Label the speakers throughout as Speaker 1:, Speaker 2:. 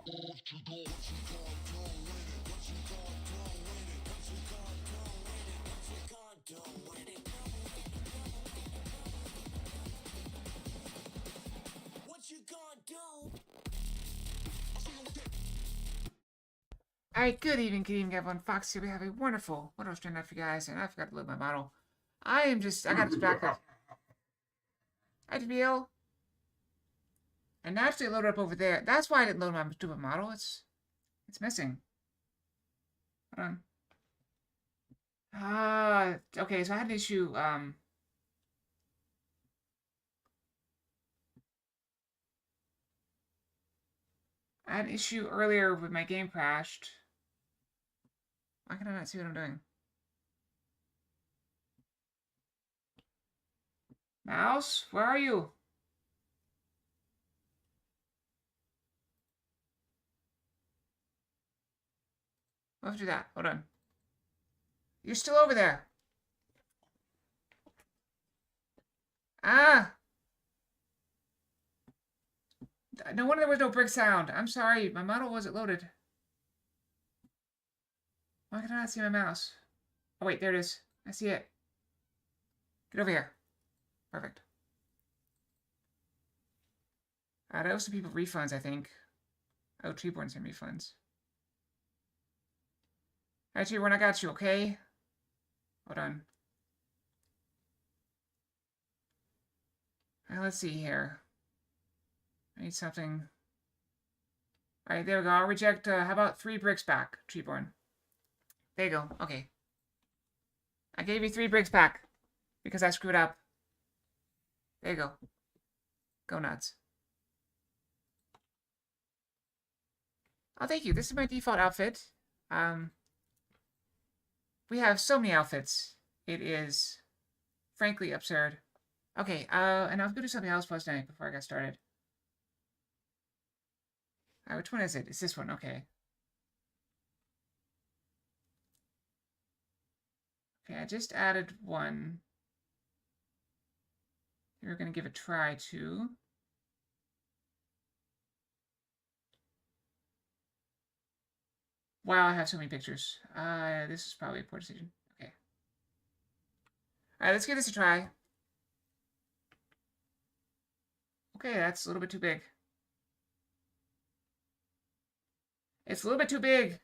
Speaker 1: Alright, good evening, everyone. Fox here. We have a wonderful stream out for you guys, and I forgot to load my model. I got this back up. I had to be ill. And naturally loaded up over there. That's why I didn't load my stupid model. It's missing. Hold on. Okay, so I had an issue, I had an issue earlier with my game crashed. Why can I not see what I'm doing? Mouse, where are you? I'll have to do that. Hold on. You're still over there. Ah! No wonder there was no brick sound. I'm sorry. My model wasn't loaded. Why can I not see my mouse? Oh, wait. There it is. I see it. Get over here. Perfect. I owe some people refunds, I think. I owe Treeborn some refunds. Alright, Treeborn, I got you, okay? Hold on. Alright, let's see here. I need something. Alright, there we go. I'll reject, how about 3 bricks back, Treeborn? There you go. Okay. I gave you 3 bricks back. Because I screwed up. There you go. Go nuts. Oh, thank you. This is my default outfit. We have so many outfits. It is, frankly, absurd. Okay, and I was going to do something else last night before I got started. Which one is it? It's this one. Okay. Okay, I just added one. We're going to give a try to. Wow, I have so many pictures. This is probably a poor decision. Okay. Alright, let's give this a try. Okay, that's a little bit too big. It's a little bit too big.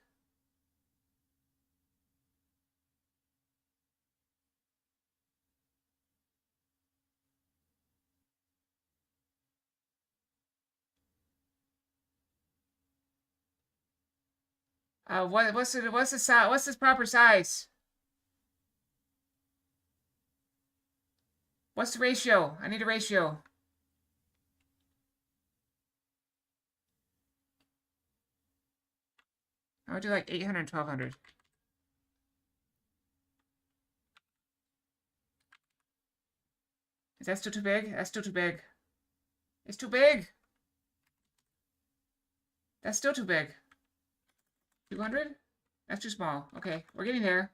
Speaker 1: What's the size? What's this proper size? What's the ratio? I need a ratio. I would do like 800 and 1200. Is that still too big? That's still too big. It's too big. That's still too big. 200? That's too small. Okay, we're getting there.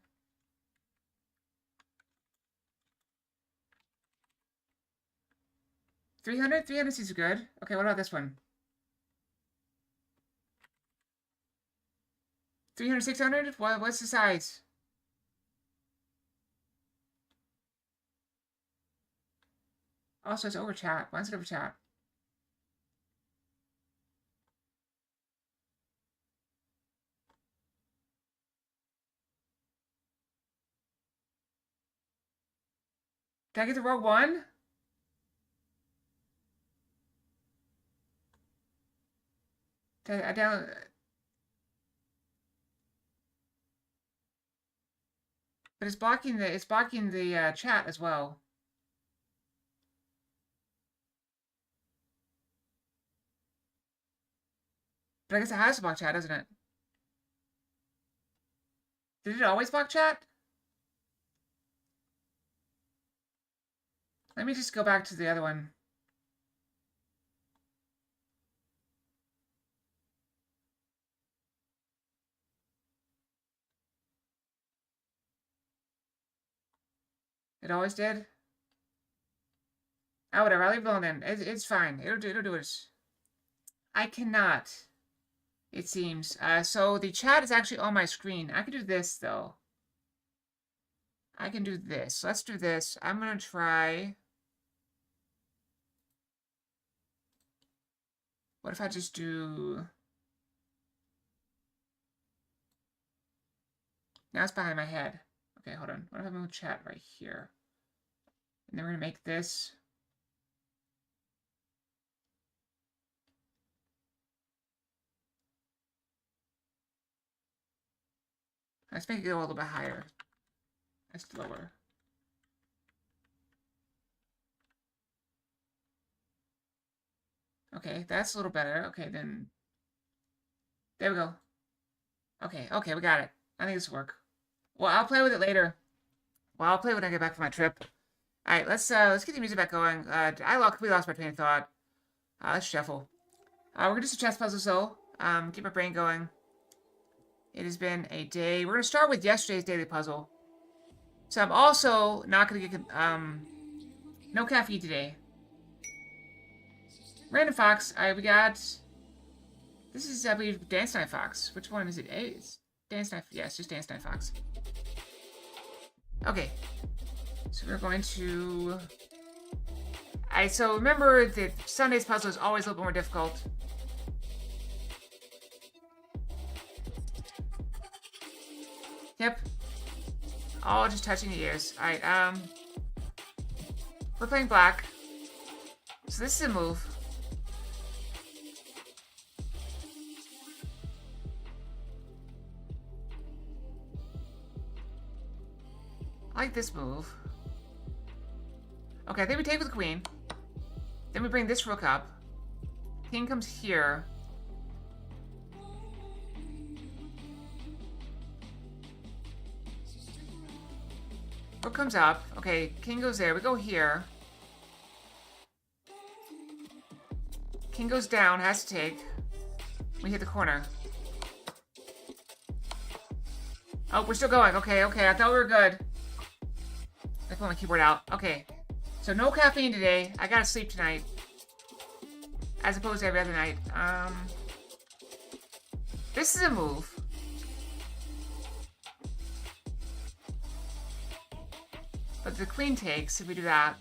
Speaker 1: 300? 300 seems good. Okay, what about this one? 300, 600? What's the size? Also, it's over chat. Why is it over chat? Did I get the wrong one? I down. But it's blocking the chat as well. But I guess it has to block chat, doesn't it? Did it always block chat? Let me just go back to the other one. It always did? Oh, whatever. I'll leave it alone then. It's fine. It'll do it. I cannot. It seems. So the chat is actually on my screen. I can do this, though. I can do this. Let's do this. I'm going to try... What if I just do... Now it's behind my head. Okay, hold on. What if I move chat right here? And then we're going to make this... Let's make it go a little bit higher. That's lower. Okay, that's a little better. Okay, then... There we go. Okay, okay, we got it. I think this will work. Well, I'll play with it later. Well, I'll play when I get back from my trip. Alright, let's get the music back going. I completely lost my train of thought. Let's shuffle. We're gonna do some chess puzzles, though. Keep my brain going. It has been a day. We're gonna start with yesterday's daily puzzle. So I'm also not gonna get, no caffeine today. Random Fox, we got... This is, I believe, Dance Night Fox. Which one is it? It's Dance Night, yeah, it's just Dance Night Fox. Okay. So we're going to... Alright, so remember that Sunday's puzzle is always a little bit more difficult. Yep. All just touching the ears. Alright, we're playing black. So this is a move. I like this move. Okay, I think we take with the queen. Then we bring this rook up. King comes here. Rook comes up. Okay, king goes there. We go here. King goes down, has to take. We hit the corner. Oh, we're still going. Okay, okay. I thought we were good. I pull my keyboard out. Okay. So no caffeine today. I gotta sleep tonight. As opposed to every other night. This is a move. But the queen takes if we do that.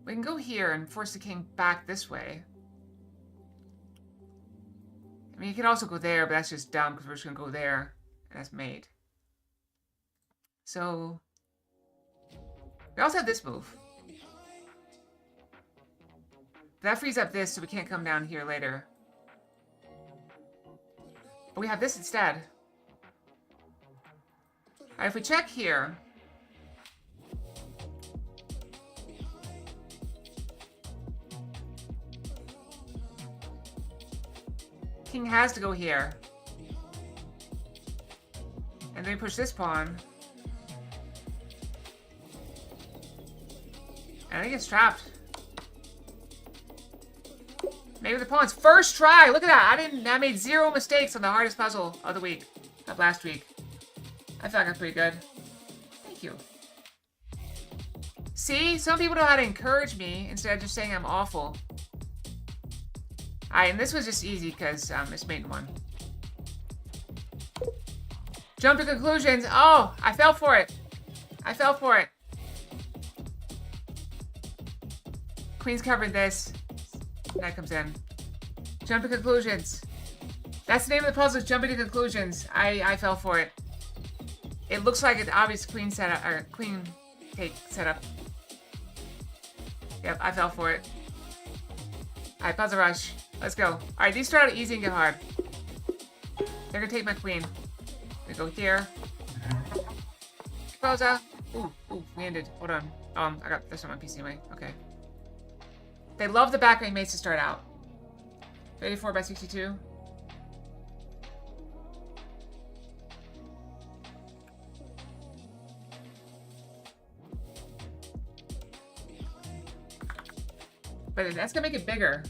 Speaker 1: We can go here and force the king back this way. I mean, you can also go there, but that's just dumb because we're just going to go there. And that's mate. So, we also have this move. That frees up this so we can't come down here later. But we have this instead. Alright, if we check here... King has to go here. And then we push this pawn. And I get trapped. Maybe the pawn's first try. Look at that. I made 0 mistakes on the hardest puzzle of the week. Of last week. I feel like I'm pretty good. Thank you. See? Some people know how to encourage me instead of just saying I'm awful. Alright, and this was just easy because it's mate 1. Jump to conclusions. Oh, I fell for it. I fell for it. Queen's covering this. Knight comes in. Jump to conclusions. That's the name of the puzzle, is jumping to conclusions. I fell for it. It looks like an obvious queen setup, or queen take setup. Yep, I fell for it. Alright, puzzle rush. Let's go. Alright, these start out easy and get hard. They're gonna take my queen. We go here. Rosa. Ooh, we ended. Hold on. I got this on my PC anyway. Okay. They love the back rank mates to start out. 84 by 62. But that's gonna make it bigger.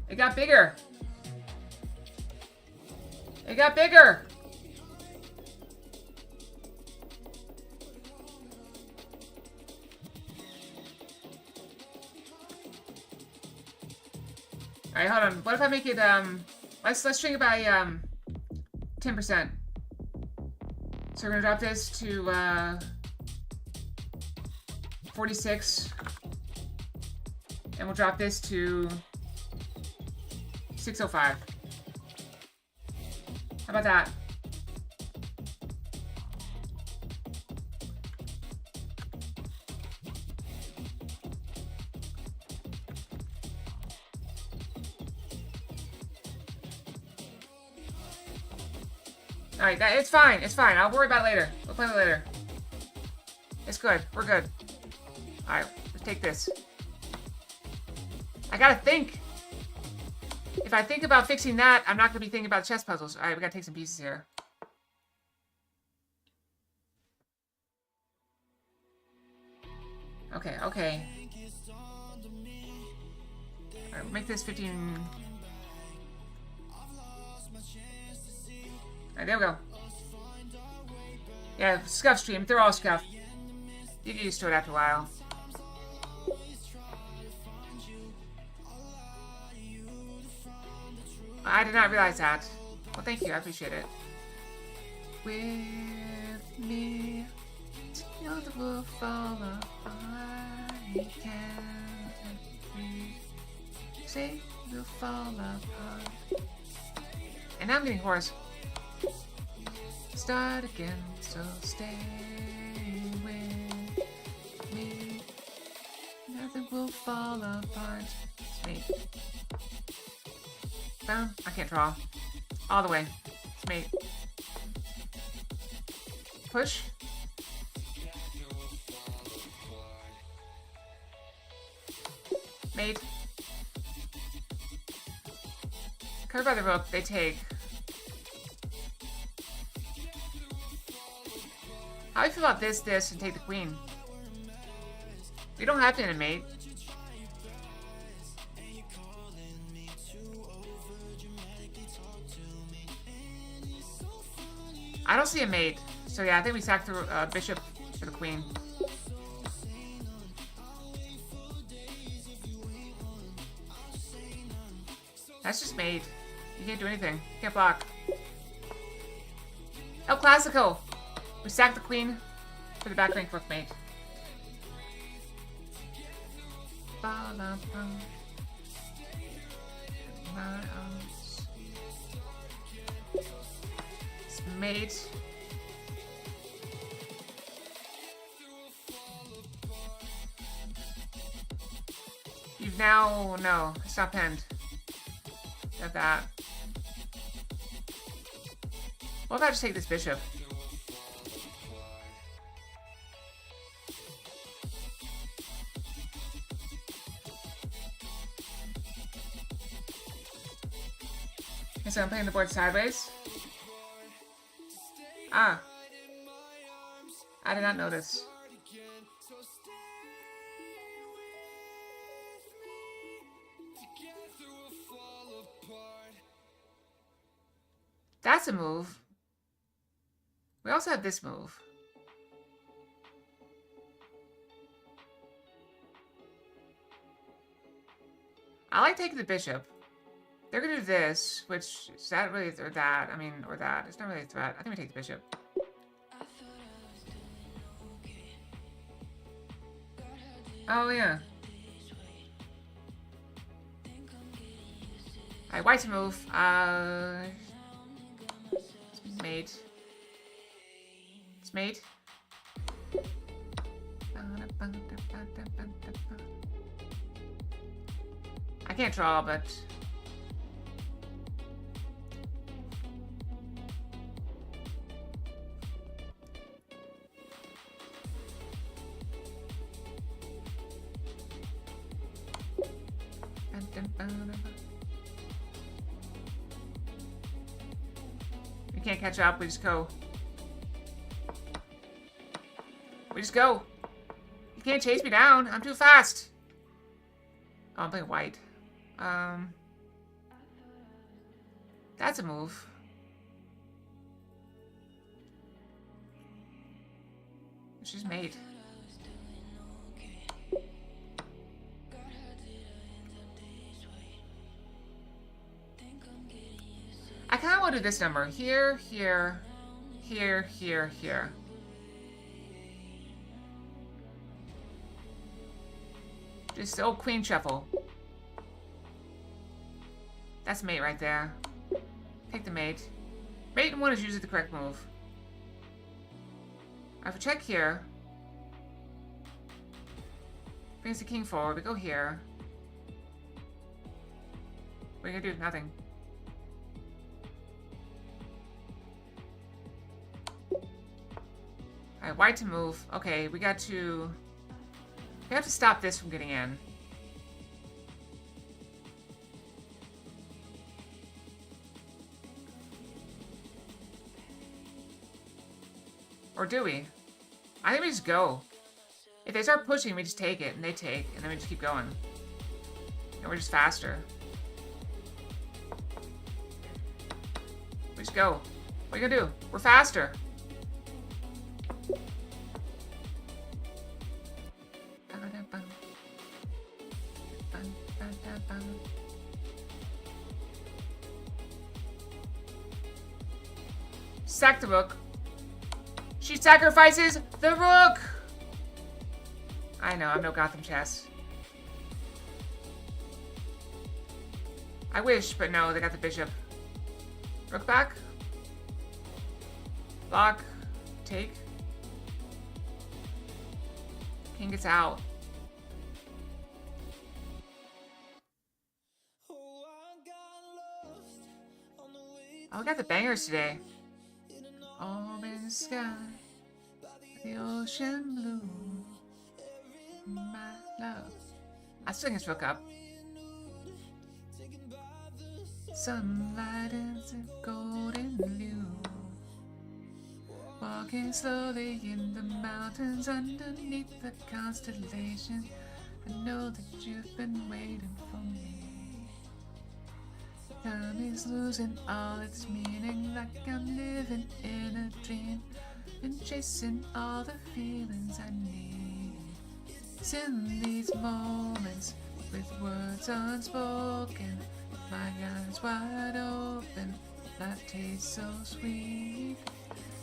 Speaker 1: It got bigger. It got bigger. Alright, hold on. What if I make it, let's shrink it by, 10%. So we're gonna drop this to, 46. And we'll drop this to 605. How about that? Alright, it's fine. It's fine. I'll worry about it later. We'll play it later. It's good. We're good. Alright, let's take this. I gotta think. If I think about fixing that, I'm not gonna be thinking about chess puzzles. Alright, we gotta take some pieces here. Okay, okay. Alright, we'll make this 15... Alright, there we go. Yeah, scuff stream. They're all scuffed. You get used to it after a while. I did not realize that. Well, thank you. I appreciate it. With me, till the world fall apart. You can't breathe. Say we'll fall apart. And now I'm getting hoarse. Start again, so stay with me. Nothing will fall apart. It's me. Boom. I can't draw. All the way. It's me. Push. Mate. Covered by the rope, they take. How do you feel about this, and take the queen? You don't have to animate. I don't see a mate. So yeah, I think we sack the bishop for the queen. That's just mate. You can't do anything. You can't block. El Clasico! We sack the queen for the back rank rook mate. It's mate. You've now... No, it's not penned. Got that. What if I just take this bishop? Okay, so I'm playing the board sideways. Ah. I did not notice. That's a move. We also have this move. I like taking the bishop. They're gonna do this, which is that really, or that? I mean, or that. It's not really a threat. I think we take the bishop. Oh, yeah. Alright, white to move. Mate. It's mate. I can't draw, but... We can't catch up, we just go. We just go. You can't chase me down, I'm too fast. Oh, I'm playing white. That's a move. She's mate. want to do this number. Here, here, here, here, here. Just the old queen shuffle. That's mate right there. Take the mate. Mate and 1 is usually the correct move. I have to check here. Brings the king forward. We go here. What are you gonna do? Nothing. Alright, white to move. Okay, we got to... We have to stop this from getting in. Or do we? I think we just go. If they start pushing, we just take it, and they take, and then we just keep going. And we're just faster. We just go. What are you gonna do? We're faster. Sack the rook. She sacrifices the rook! I know, I'm no Gotham chess. I wish, but no, they got the bishop. Rook back. Block. Take. King gets out. Oh, we got the bangers today. All in the sky, the ocean blue, my love. I still think it's Rook up. Sunlight is a golden blue. Walking slowly in the mountains underneath the constellation. I know that you've been waiting for me. Time is losing all its meaning, like I'm living in a dream. Been chasing all the feelings I need. It's in these moments, with words unspoken, my eyes wide open, life tastes so sweet.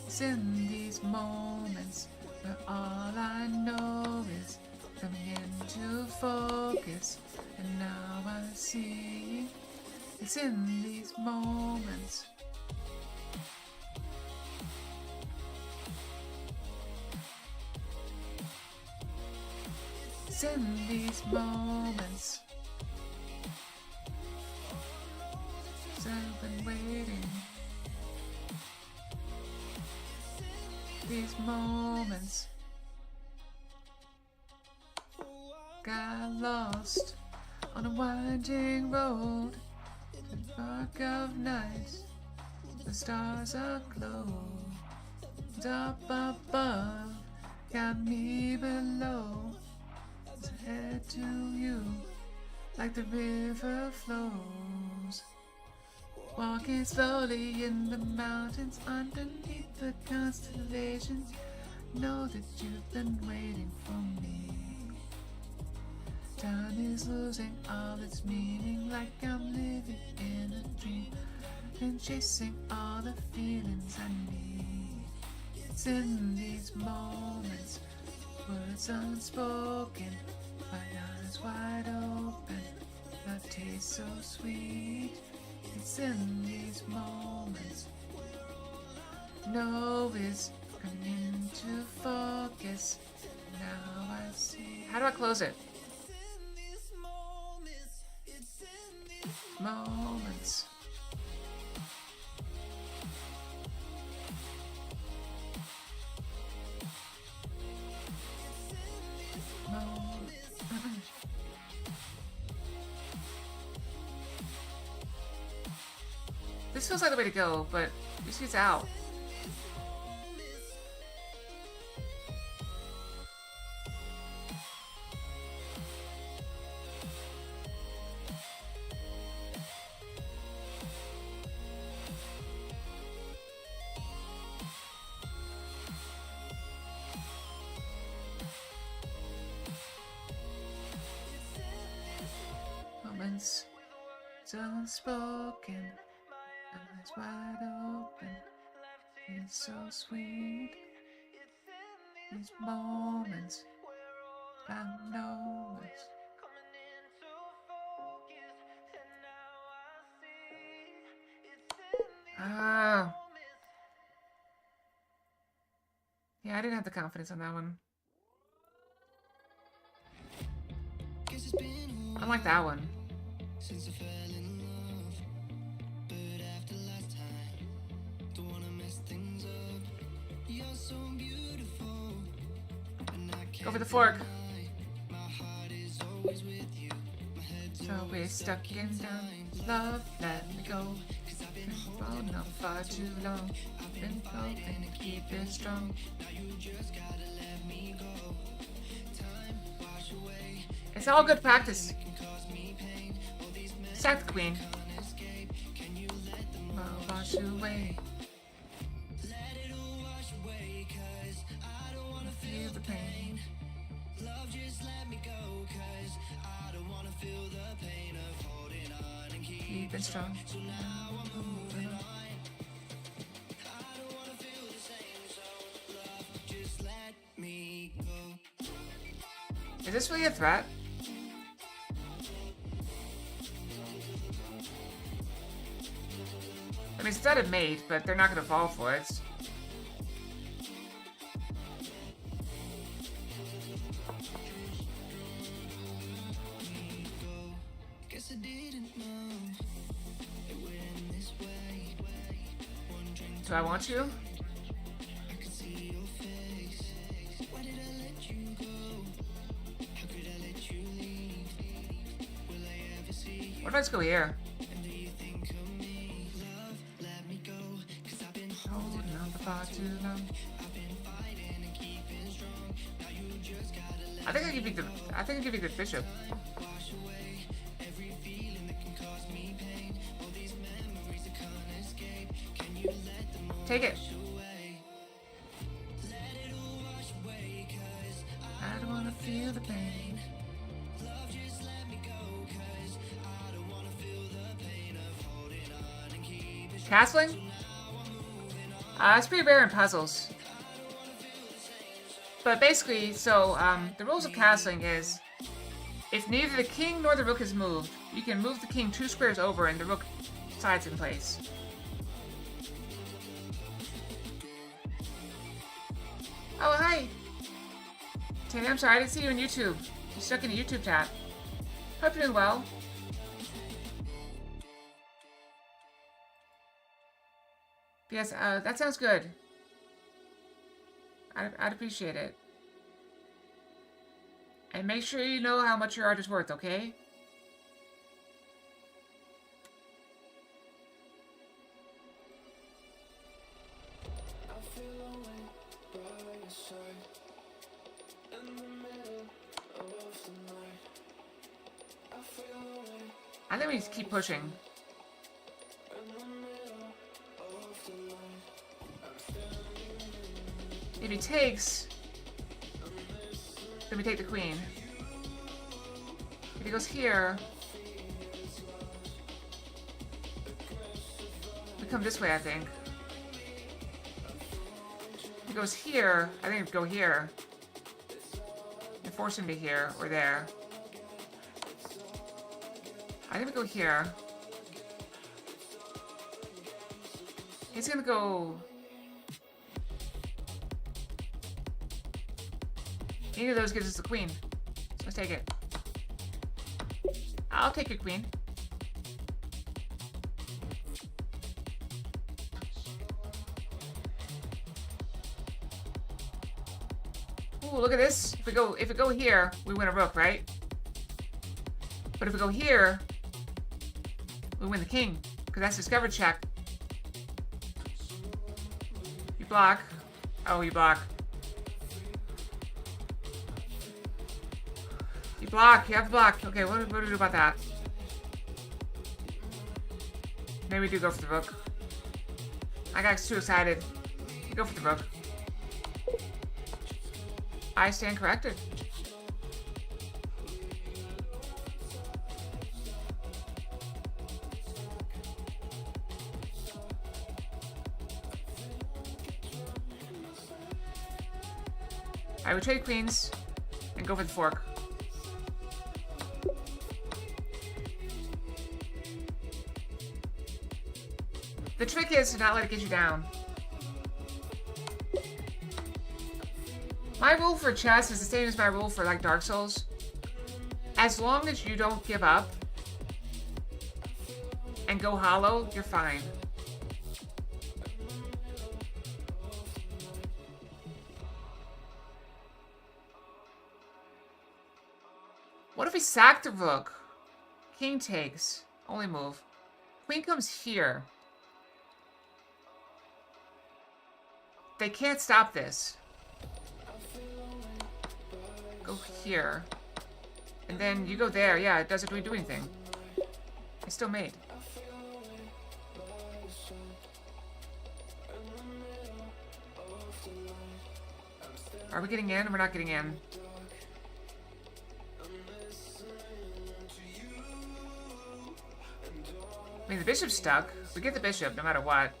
Speaker 1: It's in these moments, where all I know is coming into focus, and now I see. It's in these moments. It's in these moments. So I've been waiting. These moments. Got lost on a winding road. The dark of night, the stars aglow. Up above, got me below. To head to you, like the river flows. Walking slowly in the mountains, underneath the constellations. Know that you've been waiting for me. Time is losing all its meaning, like I'm living in a dream, and chasing all the feelings I need. It's in these moments, words unspoken, my eyes wide open, love tastes so sweet. It's in these moments, no is coming into focus. Now I see. How do I close it? Moments. This feels like the way to go, but this gets out. Moments unspoken, Eyes wide open. It's so sweet. These moments I know it's oh. Yeah, I didn't have the confidence on that one. I like that one. Since I fell in love, but after last time, don't wanna mess things up. You're so beautiful, and I can't go for the fork. My heart is always with you. My head's so we're stuck in love. Let me go. 'Cause I've been holding on far too long. I've been hoping to keep it strong. Now you just gotta let me go. Time wash away. It's all good practice. Sack the queen. I'll wash away. Let it all wash away, 'cause I don't wanna feel the pain. Love, just let me go, 'cause I don't wanna feel the pain of holding on and keeping strong. So now I'm moving on. I don't wanna feel the same, so love, just let me go. Is this really a threat? I mean, it's not a mate, but they're not going to fall for it. Do I want you? What if I just go here? Too long. I think I give you the bishop. Take it. I don't wanna feel the pain. Castling? It's pretty rare in puzzles. But basically, so, the rules of castling is, if neither the king nor the rook is moved, you can move the king 2 squares over and the rook sides in place. Oh, hi! Tina, I'm sorry, I didn't see you on YouTube. You're stuck in a YouTube chat. Hope you're doing well. Yes, that sounds good. I'd appreciate it. And make sure you know how much your art is worth, okay? I think we just keep pushing. If he takes, then we take the queen. If he goes here, we come this way, I think. If he goes here, I think we go here. And force him to here, or there. I think we go here. He's gonna go... Either of those gives us the queen. So let's take it. I'll take your queen. Ooh, look at this. If we go here, we win a rook, right? But if we go here, we win the king, because that's discovered check. You block. Oh, you block. You block. You have to block. Okay, what do we do about that? Maybe we do go for the rook. I got too excited. Go for the rook. I stand corrected. I would trade queens and go for the fork. The trick is to not let it get you down. My rule for chess is the same as my rule for like Dark Souls. As long as you don't give up and go hollow, you're fine. What if we sack the rook? King takes. Only move. Queen comes here. They can't stop this. Go here. And then you go there. Yeah, it doesn't really do anything. It's still made. Are we getting in? We're not getting in. I mean, the bishop's stuck. We get the bishop no matter what.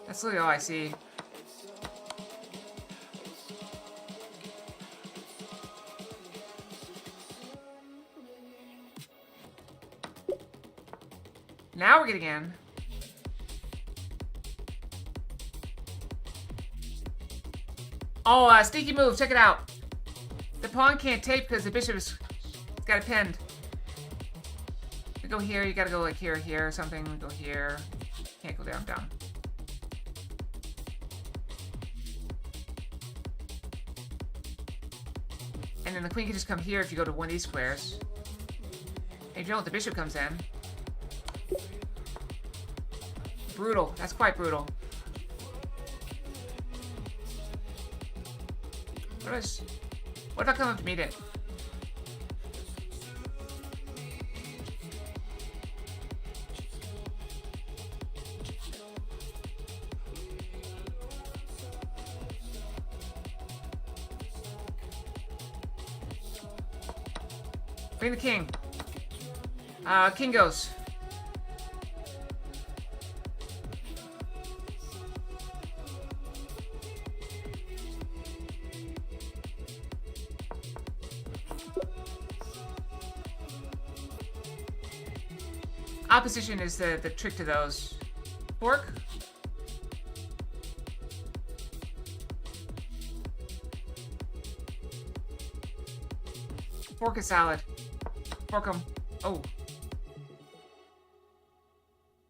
Speaker 1: That's literally all I see. Now we're getting in. Oh, sneaky move. Check it out. The pawn can't take because the bishop has got it pinned. You go here. You gotta go like here, here, or something. Go here. Can't go down, down. And then the queen can just come here if you go to one of these squares. And if you don't, the bishop comes in. Brutal. That's quite brutal. What if I come up to meet it? Bring the king. King goes. Opposition is the trick to those. Fork. Fork is salad. Fork 'em. Oh.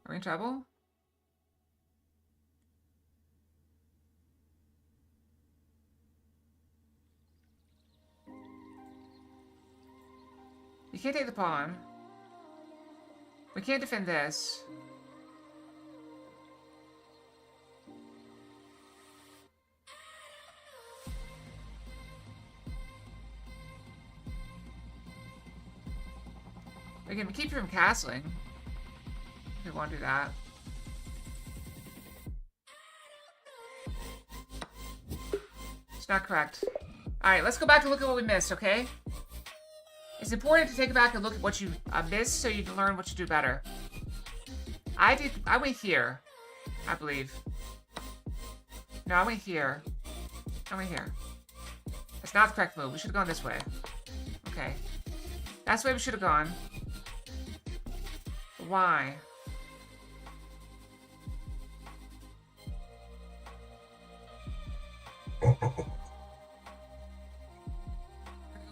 Speaker 1: Are we in trouble? You can't take the pawn. We can't defend this. We can keep you from castling. If we want to do that. It's not correct. Alright, let's go back and look at what we missed, okay? It's important to take back and look at what you missed so you can learn what to do better. I went here, I believe. No, I went here. I went here. That's not the correct move. We should have gone this way. Okay. That's the way we should have gone. Why?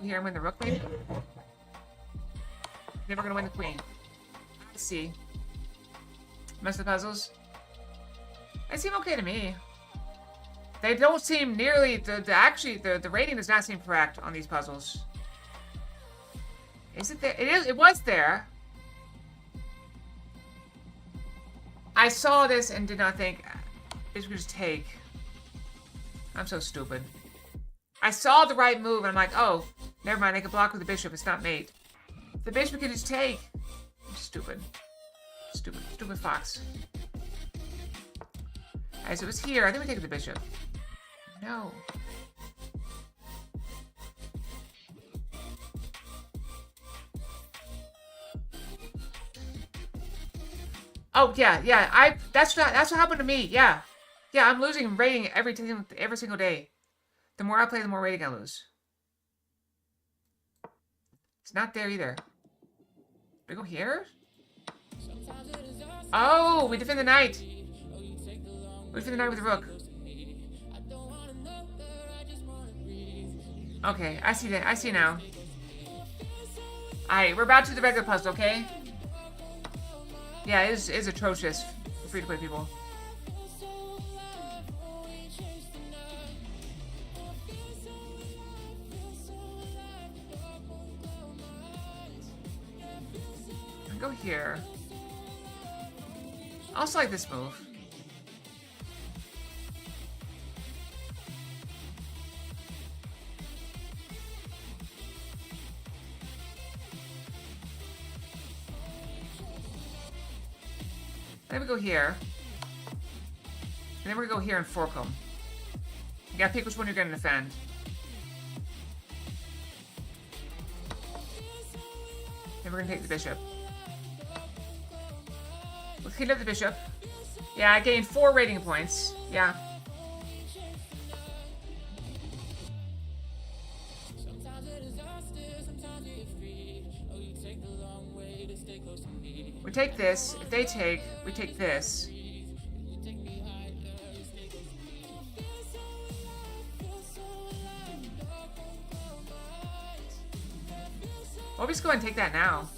Speaker 1: Here and win the rook, maybe? Then we're gonna win the queen. Let's see. Most of the puzzles? They seem okay to me. They don't seem nearly the rating does not seem correct on these puzzles. Is it there? It was there. I saw this and did not think this would just take. I'm so stupid. I saw the right move and I'm like, oh, never mind, I can block with the bishop, it's not mate. The bishop can just take. I'm stupid. Stupid. Stupid fox. Alright, so it was here. I think we take the bishop. No. Oh yeah. That's what happened to me. Yeah, I'm losing rating every single day. The more I play, the more rating I lose. It's not there either. Do we go here? Oh, we defend the knight. We defend the knight with the rook. Okay, I see that. I see now. Alright, we're about to do the regular puzzle, okay? Yeah, it is atrocious for free-to-play people. I go here. I also like this move. Then we go here. And then we're gonna go here and fork them. You gotta pick which one you're gonna defend. Then we're gonna take the bishop. Let's clean up the bishop. Yeah, I gained 4 rating points. Yeah. We take this. If they take, we take this. Well, we just go ahead and take that now.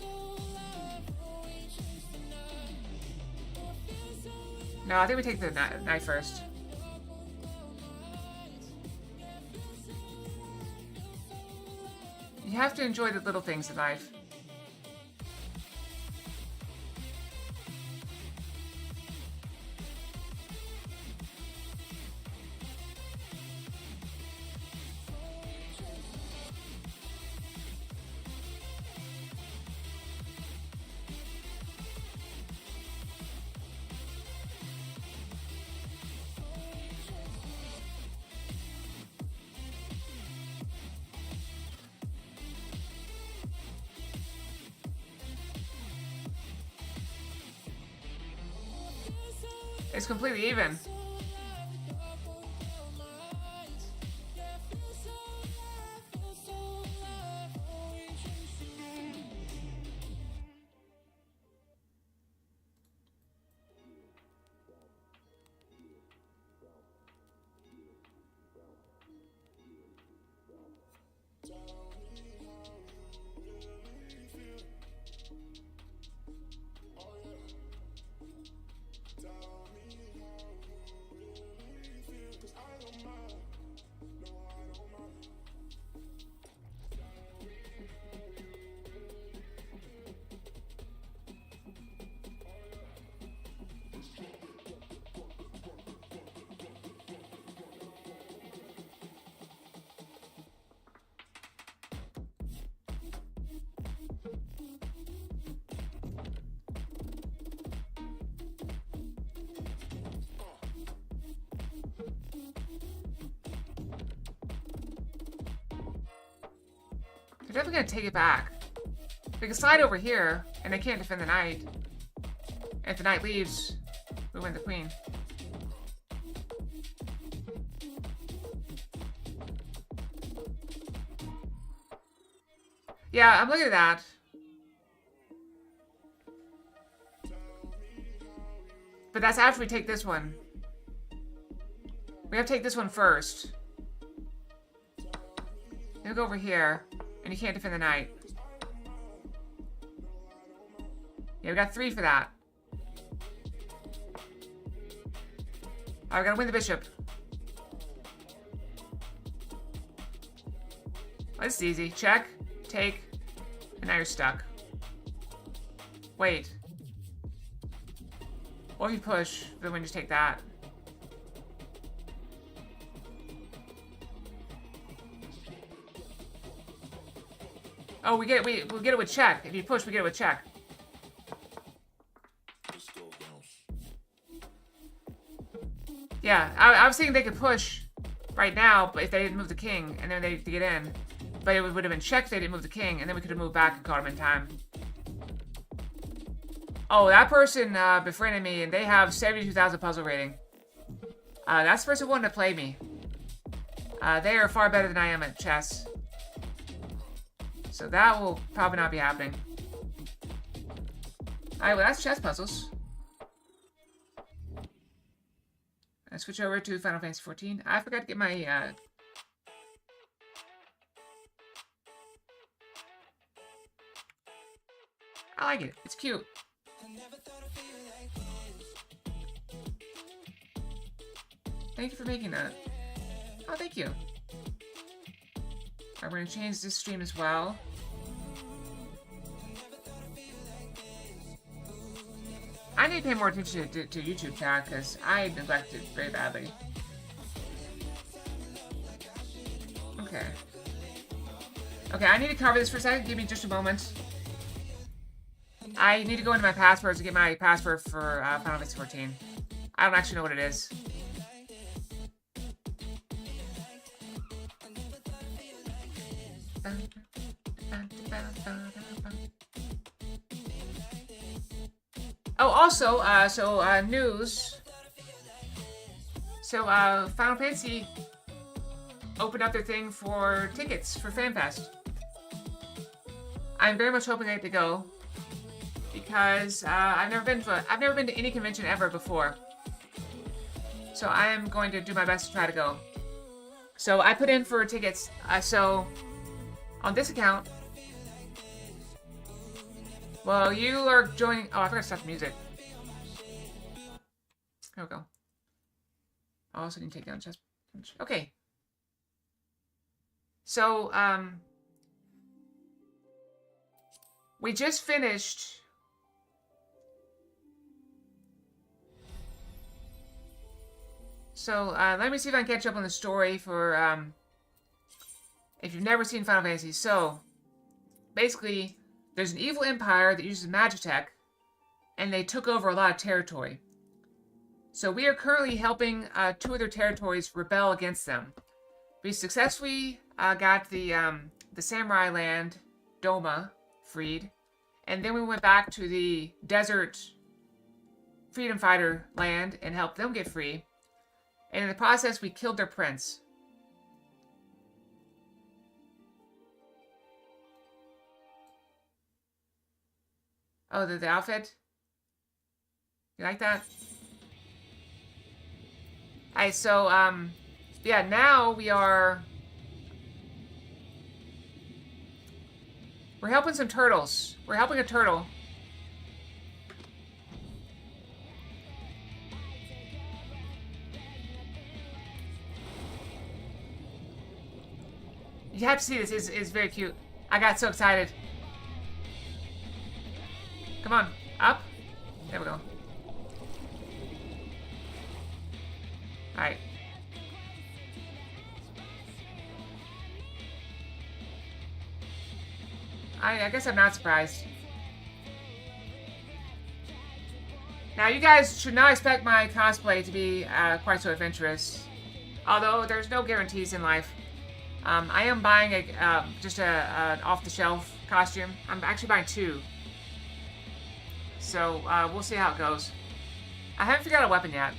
Speaker 1: No, I think we take the knight first. You have to enjoy the little things in life. It's completely even. They're definitely gonna take it back. They can slide over here, and they can't defend the knight. And if the knight leaves, we win the queen. Yeah, I'm looking at that. But that's after we take this one. We have to take this one first. Then we go over here. And you can't defend the knight. Yeah, we got 3 for that. Alright, we gotta win the bishop. Oh, this is easy. Check, take, and now you're stuck. Wait. Or if you push, then we just take that. Oh, we'll get it with check. If you push, we get it with check. Yeah, I was thinking they could push right now, but if they didn't move the king, and then they get in. But it would have been checked if they didn't move the king, and then we could have moved back and caught him in time. Oh, that person befriended me, and they have 72,000 puzzle rating. That's the person who wanted to play me. They are far better than I am at chess. So that will probably not be happening. Alright, well, that's chess puzzles. Let's switch over to Final Fantasy XIV. I forgot to get my, I like it. It's cute. Thank you for making that. Oh, thank you. Alright, we're gonna change this stream as well. I need to pay more attention to YouTube chat because I neglected it very badly. Okay. Okay, I need to cover this for a second. Give me just a moment. I need to go into my passwords to get my password for Final Fantasy XIV. I don't actually know what it is. Oh, also, news. So, Final Fantasy opened up their thing for tickets for FanFest. I'm very much hoping I get to go because I've never been to any convention ever before. So I am going to do my best to try to go. So I put in for tickets. So on this account. Well, you are joining... Oh, I forgot to stop the music. There we go. I also need to take down chest. Okay. So, we just finished... So, let me see if I can catch up on the story for, if you've never seen Final Fantasy. So, basically... There's an evil empire that uses Magitech, and they took over a lot of territory. So we are currently helping 2 of their territories rebel against them. We successfully got the samurai land, Doma, freed, and then we went back to the desert freedom fighter land and helped them get free. And in the process, we killed their prince. Oh, the outfit? You like that? Alright, so, yeah, now we're helping some turtles. We're helping a turtle. You have to see this. It's very cute. I got so excited. Come on, up. There we go. Alright. I guess I'm not surprised. Now, you guys should not expect my cosplay to be quite so adventurous. Although, there's no guarantees in life. I am buying just an off-the-shelf costume. I'm actually buying 2. So, we'll see how it goes. I haven't figured out a weapon yet.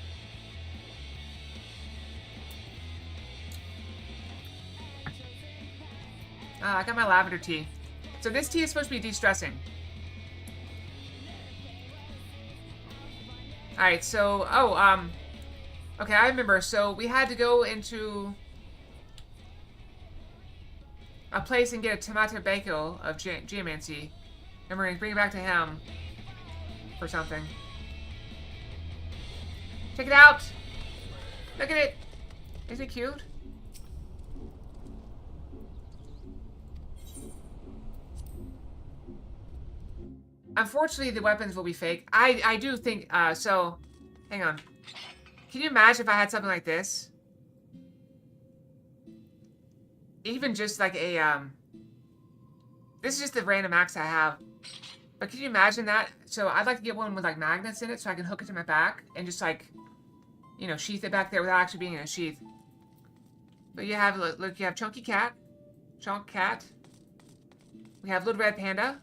Speaker 1: I got my lavender tea. So this tea is supposed to be de-stressing. Alright, so... Oh, okay, I remember. So, we had to go into a place and get a tomato bako of geomancy. And we're going to bring it back to him. For something. Check it out! Look at it! Isn't it cute? Unfortunately, the weapons will be fake. I do think, so... Hang on. Can you imagine if I had something like this? Even just like a, This is just the random axe I have. But can you imagine that? So I'd like to get one with like magnets in it so I can hook it to my back and just like, you know, sheath it back there without actually being in a sheath. But you have, look, you have Chunky Cat. Chunk Cat. We have Little Red Panda.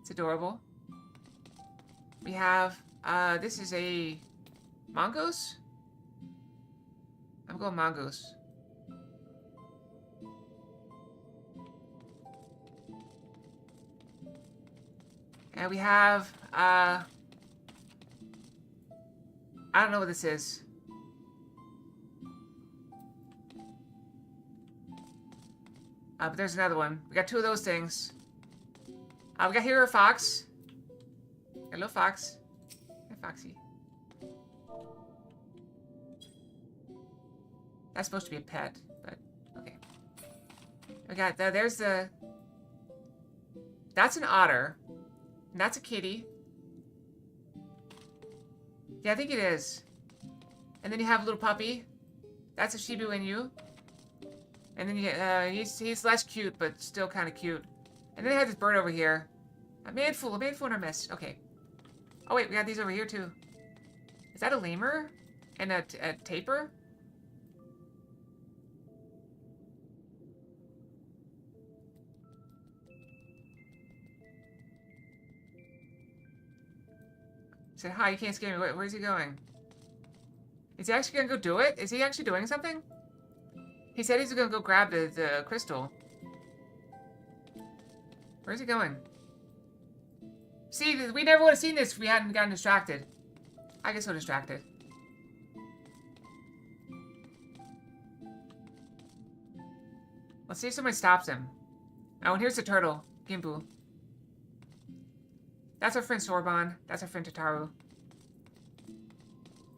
Speaker 1: It's adorable. We have, this is a mongoose? I'm going mongoose. And we have, I don't know what this is. But there's another one. We got two of those things. We got here a fox. Hello, fox. Hey, Foxy. That's supposed to be a pet, but okay. We got there's the. That's an otter. And that's a kitty. Yeah, I think it is. And then you have a little puppy. That's a Shiba Inu. And then you he's less cute, but still kind of cute. And then I have this bird over here. A manful in our midst. Okay. Oh wait, we got these over here too. Is that a lemur? And a tapir? Said, hi, you can't scare me. Where's he going? Is he actually gonna go do it? Is he actually doing something? He said he's gonna go grab the crystal. Where's he going? See, we never would have seen this if we hadn't gotten distracted. I get so distracted. Let's see if somebody stops him. Oh, and here's the turtle. Gimbu. That's our friend Sorbonne. That's our friend Tataru.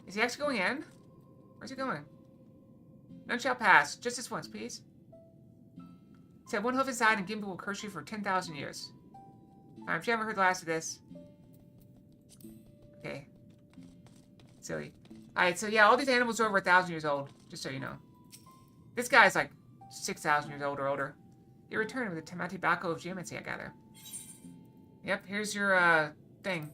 Speaker 1: Is he actually going in? Where's he going? None shall pass. Just this once, please. Set one hoof inside and Gimbu will curse you for 10,000 years. Fine, if you haven't heard the last of this. Okay. Silly. Alright, so yeah, all these animals are over 1,000 years old. Just so you know. This guy's like 6,000 years old or older. You return with a Tamati Bako of geomancy, I gather. Yep, here's your, thing.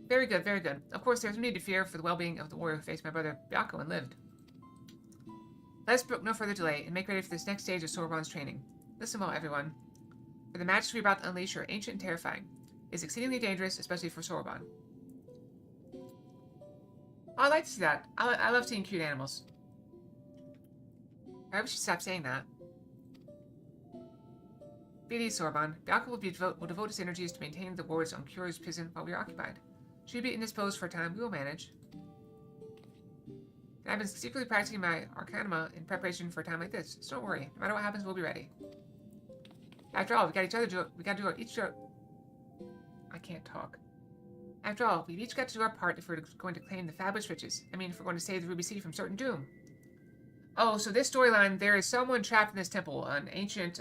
Speaker 1: Very good, very good. Of course, there's no need to fear for the well-being of the warrior who faced my brother Byako and lived. Let us brook no further delay and make ready for this next stage of Sorbonne's training. Listen well, everyone. For the magic we're about to unleash are ancient and terrifying. It is exceedingly dangerous, especially for Sorbonne. Oh, I like to see that. I love seeing cute animals. I wish you'd stop saying that. Be at ease, Sorbonne. Byako will devote his energies to maintaining the wards on Kyoru's prison while we are occupied. Should we be indisposed for a time, we will manage. And I've been secretly practicing my Arcanima in preparation for a time like this, so don't worry. No matter what happens, we'll be ready. After all, we gotta do each our... I can't talk. After all, we've each got to do our part if we're going to claim the fabulous riches. I mean, if we're going to save the Ruby City from certain doom. Oh, so this storyline, there is someone trapped in this temple, an ancient,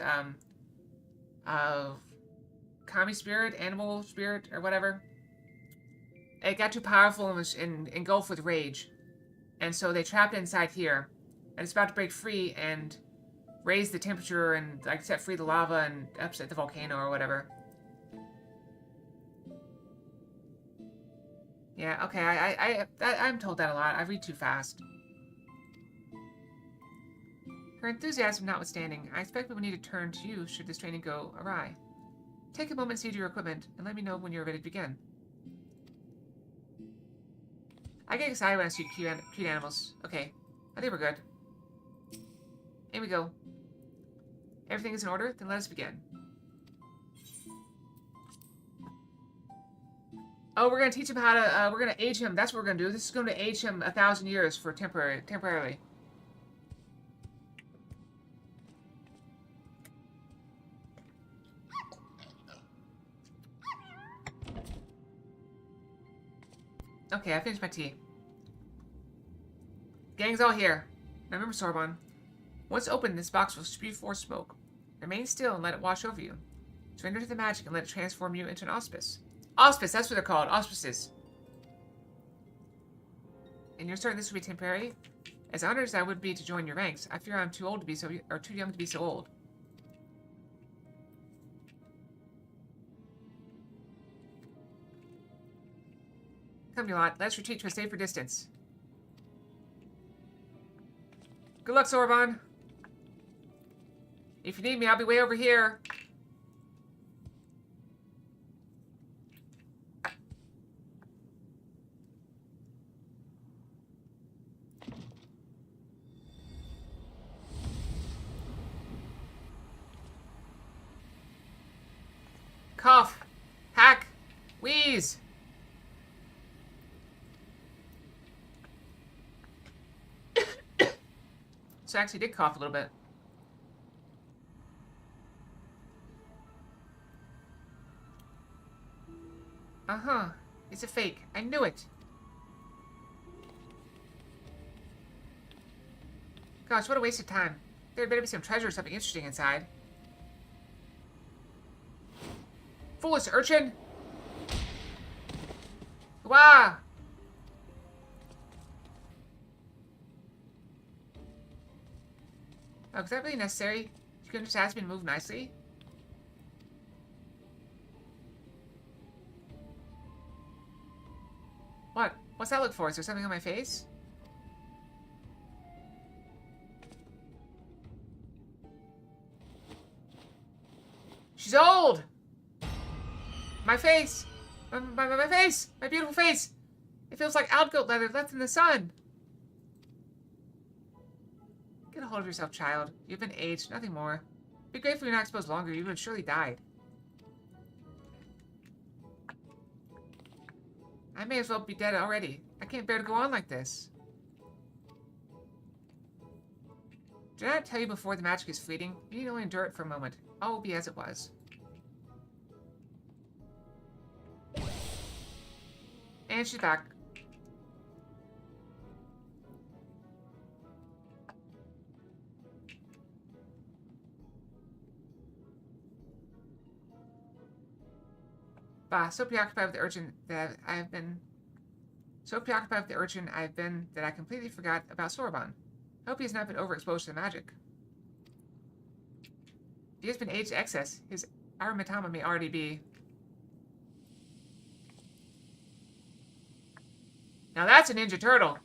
Speaker 1: kami spirit, animal spirit, or whatever. It got too powerful and was engulfed with rage. And so they trapped it inside here. And it's about to break free and raise the temperature and, like, set free the lava and upset the volcano or whatever. Yeah, okay, I'm told that a lot. I read too fast. Her enthusiasm notwithstanding, I expect we will need to turn to you should this training go awry. Take a moment, see to your equipment, and let me know when you're ready to begin. I get excited when I see cute animals. Okay, I think we're good. Here we go. Everything is in order? Then let us begin. Oh, we're gonna teach him how to, we're gonna age him. That's what we're gonna do. This is gonna age him 1,000 years for temporarily. Okay, I finished my tea. Gang's all here. Now remember, Sorbonne. Once opened, this box will spew forth smoke. Remain still and let it wash over you. Surrender to the magic and let it transform you into an auspice. Auspice, that's what they're called. Auspices. And you're certain this will be temporary? As honored as I would be to join your ranks, I fear I'm too old to be so, or too young to be so old. Come, you lot. Let's retreat to a safer distance. Good luck, Sorbonne. If you need me, I'll be way over here. Cough. Hack. Wheeze. So I actually did cough a little bit. Uh-huh. It's a fake. I knew it. Gosh, what a waste of time. There better be some treasure or something interesting inside. Foolish urchin! Wah! Oh, is that really necessary? You couldn't just ask me to move nicely? What? What's that look for? Is there something on my face? She's old! My face! My face! My beautiful face! It feels like outgoat leather left in the sun! Get a hold of yourself, child. You've been aged, nothing more. Be grateful you're not exposed longer. You would have surely died. I may as well be dead already. I can't bear to go on like this. Did I not tell you before the magic is fleeting? You need only endure it for a moment. All will be as it was. And she's back. Bah, so preoccupied with the urchin that I've been that I completely forgot about Sorbonne. Hope he has not been overexposed to the magic. He has been aged to excess. His aromatoma may already be. Now that's a Ninja Turtle.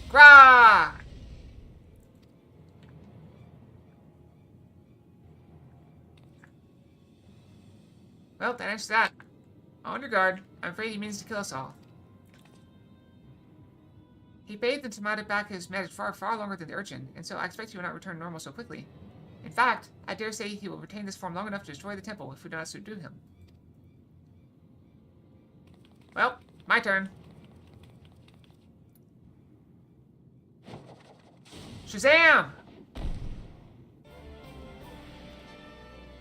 Speaker 1: Grah! Well, that answers that. On your guard. I'm afraid he means to kill us all. He bathed and tomated back his magic far longer than the urchin, and so I expect he will not return normal so quickly. In fact, I dare say he will retain this form long enough to destroy the temple if we do not subdue him. Well, my turn. Shazam!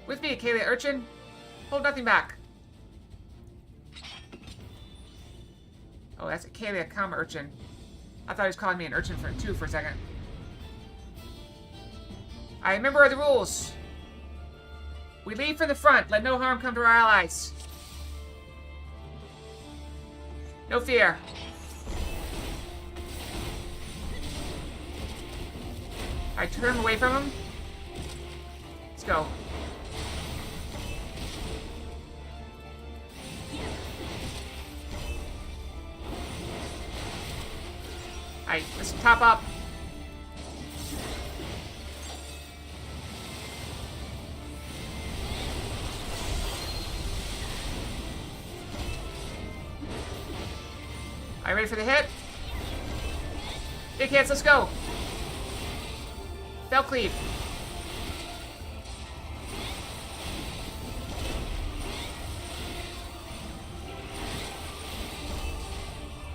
Speaker 1: With me, Kaylee Urchin. Hold nothing back. Oh, that's a Kaylee Kama Urchin. I thought he was calling me an urchin for a second. I remember the rules. We lead from the front. Let no harm come to our allies. No fear. I turn him away from him. Let's go. Alright, let's top up. Are you ready for the hit? Big hits, let's go. Bell cleave.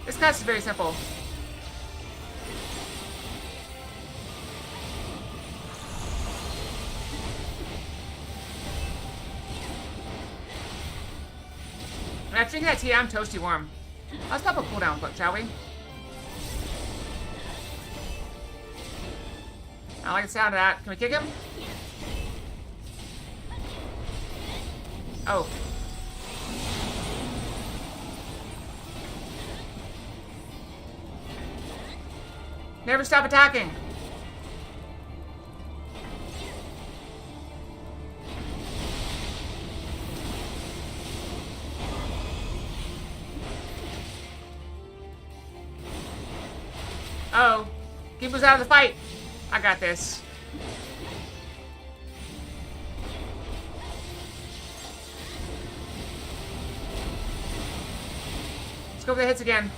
Speaker 1: This class is very simple. When I drink that tea, I'm toasty warm. Let's pop a cooldown book, shall we? I like the sound of that. Can we kick him? Oh. Never stop attacking. Oh. Keep us out of the fight. I got this. Let's go for the hits again.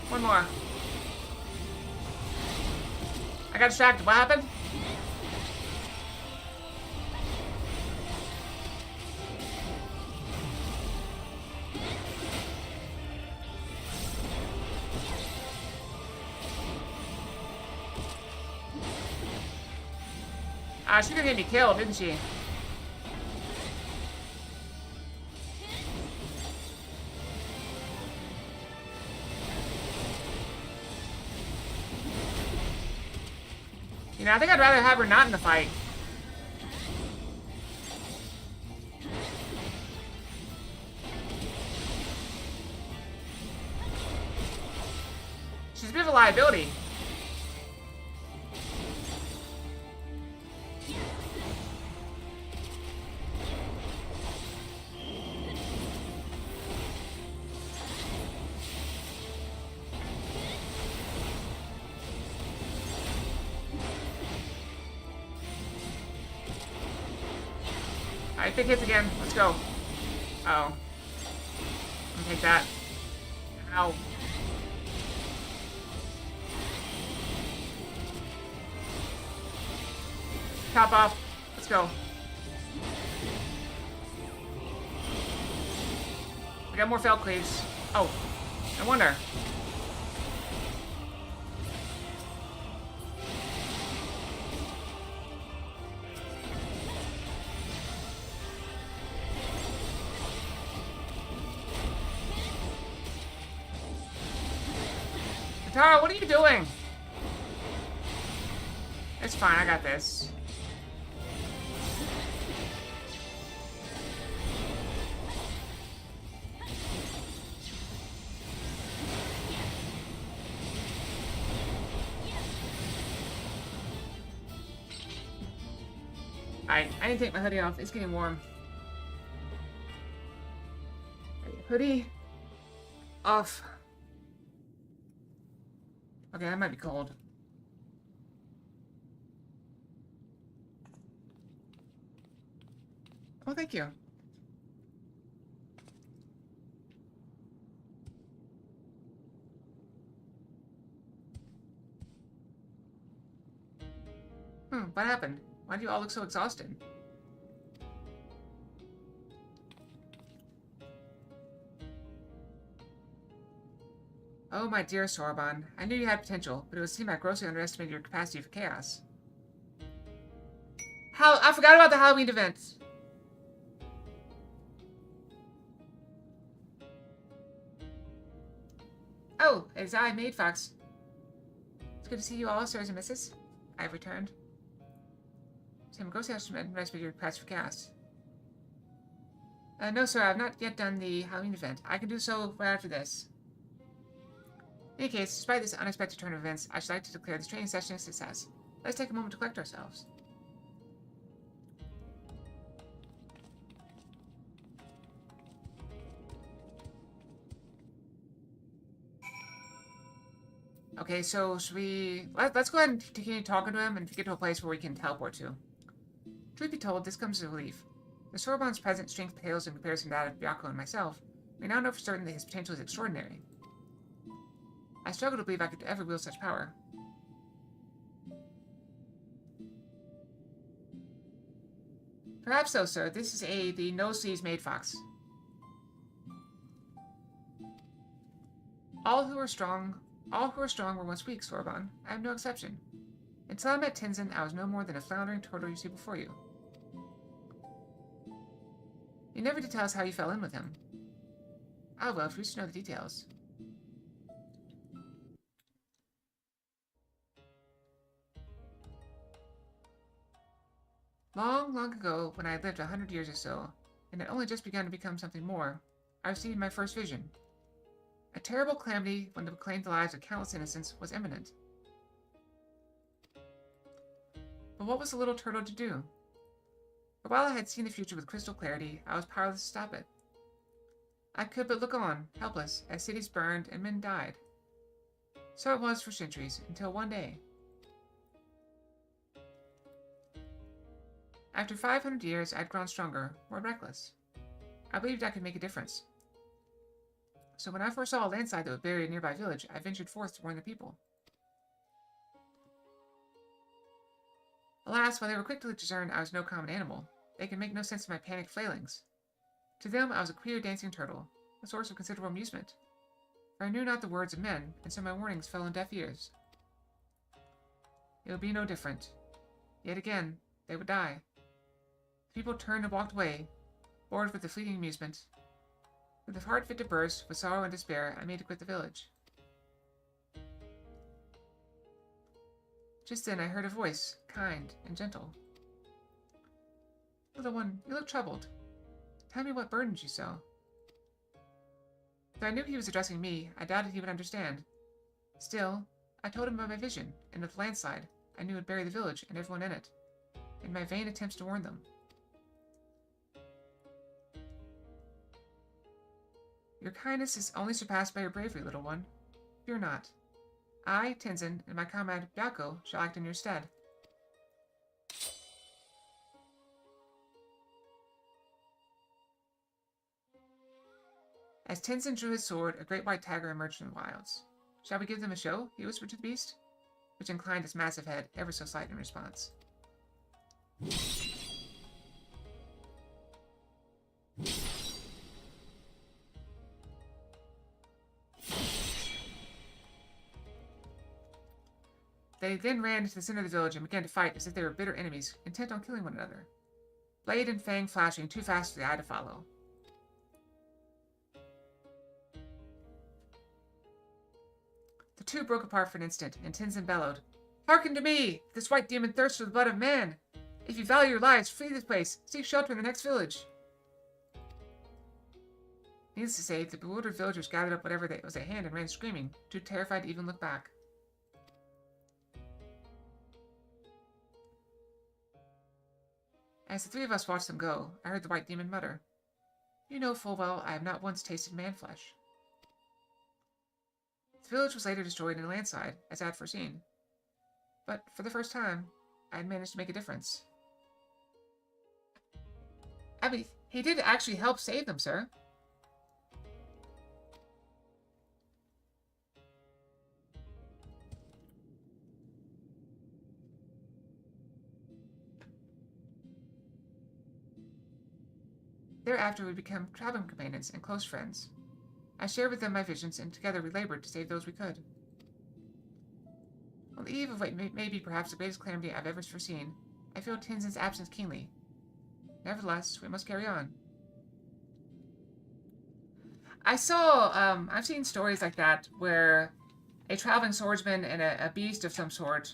Speaker 1: One more. I got distracted. What happened? She could get me killed, didn't she? You know, I think I'd rather have her not in the fight. She's a bit of a liability. Alright, big hits again. Let's go. Uh-oh. I'm gonna take that. Ow. Top off. Let's go. We got more failed cleaves. Oh. No wonder. Tara, what are you doing? It's fine, I got this. Alright, I need to take my hoodie off. It's getting warm. Hoodie off. Okay, that might be cold. Oh, thank you. What happened? Why do you all look so exhausted? Oh, my dear Sorbonne. I knew you had potential, but it would seem I grossly underestimated your capacity for chaos. I forgot about the Halloween event. Oh, it is I, Maid Fox. It's good to see you all, sirs and misses. I have returned. Sam, grossly underestimated your capacity for chaos. No, sir, I have not yet done the Halloween event. I can do so right after this. In any case, despite this unexpected turn of events, I should like to declare this training session a success. Let's take a moment to collect ourselves. Okay, so should we... Let's go ahead and continue talking to him and get to a place where we can teleport to. Truth be told, this comes as a relief. The Sorbonne's present strength pales in comparison to that of Byakko and myself. We now know for certain that his potential is extraordinary. I struggle to believe I could ever wield such power. Perhaps so, sir. This is the no-sleeves Maid Fox. All who are strong were once weak, Sorbonne. I am no exception. Until I met Tenzin, I was no more than a floundering turtle you see before you. You never did tell us how you fell in with him. Ah, well, if we used to know the details. Long, long ago, when I had lived 100 years or so, and had only just begun to become something more, I received my first vision. A terrible calamity, one that would claim the lives of countless innocents, was imminent. But what was the little turtle to do? For while I had seen the future with crystal clarity, I was powerless to stop it. I could but look on, helpless, as cities burned and men died. So it was for centuries, until one day. After 500 years, I had grown stronger, more reckless. I believed I could make a difference. So when I first saw a landslide that would bury a nearby village, I ventured forth to warn the people. Alas, while they were quick to discern I was no common animal, they could make no sense of my panicked flailings. To them, I was a queer dancing turtle, a source of considerable amusement. For I knew not the words of men, and so my warnings fell on deaf ears. It would be no different. Yet again, they would die. The people turned and walked away, bored with the fleeting amusement. With a heart fit to burst, with sorrow and despair, I made to quit the village. Just then I heard a voice, kind and gentle. Little one, you look troubled. Tell me what burdens you so. Though I knew he was addressing me, I doubted he would understand. Still, I told him of my vision, and of the landslide I knew would bury the village and everyone in it, in my vain attempts to warn them. Your kindness is only surpassed by your bravery, little one. Fear not. I, Tenzin, and my comrade Byako shall act in your stead. As Tenzin drew his sword, a great white tiger emerged from the wilds. Shall we give them a show? He whispered to the beast, which inclined its massive head ever so slight in response. They then ran into the center of the village and began to fight as if they were bitter enemies, intent on killing one another. Blade and fang flashing too fast for the eye to follow. The two broke apart for an instant, and Tenzin bellowed, "Hearken to me! This white demon thirsts for the blood of man! If you value your lives, flee this place! Seek shelter in the next village!" Needless to say, the bewildered villagers gathered up whatever was at hand and ran screaming, too terrified to even look back. As the three of us watched them go, I heard the white demon mutter, "You know full well I have not once tasted man-flesh." The village was later destroyed in a landslide, as I had foreseen. But for the first time, I had managed to make a difference. I mean, he did actually help save them, sir. Thereafter we became traveling companions and close friends. I shared with them my visions, and together we labored to save those we could. On the eve of what may be perhaps the greatest calamity I've ever foreseen, I feel Tenzin's absence keenly. Nevertheless, we must carry on. I've seen stories like that where a traveling swordsman and a beast of some sort,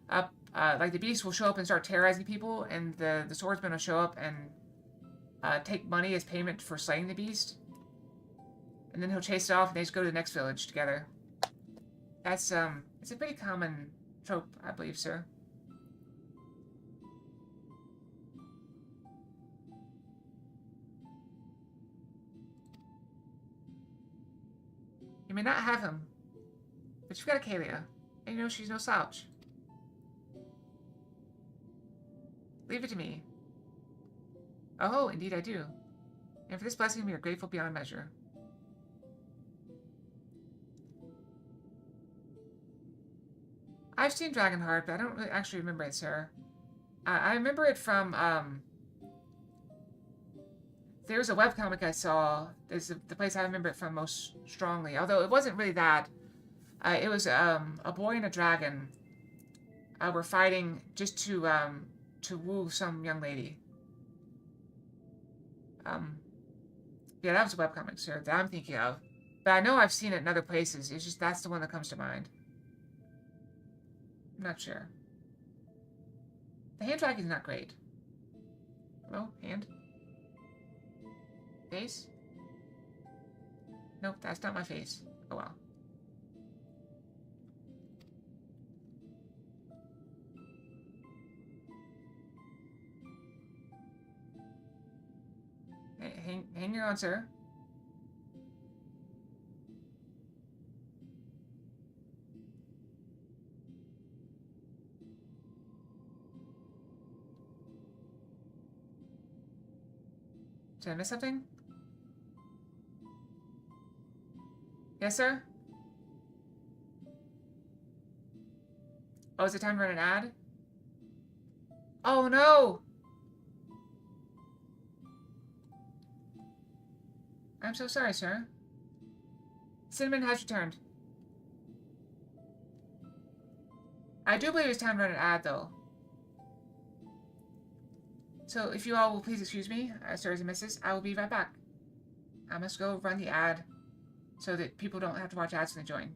Speaker 1: like the beast will show up and start terrorizing people, and the swordsman will show up and take money as payment for slaying the beast. And then he'll chase it off, and they just go to the next village together. That's, it's a pretty common trope, I believe, sir. You may not have him, but you've got Kalia, and you know she's no slouch. Leave it to me. Oh, indeed I do. And for this blessing we are grateful beyond measure. I've seen Dragonheart, but I don't really actually remember it, sir. I remember it from, there's a webcomic I saw. This is the place I remember it from most strongly. Although it wasn't really that. It was, a boy and a dragon were fighting just to woo some young lady. Yeah, that was a webcomic, sir, that I'm thinking of. But I know I've seen it in other places. It's just that's the one that comes to mind. I'm not sure. The hand tracking is not great. Hello? Hand? Face? Nope, that's not my face. Oh well. Hang on, sir. Did I miss something? Yes, sir? Oh, is it time to run an ad? Oh, no! I'm so sorry, sir. Cinnamon has returned. I do believe it's time to run an ad, though. So, if you all will please excuse me, sirs and misses, I will be right back. I must go run the ad so that people don't have to watch ads when they join.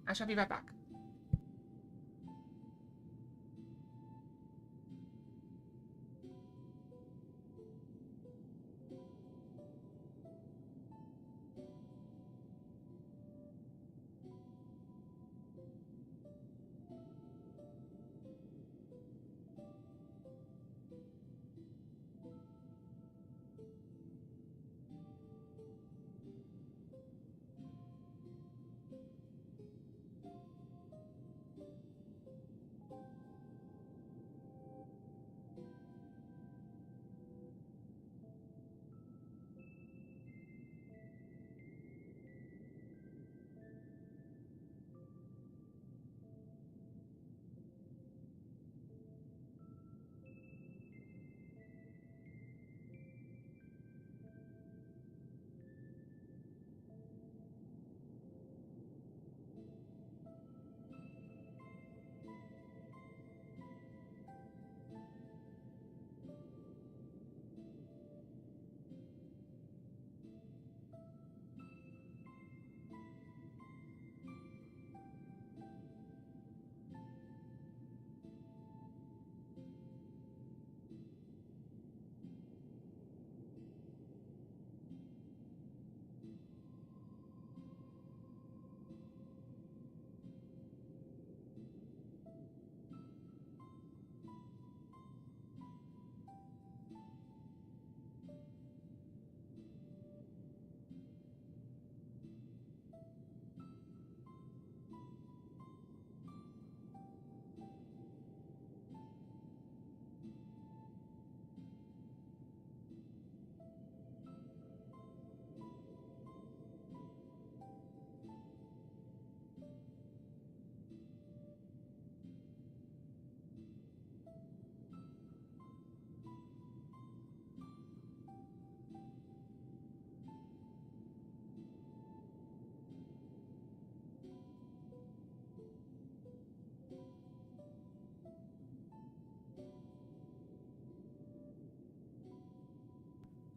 Speaker 1: I shall be right back.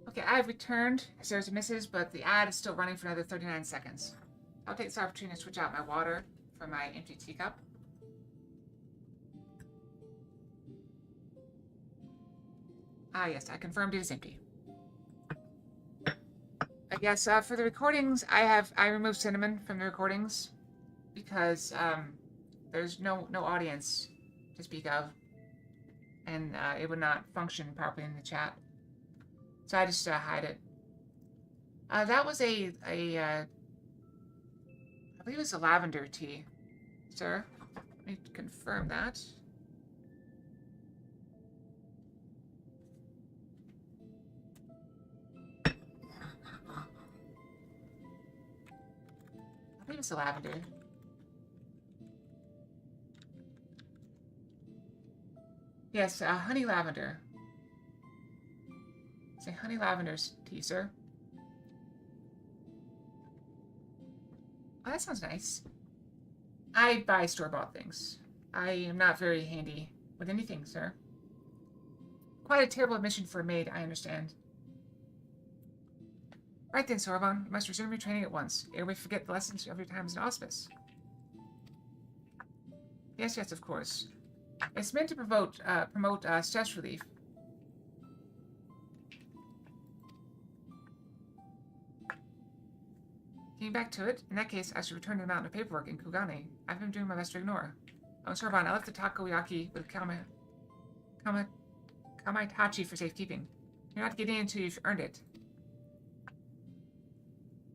Speaker 1: Okay, I've returned, sirs and misses, but the ad is still running for another 39 seconds. I'll take this opportunity to switch out my water from my empty teacup. Ah, yes, I confirmed it is empty. Yes, for the recordings, I removed Cinnamon from the recordings because there's no audience to speak of, and it would not function properly in the chat. So I just hide it. That was I believe it was a lavender tea, sir. Let me confirm that. I believe it's a lavender. Yes, honey lavender. Say honey lavender tea, sir. Oh, that sounds nice. I buy store-bought things. I am not very handy with anything, sir. Quite a terrible admission for a maid, I understand. Right then, Sorbonne, you must resume your training at once, ere we forget the lessons of your time as an hospice. Yes, yes, of course. It's meant to promote stress relief. Getting back to it, in that case, I should return to the mountain of paperwork in Kugane. I've been doing my best to ignore. Oh, Sorbonne, I left the takoyaki with Kamaitachi for safekeeping. You're not getting it until you've earned it.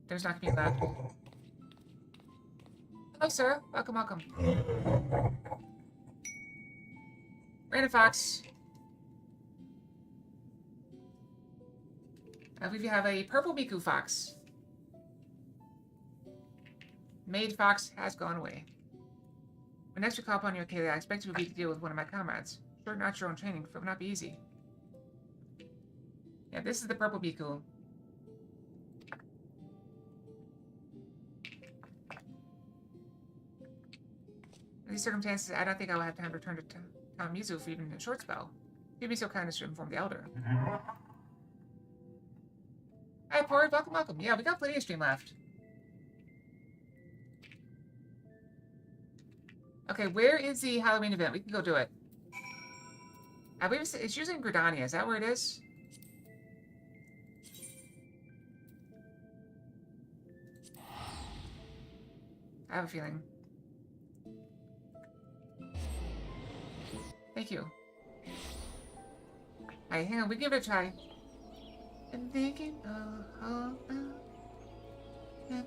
Speaker 1: There's not gonna be left. Hello, sir. Welcome, welcome. Random Fox. I believe you have a purple Miku Fox. Maid Fox has gone away. When next we call upon you, Kaylee, I expect you will be to deal with one of my comrades. Sure, not your own training, but it will not be easy. Yeah, this is the purple Miku. In these circumstances, I don't think I will have time to return to Town Mizu for even a short spell. You'd be so kind as to inform the Elder. Hi, Pori. Welcome, welcome. Yeah, we got plenty of stream left. Okay, where is the Halloween event? We can go do it. I believe it's usually in Gridania. Is that where it is? I have a feeling. Thank you. Alright, hang on. We give it a try. I'm thinking, I'm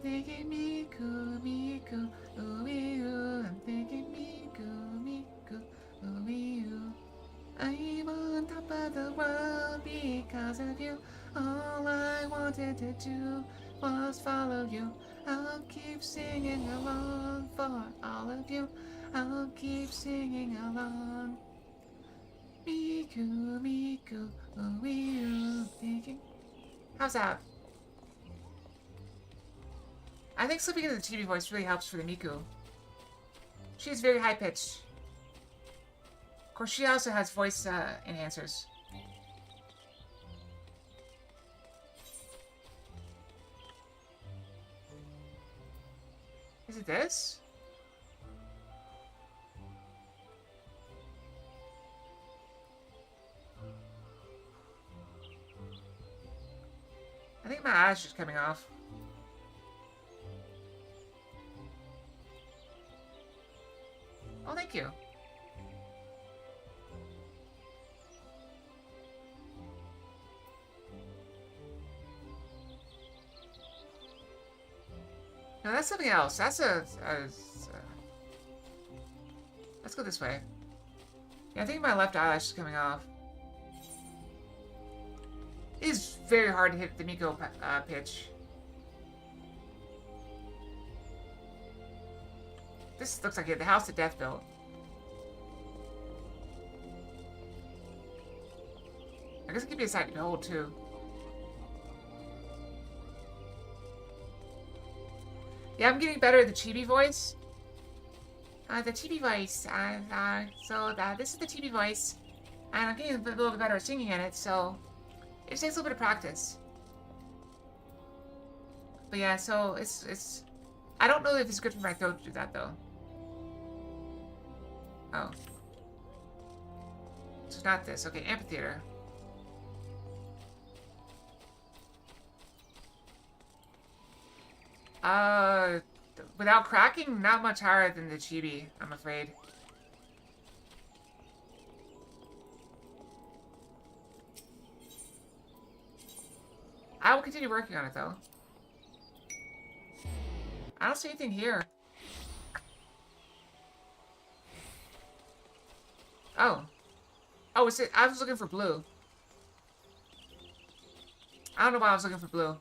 Speaker 1: thinking Miku, Miku, ooh, I'm thinking Miku, Miku, ooh. I'm on top of the world because of you. All I wanted to do was follow you. I'll keep singing along for all of you. I'll keep singing along. Miku, Miku, ooh, thinking. How's that? I think slipping into the chibi voice really helps for the Miku. She's very high-pitched. Of course, she also has voice enhancers. Is it this? I think my eyes are just coming off. Oh, thank you. No, that's something else. That's let's go this way. Yeah, I think my left eyelash is coming off. It is very hard to hit the Miko pitch. This looks like the house that Death built. I guess it could be a sight to behold, too. Yeah, I'm getting better at the chibi voice. The chibi voice. This is the chibi voice. And I'm getting a little bit better at singing in it, so it takes a little bit of practice. But yeah, so it's I don't know if it's good for my throat to do that, though. Oh. So it's not this. Okay, amphitheater. Without cracking, not much higher than the chibi, I'm afraid. I will continue working on it, though. I don't see anything here. Oh. Oh, is it? I was looking for blue. I don't know why I was looking for blue.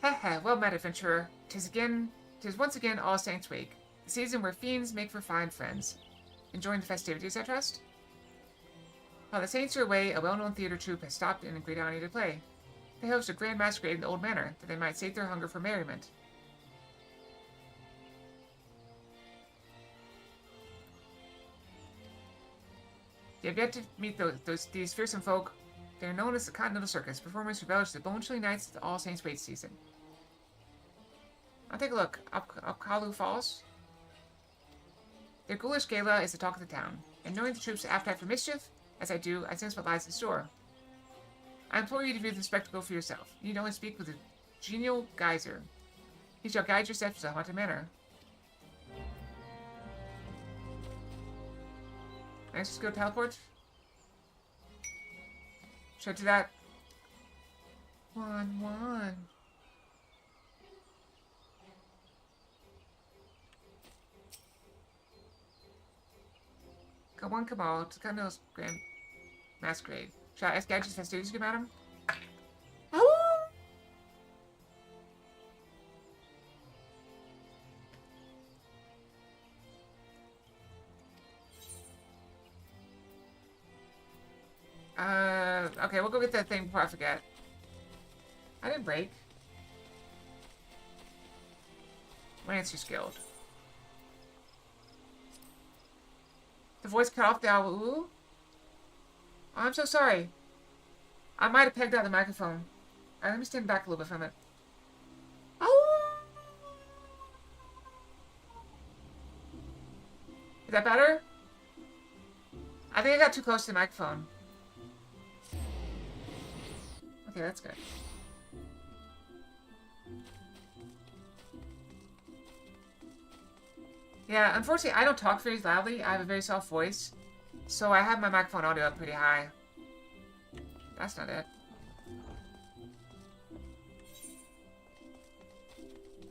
Speaker 1: Haha, well met, adventurer. 'Tis once again All Saints' Week, the season where fiends make for fine friends. Enjoying the festivities, I trust? While the Saints are away, a well-known theater troupe has stopped in Gridania to play. They host a grand masquerade in the old manor, that they might sate their hunger for merriment. You have yet to meet these fearsome folk. They are known as the Continental Circus, performers who relish the bone-chilling nights of the All Saints' Wait season. I'll take a look. Up Kalu Falls. Their ghoulish gala is the talk of the town, and knowing the troops' appetite for mischief, as I do, I sense what lies in store. I implore you to view the spectacle for yourself. You need only speak with a genial geyser. He shall guide your steps to the haunted manor. Let's just go teleport. Should I do that? 1-1. Come on, come on. It's kind of grand masquerade. Should I ask Gadget's festivities to come at him? Oh! Okay, we'll go get that thing before I forget. I didn't break. Lancer skilled. The voice cut off the owl. Ooh. Oh, I'm so sorry. I might have pegged out the microphone. Alright, let me stand back a little bit from it. Oh! Is that better? I think I got too close to the microphone. Okay, that's good. Yeah, unfortunately, I don't talk very loudly. I have a very soft voice. So I have my microphone audio up pretty high. That's not it.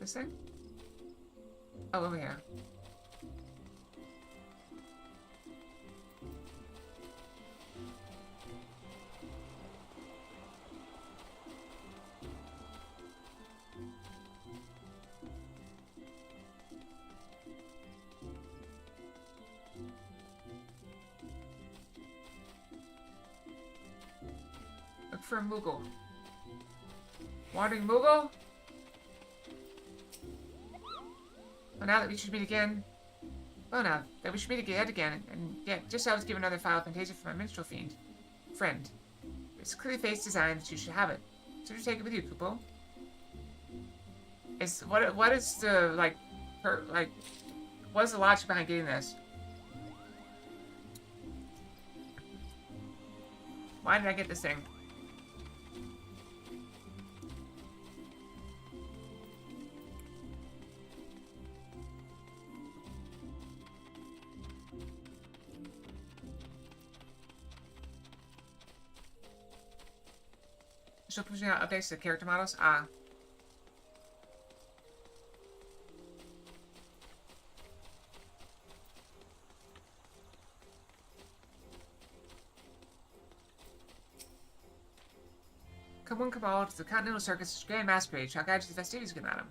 Speaker 1: This thing? Oh, over here. Look for a Moogle. Wandering Moogle? Well, now that we should meet again. Well, now that we should meet again, and yet, just so I was given another file of Fantasia from my minstrel friend. It's clearly face design that you should have it. So you take it with you, Kupo. What is the what is the logic behind getting this? Why did I get this thing? Still pushing out updates to the character models? Ah. Come on, Cabal, to the Continental Circus Grand Masquerade. Shall guide you to the festivities, good madam.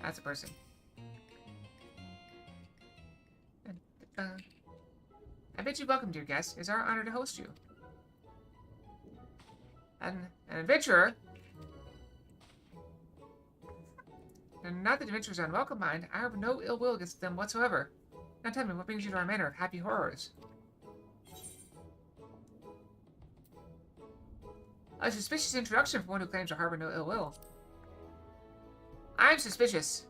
Speaker 1: That's a person. I bid you welcome, dear guest. It is our honor to host you. An adventurer? And not that adventurers are unwelcome, mind. I have no ill will against them whatsoever. Now tell me, what brings you to our manor of happy horrors? A suspicious introduction for one who claims to harbor no ill will. I'm suspicious.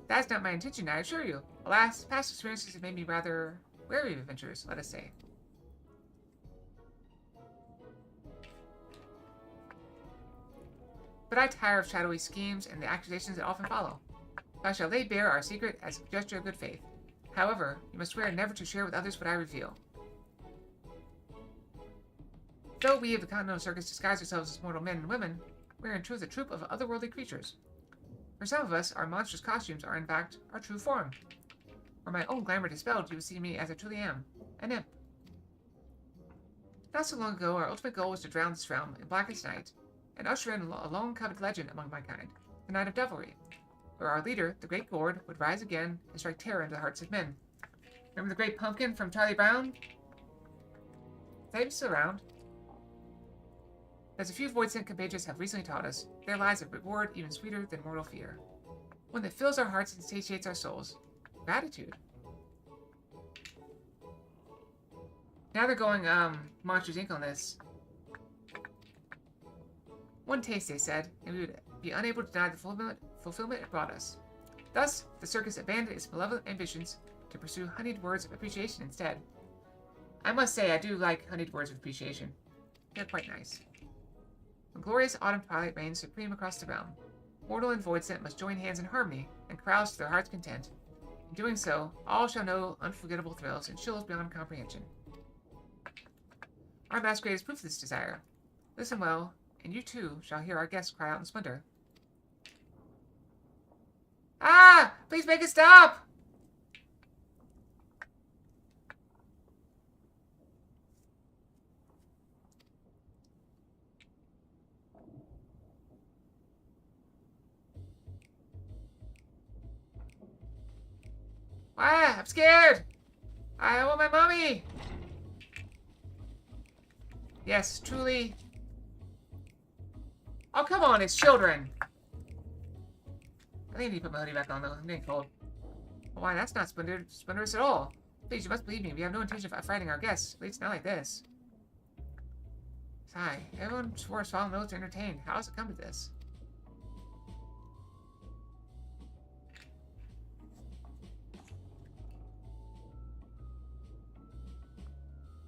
Speaker 1: That's not my intention, I assure you. Alas, past experiences have made me rather wary of adventurers, let us say. But I tire of shadowy schemes and the accusations that often follow. I shall lay bare our secret as a gesture of good faith. However, you must swear never to share with others what I reveal. Though we of the Continental Circus disguise ourselves as mortal men and women, we are in truth a troop of otherworldly creatures. For some of us, our monstrous costumes are in fact our true form. Were my own glamour dispelled, you would see me as I truly am, an imp. Not so long ago, our ultimate goal was to drown this realm in blackest night, and usher in a long-coveted legend among my kind, the Night of Devilry, where our leader, the Great Gourd, would rise again and strike terror into the hearts of men. Remember the Great Pumpkin from Charlie Brown? Is that even still around? As a few void-sent compatriots have recently taught us, there lies a reward even sweeter than mortal fear. One that fills our hearts and satiates our souls. Gratitude. Now they're going, Monsters Inc. on this. One taste, they said, and we would be unable to deny the fulfillment it brought us. Thus, the circus abandoned its malevolent ambitions to pursue honeyed words of appreciation instead. I must say, I do like honeyed words of appreciation. They're quite nice. A glorious autumn twilight reigns supreme across the realm. Mortal and void sent must join hands in harmony and carouse to their heart's content. In doing so, all shall know unforgettable thrills and chills beyond comprehension. Our masquerade is proof of this desire. Listen well, and you too shall hear our guests cry out in splendor. Ah! Please make it stop! Ah! I'm scared! I want my mommy! Yes, truly. Oh, come on, it's children! I think I need to put my hoodie back on, though. I'm getting cold. Why, that's not splendorous at all. Please, you must believe me. We have no intention of frightening our guests. At least not like this. Sigh. Everyone swore us following those to entertain. How has it come to this?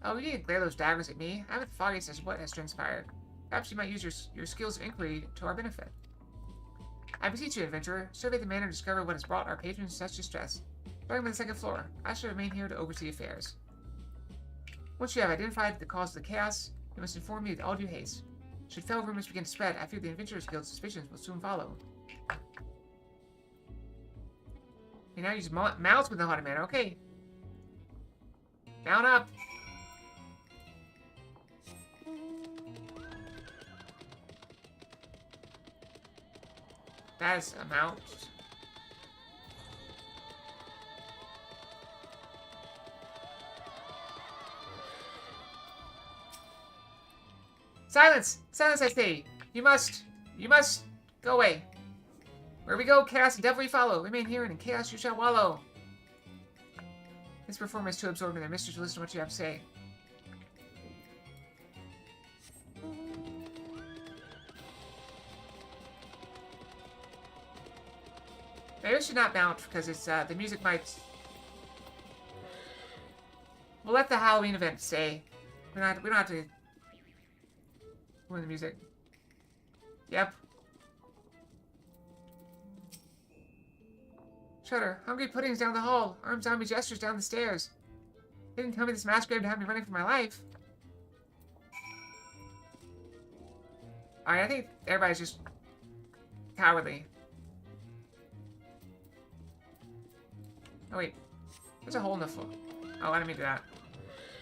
Speaker 1: Oh, you didn't glare those daggers at me. I haven't the foggiest as what has transpired. Perhaps you might use your skills of inquiry to our benefit. I beseech you, adventurer, survey the manor and discover what has brought our patrons such distress. Starting with the second floor, I shall remain here to oversee affairs. Once you have identified the cause of the chaos, you must inform me with all due haste. Should foul rumors begin to spread, I fear the Adventurers Guild's suspicions will soon follow. You now use mounts with the haunted manor. Okay. Mount up. That is a mount. Silence! Silence, I say! You must go away. Where we go, chaos and devil we follow. Remain here, and in chaos you shall wallow. This performer is too absorbed in their mystery to listen to what you have to say. Maybe we should not mount, because it's, the music might... We'll let the Halloween event stay. We don't have to... ruin the music. Yep. Shudder. Hungry puddings down the hall. Armed zombie gestures down the stairs. They didn't tell me this masquerade to have me running for my life. Alright, I think everybody's just... cowardly. Oh, wait. There's a hole in the floor. Oh, I didn't mean to do that.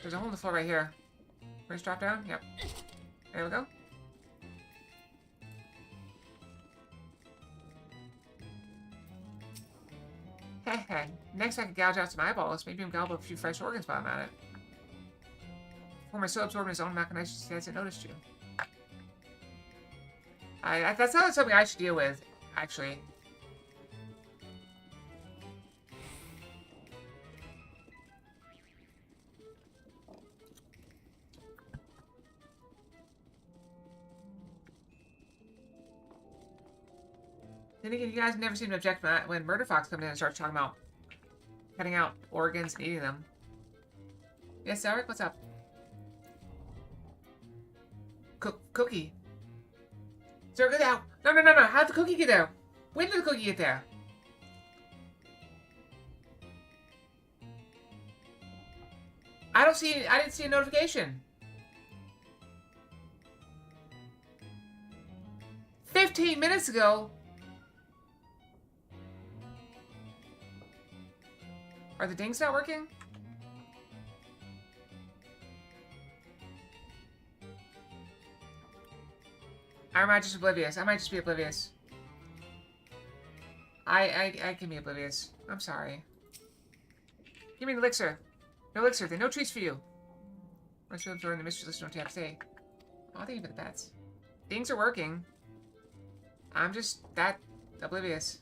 Speaker 1: There's a hole in the floor right here. Where's drop down? Yep. There we go. Heh. Next I can gouge out some eyeballs. Maybe I'm gobble up a few fresh organs while I'm at it. Former so absorbed in his own machinations he hasn't noticed you. That's not something I should deal with, actually. Then again, you guys never seem to object when Murder Fox comes in and starts talking about cutting out organs and eating them. Yes, Eric, what's up? Cookie. Sir, get out! No! How'd the cookie get there? When did the cookie get there? I didn't see a notification. 15 minutes ago? Are the dings not working? I might just oblivious. I might just be oblivious. I can be oblivious. I'm sorry. Give me the elixir. No elixir. There are no treats for you. Once you absorb the mystery, listen to what you have to say. Oh, thank you for the bets. Dings are working. I'm just that oblivious.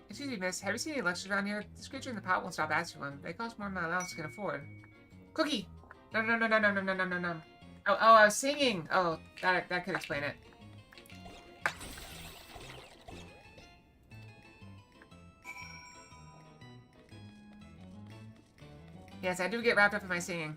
Speaker 1: Excuse me, miss. Have you seen any lectures around here? This creature in the pot won't stop asking one. They cost more than my allowance can afford. Cookie! No. Oh, I was singing! Oh, that could explain it. Yes, I do get wrapped up in my singing.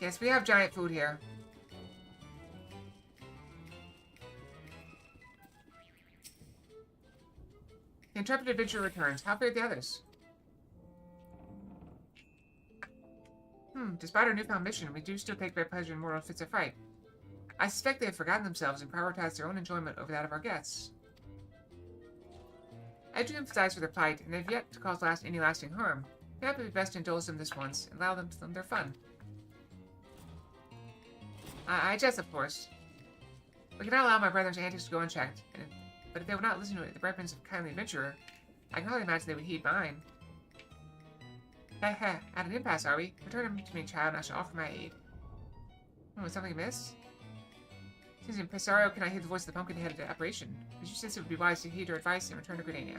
Speaker 1: Yes, we have giant food here. The intrepid adventurer returns. How fared the others? Despite our newfound mission, we do still take great pleasure in mortal fits of fright. I suspect they have forgotten themselves and prioritized their own enjoyment over that of our guests. I do emphasize for their plight, and they have yet to cause any lasting harm. Perhaps it would be best to indulge them this once, and allow them their fun. I jest, of course. We cannot allow my brother's antics to go unchecked, but if they would not listen to the recommends of a kindly adventurer, I can hardly imagine they would heed mine. Heh, at an impasse, are we? Return him to me, child, and I shall offer my aid. Was something amiss? Since Impresario cannot hear the voice of the pumpkin-headed apparition, did you sense it would be wise to heed your advice and return to Gridania?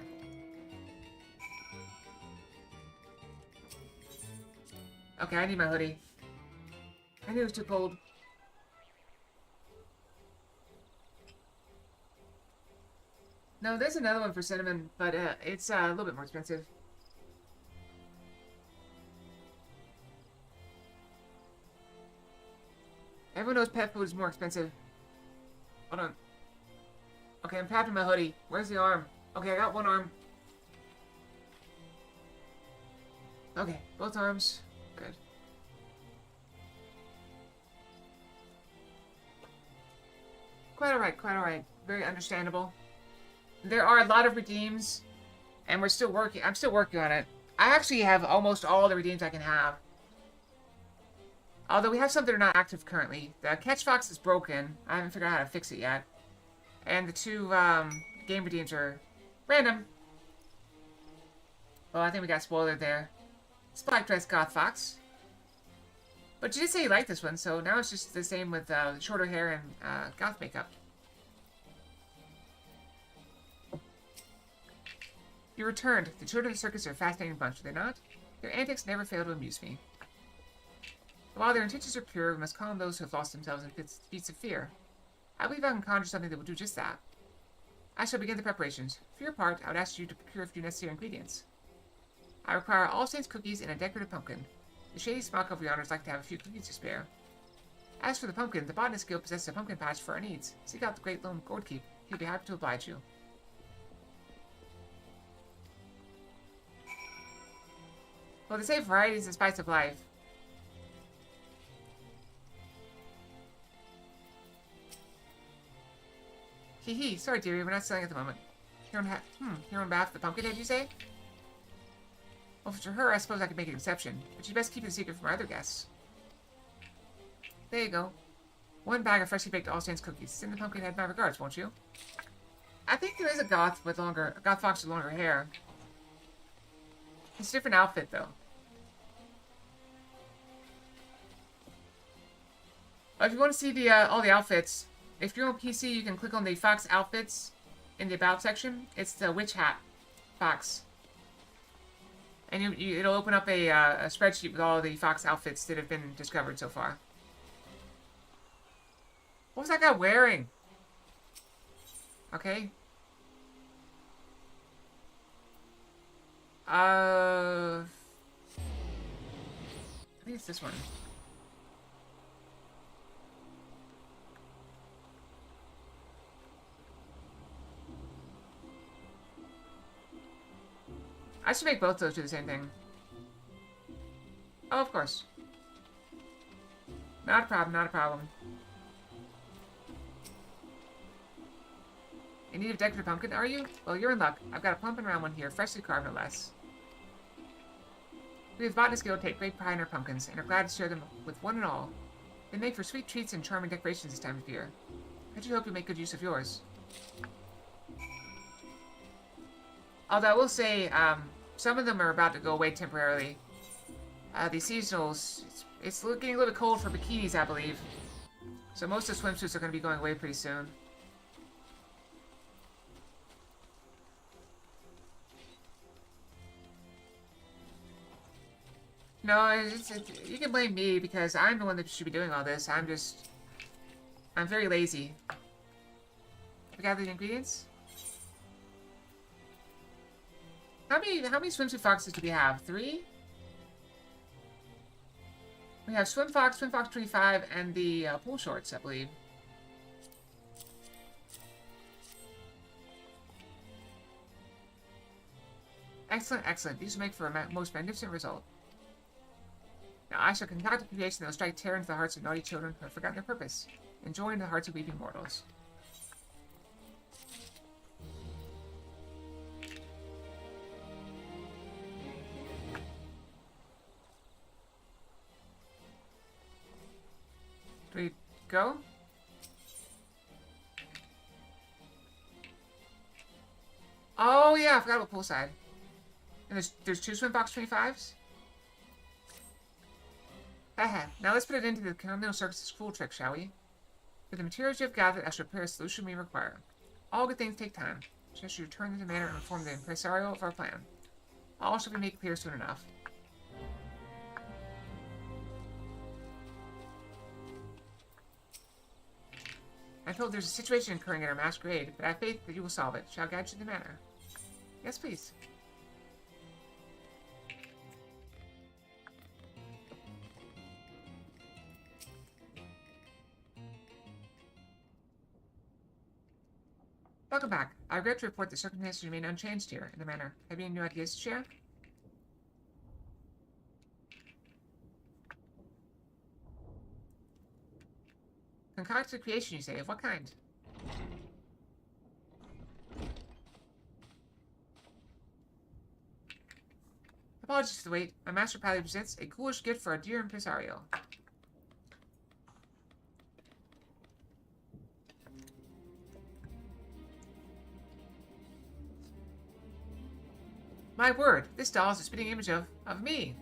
Speaker 1: Okay, I need my hoodie. I knew it was too cold. No, there's another one for cinnamon, but it's a little bit more expensive. Everyone knows pet food is more expensive. Hold on. Okay, I'm tapping my hoodie. Where's the arm? Okay, I got one arm. Okay, both arms. Good. Quite alright, quite alright. Very understandable. There are a lot of redeems, and I'm still working on it. I actually have almost all the redeems I can have. Although we have some that are not active currently. The Catch Fox is broken. I haven't figured out how to fix it yet. And the two game redeems are random. Well, I think we got spoiled there. Spike Dress Goth Fox. But you did say you liked this one, so now it's just the same with shorter hair and goth makeup. You returned. The children of the circus are a fascinating bunch, are they not? Their antics never fail to amuse me. While their intentions are pure, we must calm those who have lost themselves in feats of fear. I believe I can conjure something that will do just that. I shall begin the preparations. For your part, I would ask you to procure a few necessary ingredients. I require All Saints cookies and a decorative pumpkin. The shady smock of yonder is like to have a few cookies to spare. As for the pumpkin, the botanist guild possesses a pumpkin patch for our needs. Seek out the great lone Gourdkeep. He'll be happy to oblige you. Well, they say variety is the spice of life. Hee. Sorry, dearie, we're not selling at the moment. Here on behalf of the Pumpkinhead, you say? Well, for her, I suppose I could make an exception, but you'd best keep it a secret from our other guests. There you go. 1 bag of freshly baked All Saints cookies. Send the Pumpkinhead my regards, won't you? I think there is a goth fox with longer hair. It's a different outfit, though. If you want to see all the outfits, if you're on PC, you can click on the Fox outfits in the About section. It's the Witch Hat Fox. And it'll open up a spreadsheet with all the Fox outfits that have been discovered so far. What was that guy wearing? Okay. I think it's this one. I should make both those do the same thing. Oh, of course. Not a problem, not a problem. In need of decorative pumpkin, are you? Well, you're in luck. I've got a plump and round one here, freshly carved no less. We of the Botanist Guild take great pride in our pumpkins, and are glad to share them with one and all. They make for sweet treats and charming decorations this time of year. I do hope you make good use of yours. Although I will say, some of them are about to go away temporarily. The seasonals, it's getting a little bit cold for bikinis, I believe. So most of the swimsuits are going to be going away pretty soon. No, you can blame me because I'm the one that should be doing all this. I'm very lazy. We got the ingredients? How many swimsuit foxes do we have? 3? We have SwimFox2025, and the pool shorts, I believe. Excellent, excellent. These will make for a most magnificent result. Now I shall concoct a creation that will strike terror into the hearts of naughty children who have forgotten their purpose, and joy into the hearts of weeping mortals. Do we go? Oh yeah, I forgot about poolside. And there's 2 SwimFox25s? Haha, now let's put it into the Continental Circus's cool trick, shall we? With the materials you have gathered, I shall prepare a solution we require. All good things take time. So I shall return to the manor and inform the impresario of our plan. All shall be made clear soon enough. I'm told there's a situation occurring at our masquerade, but I have faith that you will solve it. Shall I guide you to the manor? Yes, please. Welcome back. I regret to report that circumstances remain unchanged here in the manor. Have you any new ideas to share? Concocted creation, you say? Of what kind? Apologies for the wait. My master proudly presents a ghoulish gift for our dear impresario. My word, this doll is a spitting image of me.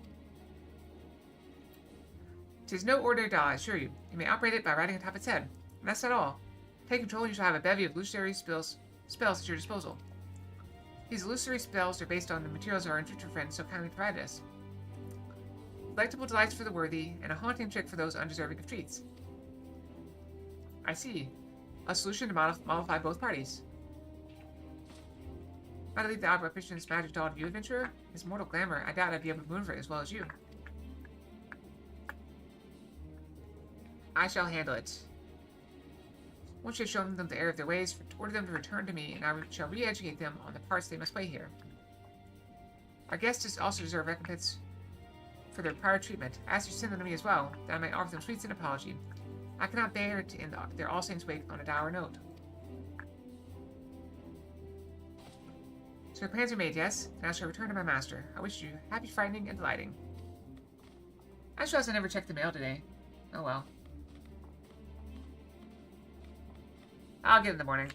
Speaker 1: 'Tis no ordinary doll, I assure you. You may operate it by riding atop its head. And that's not all. Take control and you shall have a bevy of illusory spells at your disposal. These illusory spells are based on the materials our intuitive friends so kindly provided us. Delectable delights for the worthy, and a haunting trick for those undeserving of treats. I see. A solution to mollify both parties. Might I leave the odd repetition of this magic doll to you, adventurer? His mortal glamour, I doubt I'd be able to maneuver it as well as you. I shall handle it. Once you have shown them the error of their ways, order them to return to me, and I shall re-educate them on the parts they must play here. Our guests also deserve recompense for their prior treatment. Ask you to send them to me as well, that I may offer them sweets and apology. I cannot bear to end their All Saints wait on a dour note. So your plans are made, yes? And I shall return to my master. I wish you happy frightening and delighting. I suppose I never checked the mail today. Oh well. I'll get it in the morning.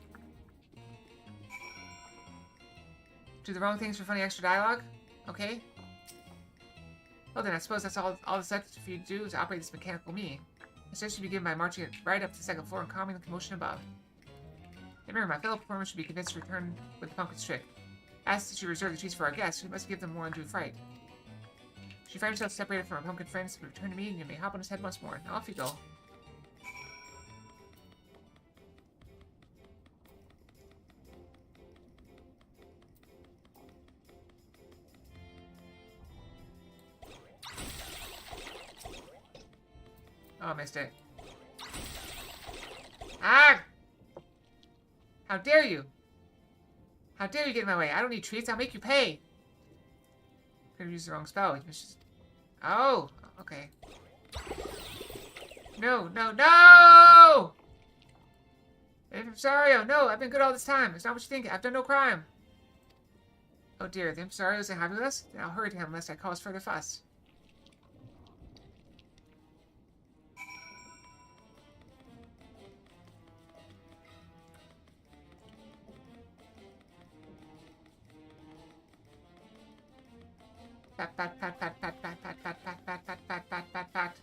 Speaker 1: Do the wrong things for funny extra dialogue? Okay. Well then, I suppose that's all that's left for you to do is operate this mechanical me. The steps should begin by marching it right up to the second floor and calming the commotion above. And remember, my fellow performers should be convinced to return with the pumpkin's trick. Ask that you reserve the treats for our guests, we must give them more undue fright. Should you find yourself separated from our pumpkin friends, return to me and you may hop on his head once more. Now off you go. Oh, I missed it. Ah! How dare you! How dare you get in my way? I don't need treats. I'll make you pay. Could have used the wrong spell. Oh, okay. No, no, no! Impresario, no! I've been good all this time. It's not what you think. I've done no crime. Oh dear, the impresario isn't happy with us? Then I'll hurry to him lest I cause further fuss. Pat, pat, pat, pat, pat, pat, pat, pat, pat, pat, pat, pat, pat, pat, pat.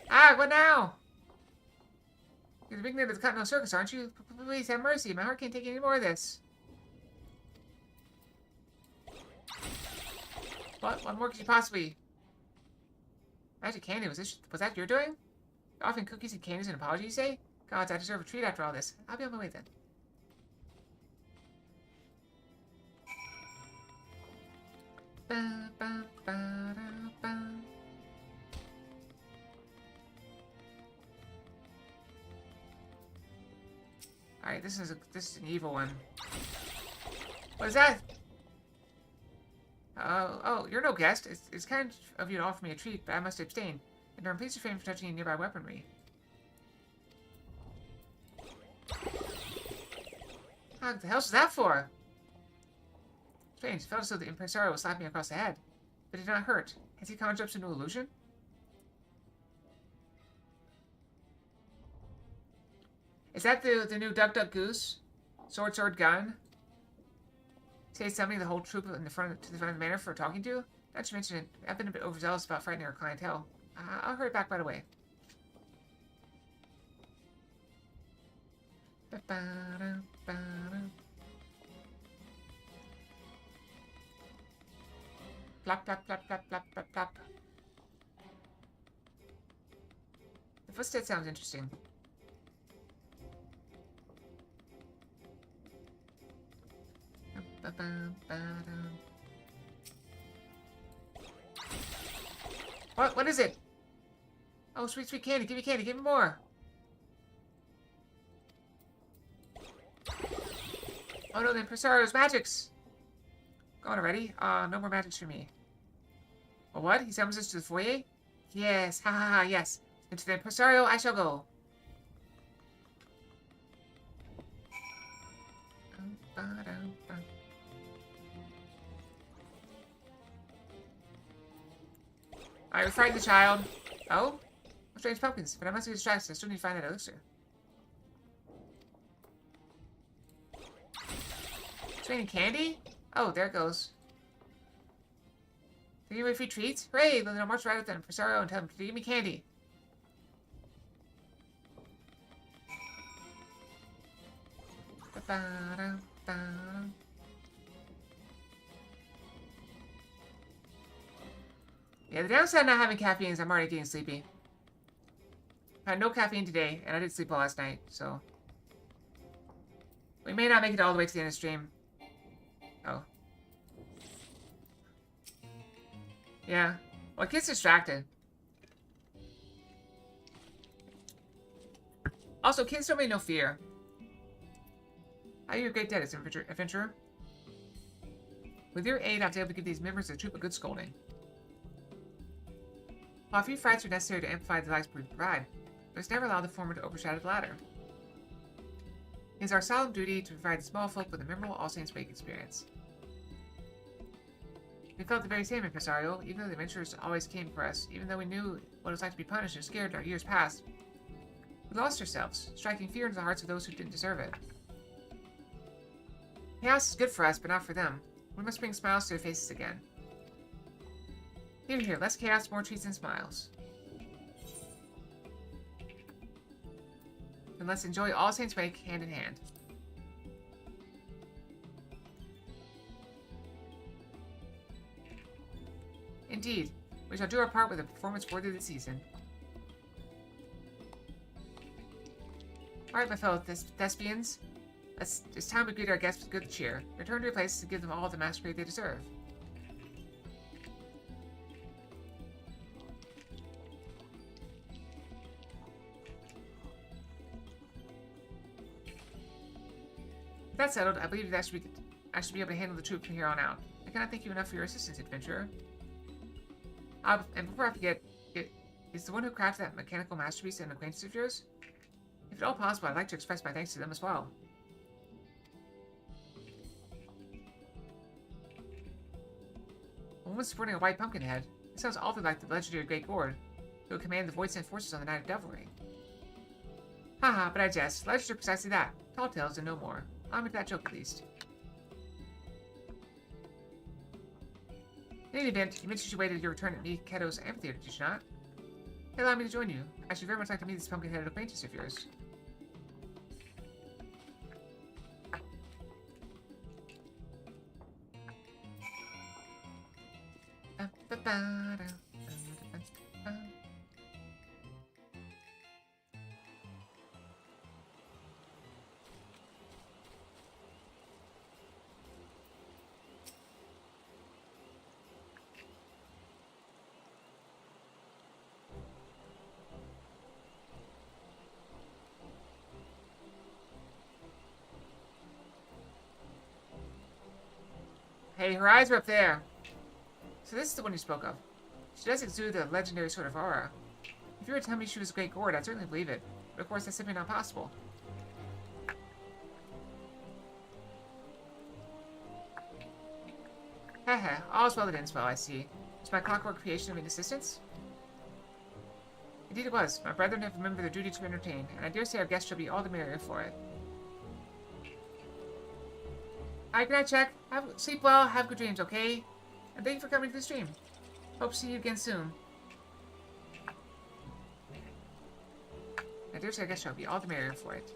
Speaker 1: Ah, what now? You're the big name of the Continental Circus, aren't you? Please have mercy. My heart can't take any more of this. What more could you possibly... Magic candy, was that your doing? Offering cookies and candies and apology, you say? Gods, I deserve a treat after all this. I'll be on my way then. Ba, ba, ba, da, ba. Alright, this is an evil one. What is that? Oh, you're no guest. It's kind of you to offer me a treat, but I must abstain. And I'm pleased to refrain from touching any nearby weaponry. What the hell's that for? Strange, it felt as though the impresario was slapping me across the head. But it did not hurt. Has he conjured up some new illusion? Is that the new Duck Duck Goose? Sword gun? Say something the whole troop in the front of the manor for talking to? Not to mention it, I've been a bit overzealous about frightening our clientele. I'll hurry back right away. Plop, plop, plop, plop, plop, plop, plop. The footstep sounds interesting. What is it? Oh, sweet, sweet candy. Give me candy. Give me more. Oh no, the impresario's magics. Gone already? No more magics for me. Oh, what? He summons us to the foyer? Yes, ha ha ha, yes. Into the impresario I shall go. Alright, we frightened the child. Oh? Strange pumpkins, but I must be distracted. I still need to find that elixir. Is there any candy? Oh, there it goes. They give me free treats? Hooray! Then I'll march right up to the impresario and tell him to give me candy. Yeah, the downside of not having caffeine is I'm already getting sleepy. I had no caffeine today, and I didn't sleep well last night, so... We may not make it all the way to the end of the stream. Oh. Yeah. Well, it gets distracted. Also, kids don't make no fear. How are you a great dentist, adventurer? With your aid, I'll be able to give these members of the troop a good scolding. While a few fights are necessary to amplify the lives we provide, let's never allow the former to overshadow the latter. It is our solemn duty to provide the small folk with a memorable All Saints' Wake experience. We felt the very same, impresario, even though the adventurers always came for us, even though we knew what it was like to be punished and scared in our years past. We lost ourselves, striking fear into the hearts of those who didn't deserve it. Chaos is good for us, but not for them. We must bring smiles to their faces again. Here, less chaos, more treats and smiles. And let's enjoy All Saints' Wake hand in hand. Indeed, we shall do our part with a performance worthy of the season. Alright, my fellow thespians. It's time we greet our guests with good cheer. Return to your places and give them all the masquerade they deserve. With that settled, I believe that I should be able to handle the troop from here on out. I cannot thank you enough for your assistance, adventurer. And before I forget, is the one who crafted that mechanical masterpiece an acquaintance of yours? If at all possible, I'd like to express my thanks to them as well. A woman sporting a white pumpkin head. It sounds awfully like the legendary Great Gourd, who would command the Void-Sent forces on the Night of Devilry. Haha, but I jest. Legends are precisely that. Tall tales and no more. I'll make that joke at least. In any event, you mentioned you waited your return at Miketo's amphitheater, did you not? Hey, allow me to join you. I should very much like to meet this pumpkin-headed acquaintance of yours. Hey, her eyes are up there. So this is the one you spoke of. She does exude a legendary sort of aura. If you were to tell me she was a great gourd, I'd certainly believe it. But of course, that's simply not possible. Haha, all's well that ends well, I see. Was my clockwork creation of an assistance? Indeed it was. My brethren have remembered their duty to entertain, and I dare say our guests shall be all the merrier for it. Alright, good night, Jack. Sleep well, have good dreams, okay? And thank you for coming to the stream. Hope to see you again soon. I dare say our guests shall be all the merrier for it.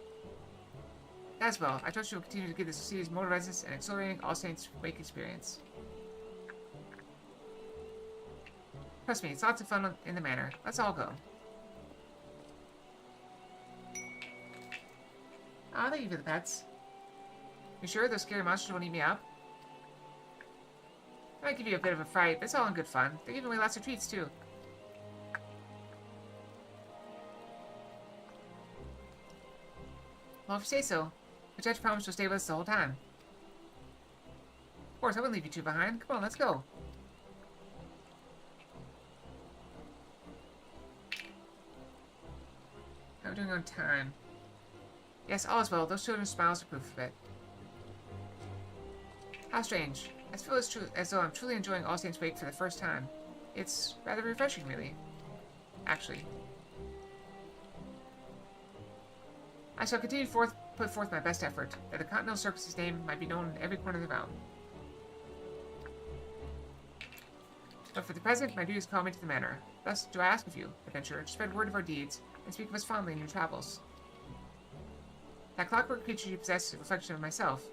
Speaker 1: As well, I trust you will continue to give this city's more residents an exhilarating All Saints Wake experience. Trust me, it's lots of fun in the manor. Let's all go. Ah, thank you for the pets. You sure those scary monsters won't eat me up? I might give you a bit of a fright, but it's all in good fun. They're giving away lots of treats, too. Well, if you say so. The judge promised to stay with us the whole time. Of course, I wouldn't leave you two behind. Come on, let's go. How are we doing on time? Yes, all is well. Those children's smiles are proof of it. How strange. I feel as though I'm truly enjoying All Saints Wake for the first time. It's rather refreshing, really. Actually. I shall continue to put forth my best effort, that the Continental Circus's name might be known in every corner of the realm. But for the present, my duties call me to the manor. Thus do I ask of you, adventurer, to spread word of our deeds, and speak of us fondly in your travels. That clockwork creature you possess is a reflection of myself,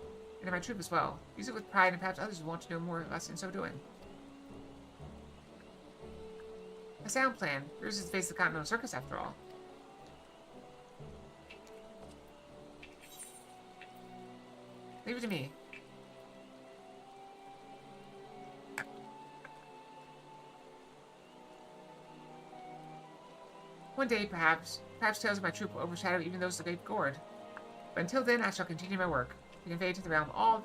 Speaker 1: and of my troop as well. Use it with pride, and perhaps others will want to know more of us in so doing. A sound plan. Yours is to face the Continental Circus, after all. Leave it to me. One day, perhaps tales of my troop will overshadow even those of the Great Gourd. But until then, I shall continue my work, to convey to the realm all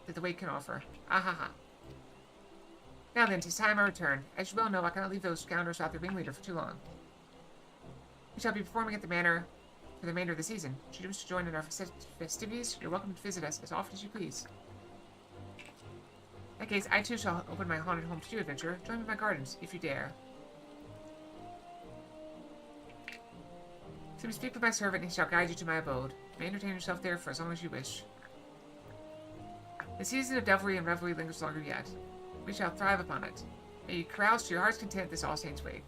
Speaker 1: that the Wake can offer. Ahaha. Now then, 'tis time I return. As you well know, I cannot leave those scoundrels without their ringleader for too long. We shall be performing at the manor for the remainder of the season. Should you wish to join in our festivities, you're welcome to visit us as often as you please. In that case, I too shall open my haunted home to you, adventurer. Join me in my gardens, if you dare. Simply speak with my servant, and he shall guide you to my abode. You may entertain yourself there for as long as you wish. The season of devilry and revelry lingers longer yet. We shall thrive upon it. May you carouse to your heart's content this All Saints Wake.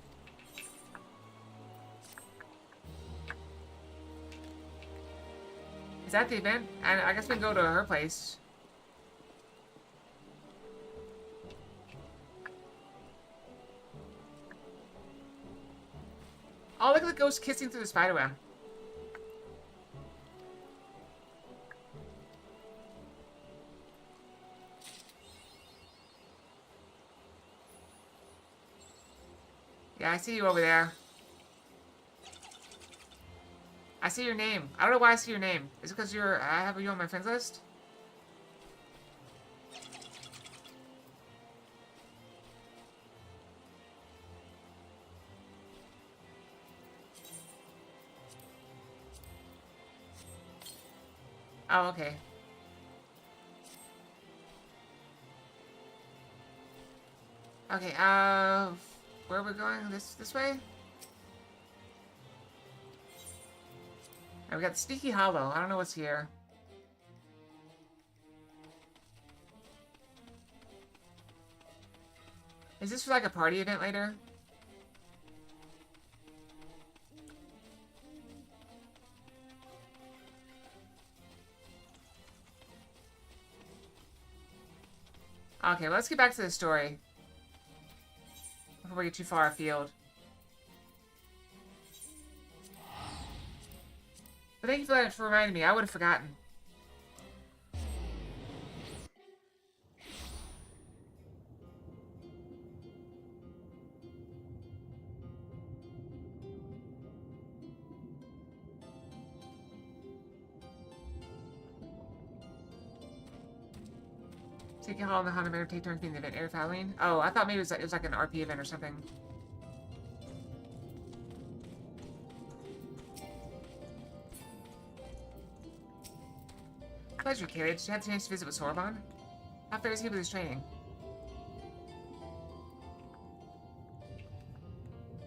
Speaker 1: Is that the event? And I guess we can go to her place. Oh, look at the ghost kissing through the spiderweb. Yeah, I see you over there. I see your name. I don't know why I see your name. Is it because I have you on my friends list? Oh, okay. Okay, where are we going? This way? We got the Sneaky Hollow. I don't know what's here. Is this for like a party event later? Okay, let's get back to the story before we get too far afield. But thank you for reminding me. I would have forgotten. Take a haul on the Honda Manor, take turns being the event air fouling. Oh, I thought maybe it was like an RP event or something. Pleasure, Caleb. Did you have a chance to visit with Sorbonne? How fair is he with his training?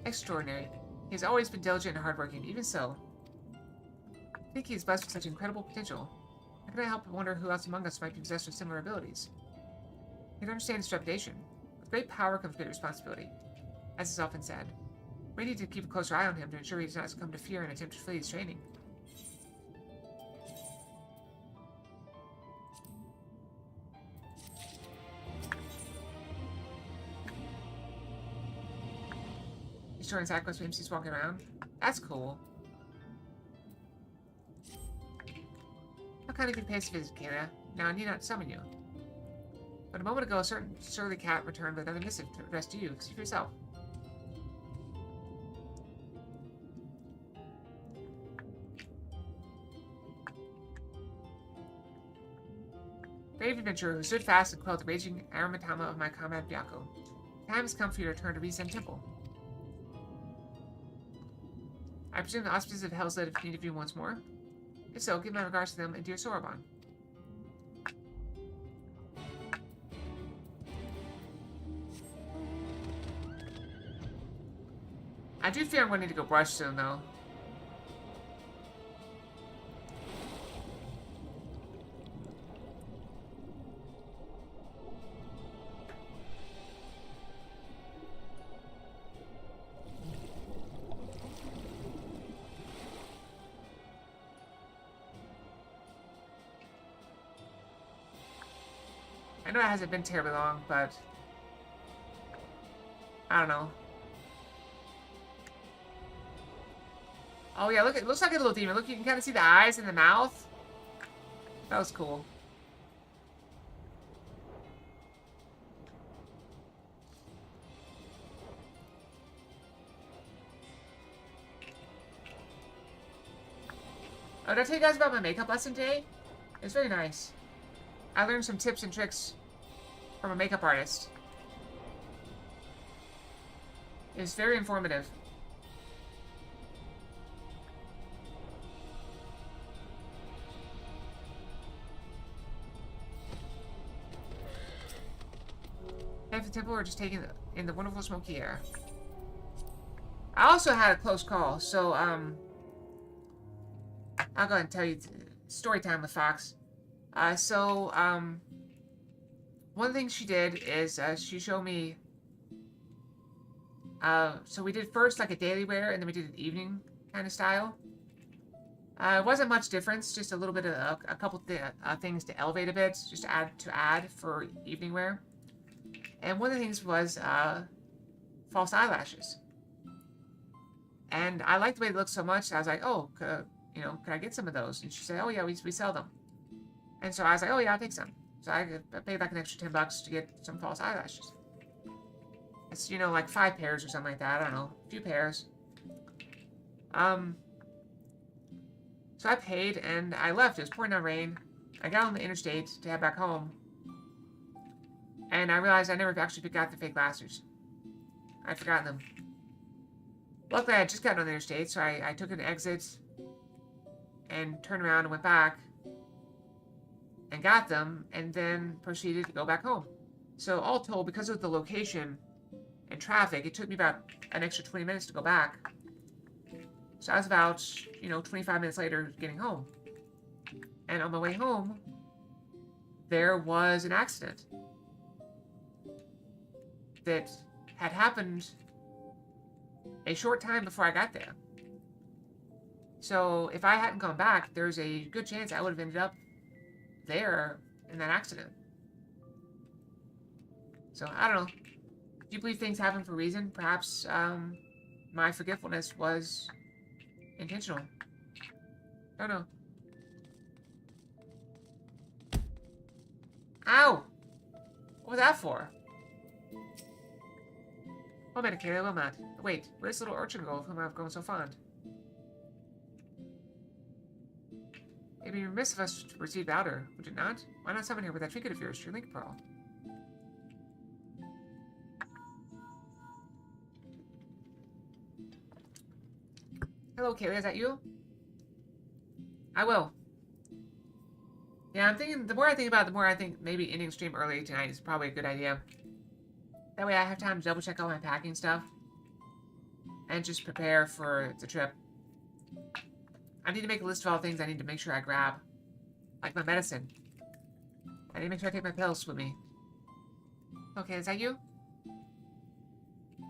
Speaker 1: Extraordinary. He has always been diligent and hardworking, even so. I think he is blessed with such incredible potential. How can I help but wonder who else among us might be possessed with similar abilities? You can understand his trepidation. With great power comes great responsibility, as is often said. We need to keep a closer eye on him to ensure he does not succumb to fear and attempt to flee his training. He's showing side quests while he's walking around. That's cool. How kind of you pays to visit, Kayla? Now I need not summon you. But a moment ago, a certain surly cat returned with another missive addressed to you. See for yourself. Brave adventurer who stood fast and quelled the raging aromatama of my comrade Byako. The time has come for you to return to Reason Temple. I presume the auspices of Hell's Lit have need of you once more? If so, give my regards to them and dear Sorbonne. I do fear I'm going to need to go brush soon, though. I know it hasn't been terribly long, but I don't know. Oh yeah, look, it looks like a little demon. Look, you can kind of see the eyes and the mouth. That was cool. Oh, did I tell you guys about my makeup lesson today? It's very nice. I learned some tips and tricks from a makeup artist. It was very informative. At the temple, we're just taking in the wonderful smoky air. I also had a close call, so I'll go ahead and tell you story time with Fox. One of the things she did is she showed me. So we did first like a daily wear, and then we did an evening kind of style. It wasn't much difference, just a little bit of a couple things to elevate a bit, just to add for evening wear. And one of the things was false eyelashes. And I liked the way it looked so much, I was like, oh, you know, can I get some of those? And she said, oh yeah, we sell them. And so I was like, oh yeah, I'll take some. So I paid like an extra $10 to get some false eyelashes. It's, you know, like 5 pairs or something like that. I don't know, a few pairs. So I paid and I left. It was pouring down rain. I got on the interstate to head back home. And I realized I never actually picked out the fake lasers. I'd forgotten them. Luckily, I had just gotten on the interstate, so I took an exit and turned around and went back and got them, and then proceeded to go back home. So all told, because of the location and traffic, it took me about an extra 20 minutes to go back. So I was about, you know, 25 minutes later getting home. And on my way home, there was an accident that had happened a short time before I got there. So if I hadn't gone back, there's a good chance I would have ended up there in that accident. So I don't know. Do you believe things happen for a reason? Perhaps my forgetfulness was intentional. I don't know. Ow! What was that for? Oh, man, okay, I will not. Wait, where's this little urchin go of whom I've grown so fond? Hey, It'd be remiss of us to proceed without her, would it not? Why not summon her with that trinket of yours, your link pearl? Hello, Kaylee, is that you? I will. Yeah, I'm thinking, the more I think about it, the more I think maybe ending stream early tonight is probably a good idea. That way I have time to double check all my packing stuff. And just prepare for the trip. I need to make a list of all the things I need to make sure I grab. Like my medicine. I need to make sure I take my pills with me. Okay, is that you?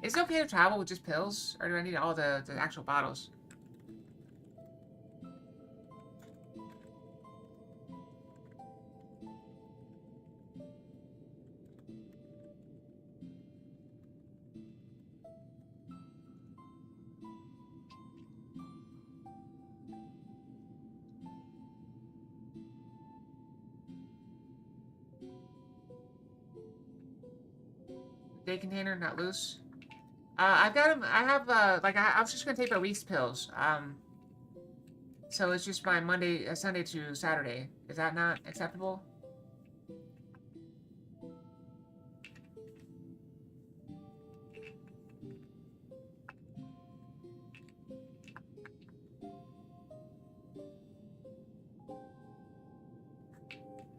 Speaker 1: Is it okay to travel with just pills? Or do I need all the actual bottles? Day container, not loose. I've got them. I have, I was just gonna take my week's pills. So it's just my Sunday to Saturday. Is that not acceptable?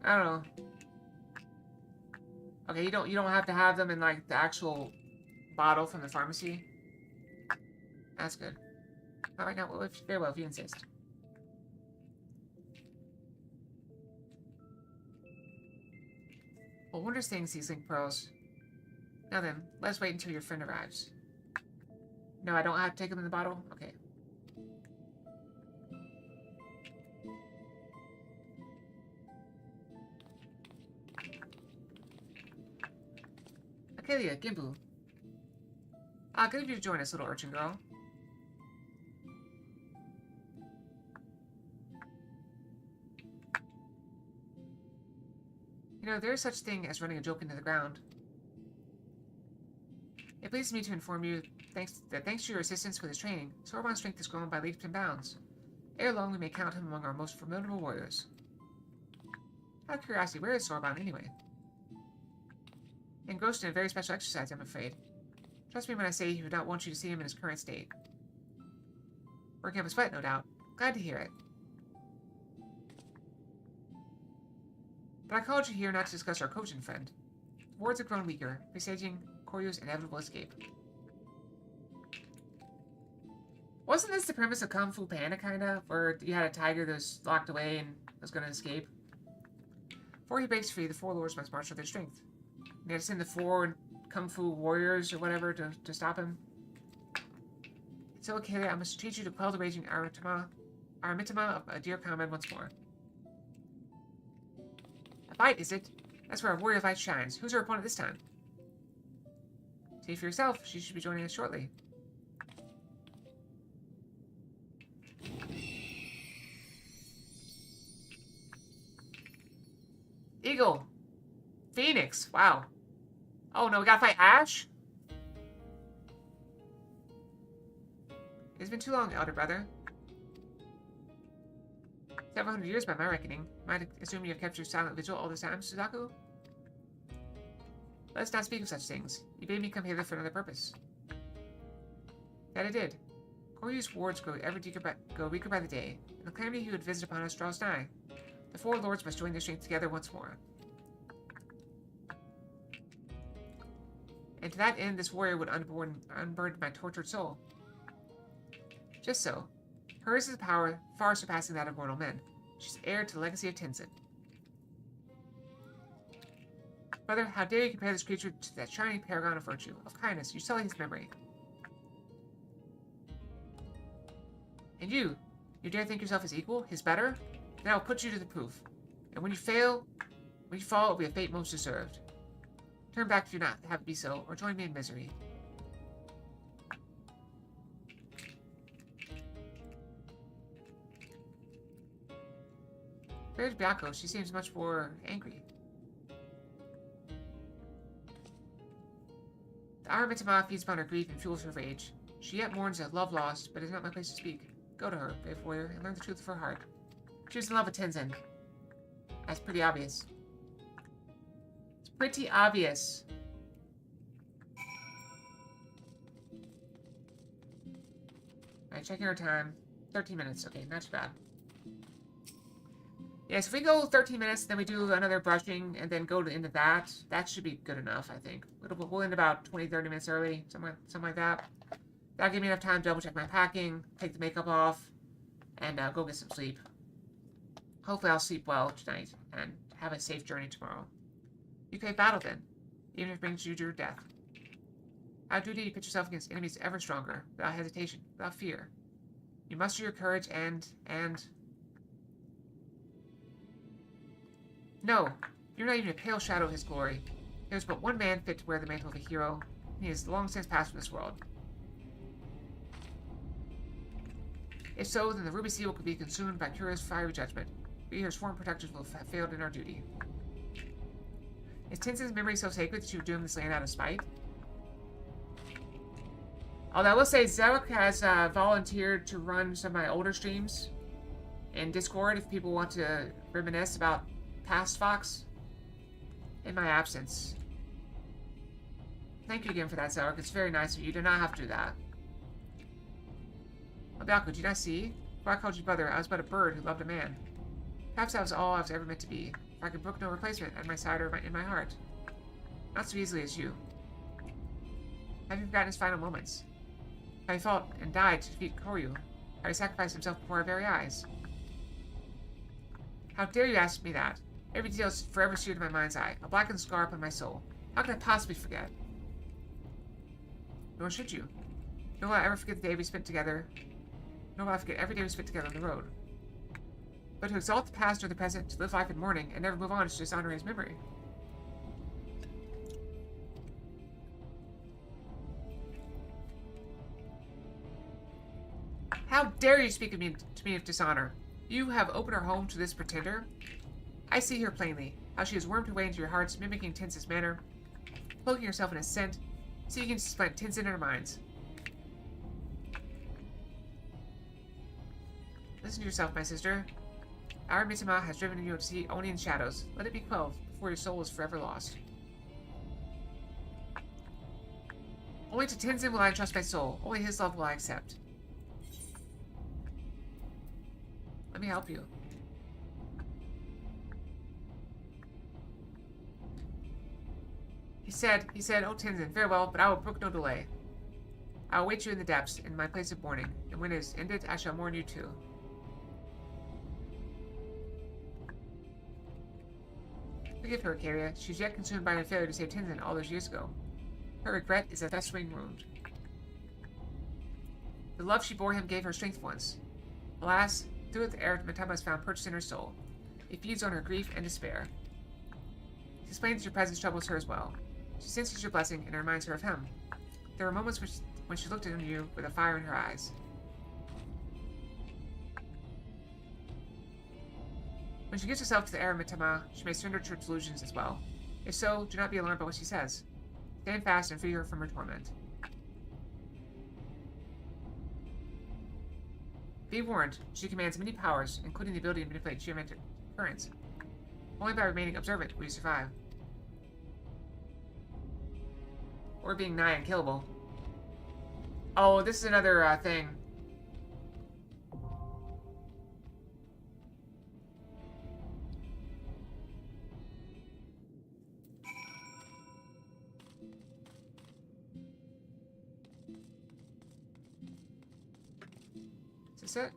Speaker 1: I don't know. Okay, you don't have to have them in like the actual bottle from the pharmacy. That's good. Not right now. Well, very well if you insist. Well, wondrous things, these link pearls. Now then, let's wait until your friend arrives. No, I don't have to take them in the bottle? Okay. Akelia, Gimbu. Good of you to join us, little urchin girl. You know, there is such a thing as running a joke into the ground. It pleases me to inform you that thanks to your assistance with his training, Sorbon's strength has grown by leaps and bounds. Ere long, we may count him among our most formidable warriors. Out of curiosity, where is Sorbon anyway? Engrossed in a very special exercise, I'm afraid. Trust me when I say he would not want you to see him in his current state. Working up a sweat, no doubt. Glad to hear it. But I called you here not to discuss our coach and friend. The wards have grown weaker, presaging Koryu's inevitable escape. Wasn't this the premise of Kung Fu Panda, kinda? Where you had a tiger that was locked away and was gonna escape? Before he breaks free, the four lords must marshal their strength. You had to send the four Kung Fu warriors or whatever to stop him. So, okay, I must treat you to quell the raging Aramitama of a dear comrade once more. A fight, is it? That's where our warrior light shines. Who's our opponent this time? See for yourself. She should be joining us shortly. Eagle. Phoenix. Wow. Oh no, we gotta fight Ash? It's been too long, elder brother. Several hundred years by my reckoning. Might assume you have kept your silent vigil all this time, Suzaku? Let's not speak of such things. You bade me come hither for another purpose. That I did. Koryu's wards grow weaker by the day, and the calamity he would visit upon us draws nigh. The four lords must join their strength together once more. And to that end, this warrior would unburden my tortured soul. Just so. Hers is a power far surpassing that of mortal men. She's heir to the legacy of Tenzin. Brother, how dare you compare this creature to that shining paragon of virtue, of kindness, you sully his memory. And you dare think yourself his equal, his better? Then I will put you to the proof. And when you fall, it will be a fate most deserved. Turn back if you're not have it be so, or join me in misery. Where's Byako? She seems much more angry. The Aramitama feeds upon her grief and fuels her rage. She yet mourns a love lost, but it is not my place to speak. Go to her, brave warrior, and learn the truth of her heart. She was in love with Tenzin. That's pretty obvious. It's pretty obvious. Alright, checking our time. 13 minutes. Okay, not too bad. Yeah, so if we go 13 minutes, then we do another brushing, and then go into that, that should be good enough, I think. We'll end about 20, 30 minutes early, something like that. That'll give me enough time to double check my packing, take the makeup off, and go get some sleep. Hopefully I'll sleep well tonight, and have a safe journey tomorrow. You crave battle then, even if it brings you to your death. How do you pit yourself against enemies ever stronger, without hesitation, without fear? You muster your courage and... No, you're not even a pale shadow of his glory. There's but one man fit to wear the mantle of a hero, and he has long since passed from this world. If so, then the Ruby Seal could be consumed by Kura's fiery judgment. We, her sworn protectors, will have failed in our duty. Is Tenzin's memory so sacred that you would doom this land out of spite? Although I will say, Zelk has volunteered to run some of my older streams in Discord if people want to reminisce about past Fox in my absence. Thank you again for that, Zelk. It's very nice of you. You do not have to do that. Abiako, did you not see? Before I called you brother, I was but a bird who loved a man. Perhaps that was all I was ever meant to be. If I could brook no replacement at my side or in my heart. Not so easily as you. Have you forgotten his final moments? How he fought and died to defeat Koryu. How he sacrificed himself before our very eyes. How dare you ask me that? Every detail is forever seared in my mind's eye. A blackened scar upon my soul. How could I possibly forget? Nor should you. Nor will I ever forget the day we spent together. Nor will I forget every day we spent together on the road. But to exalt the past or the present, to live life in mourning, and never move on is to dishonor his memory. How dare you speak to me of dishonor? You have opened our home to this pretender. I see her plainly, how she has wormed her way into your hearts, mimicking Tenzin's manner, cloaking herself in his scent, seeking to supplant Tenzin in our minds. Listen to yourself, my sister. Our Mitama has driven you to see only in shadows. Let it be quelled before your soul is forever lost. Only to Tenzin will I entrust my soul. Only his love will I accept. Let me help you. He said, "Oh Tenzin, farewell, but I will brook no delay. I will await you in the depths, in my place of mourning, and when it is ended, I shall mourn you too." Forgive her, Karia. She's yet consumed by my failure to save Tenzin all those years ago. Her regret is a festering wound. The love she bore him gave her strength once. Alas, through it the air Mitama has found purchased in her soul. It feeds on her grief and despair. She explains that your presence troubles her as well. She senses your blessing and reminds her of him. There were moments when she looked at you with a fire in her eyes. When she gives herself to the air of Mitama, she may surrender to her delusions as well. If so, do not be alarmed by what she says. Stand fast and free her from her torment. Be warned, she commands many powers, including the ability to manipulate geometric currents. Only by remaining observant will you survive. Or being nigh unkillable. Oh, this is another thing. Is this it?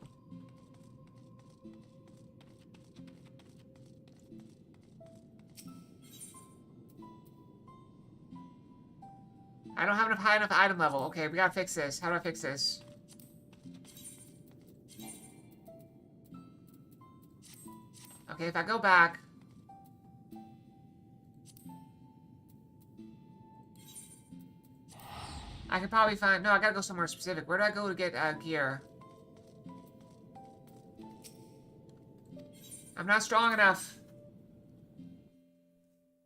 Speaker 1: I don't have high enough item level. Okay, we gotta fix this. How do I fix this? Okay, if I go back... I could probably find... No, I gotta go somewhere specific. Where do I go to get gear? I'm not strong enough.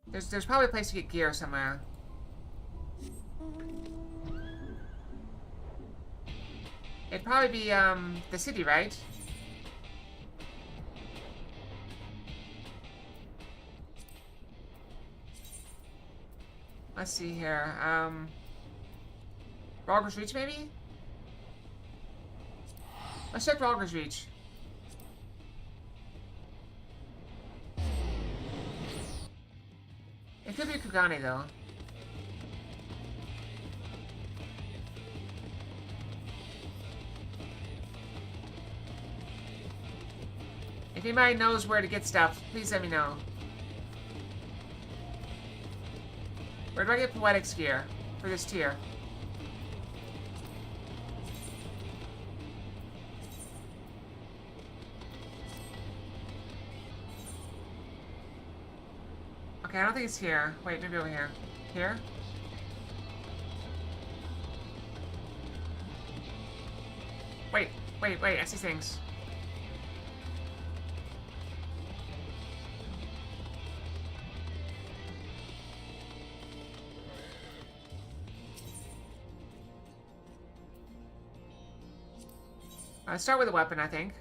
Speaker 1: There's probably a place to get gear somewhere. It'd probably be, the city, right? Let's see here. Rogger's Reach, maybe? Let's check Rogger's Reach. It could be Kugane, though. If anybody knows where to get stuff, please let me know. Where do I get Poetics gear for this tier? Okay, I don't think it's here. Wait, maybe over here. Here? Wait, I see things. Let's start with a weapon, I think.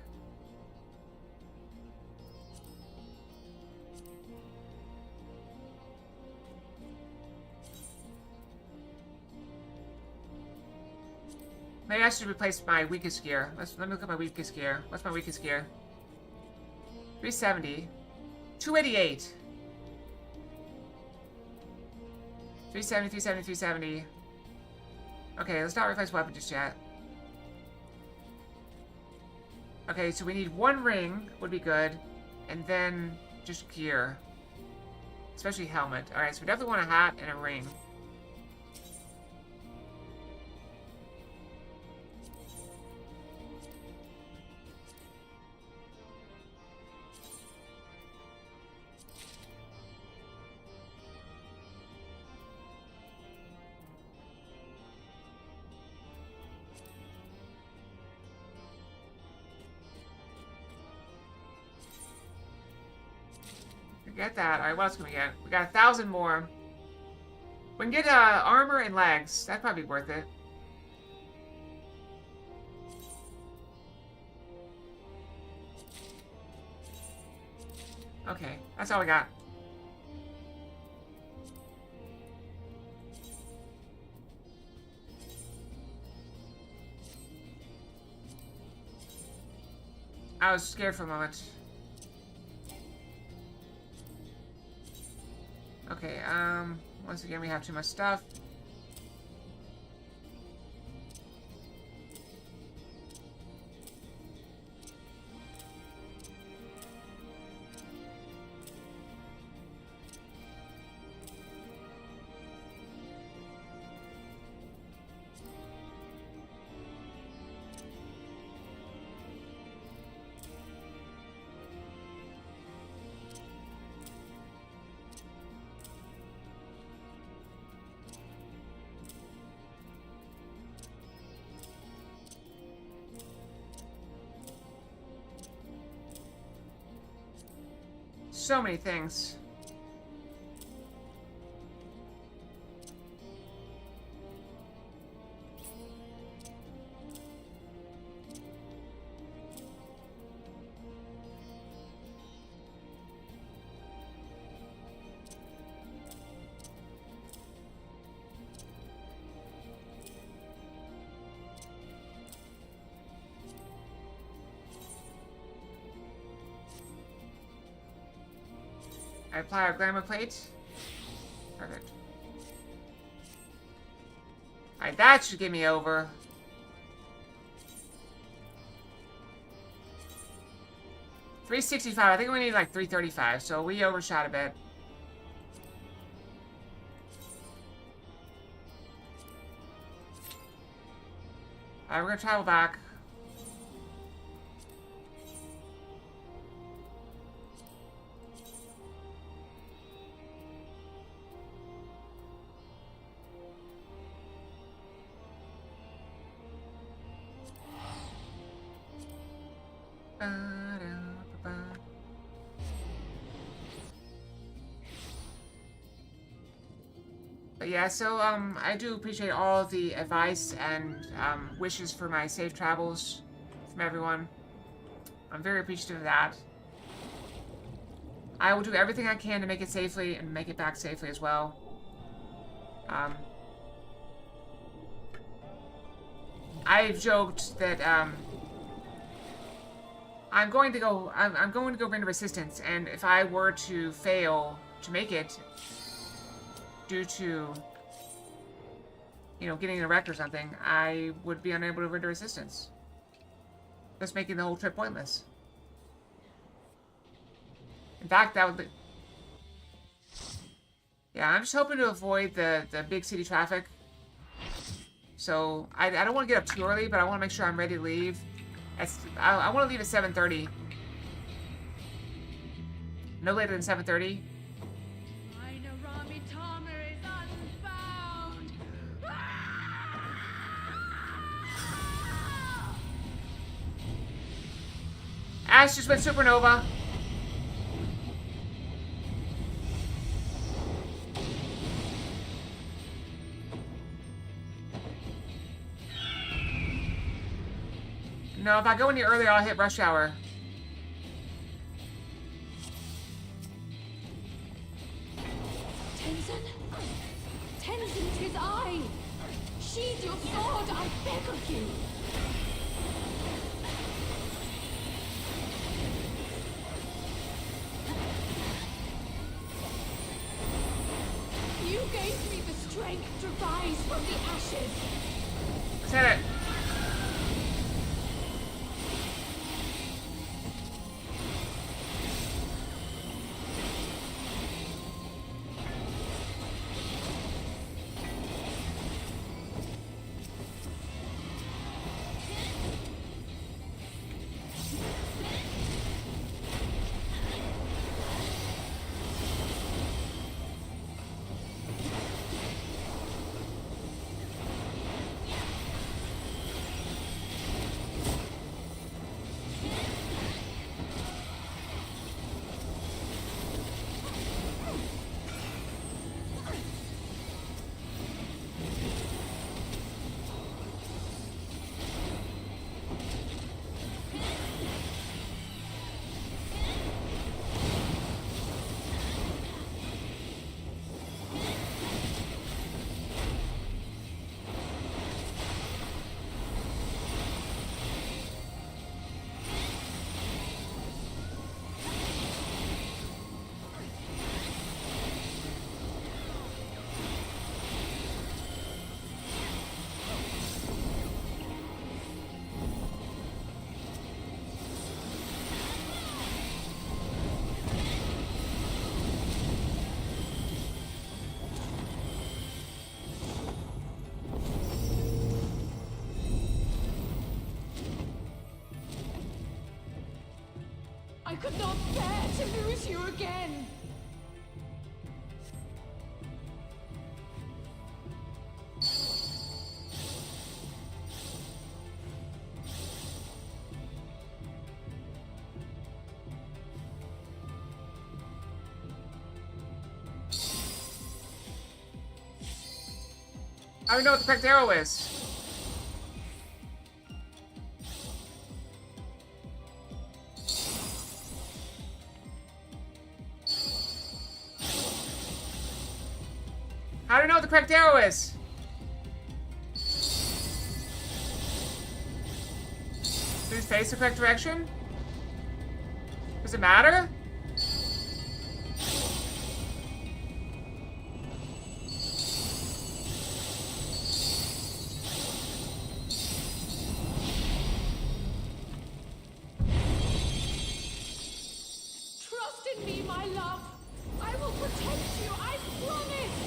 Speaker 1: Maybe I should replace my weakest gear. Let me look at my weakest gear. What's my weakest gear? 370. 288. 370, 370, 370. Okay, let's not replace weapon just yet. Okay, so we need one ring, would be good, and then just gear. Especially helmet. Alright, so we definitely want a hat and a ring. Get that. Alright, what else can we get? We got 1,000 more. We can get armor and legs. That'd probably be worth it. Okay, that's all we got. I was scared for a moment. Okay, once again, we have too much stuff. So many things. I apply our glamour plate. Perfect. Alright, that should get me over. $365. I think we need like $335, so we overshot a bit. Alright, we're gonna travel back. But yeah, so I do appreciate all the advice and wishes for my safe travels from everyone. I'm very appreciative of that. I will do everything I can to make it safely and make it back safely as well. I've joked that I'm going to go render resistance, and if I were to fail to make it due to, you know, getting a wreck or something, I would be unable to render resistance, thus making the whole trip pointless. In fact, that would be... Yeah, I'm just hoping to avoid the big city traffic. So, I don't want to get up too early, but I want to make sure I'm ready to leave. I want to leave at 7:30. No later than 7:30. Ash just went supernova. No, if I go any earlier, I'll hit rush hour.
Speaker 2: Tenzin? Tenzin, 'tis I! Sheathe your sword, I beg of you! You gave me the strength to rise from the ashes!
Speaker 1: Let's hit it.
Speaker 2: I could not bear to lose you again!
Speaker 1: I don't know what the correct arrow is. I don't know what the correct arrow is. Please face the correct direction? Does it matter?
Speaker 2: Trust in me, my love! I will protect you, I promise!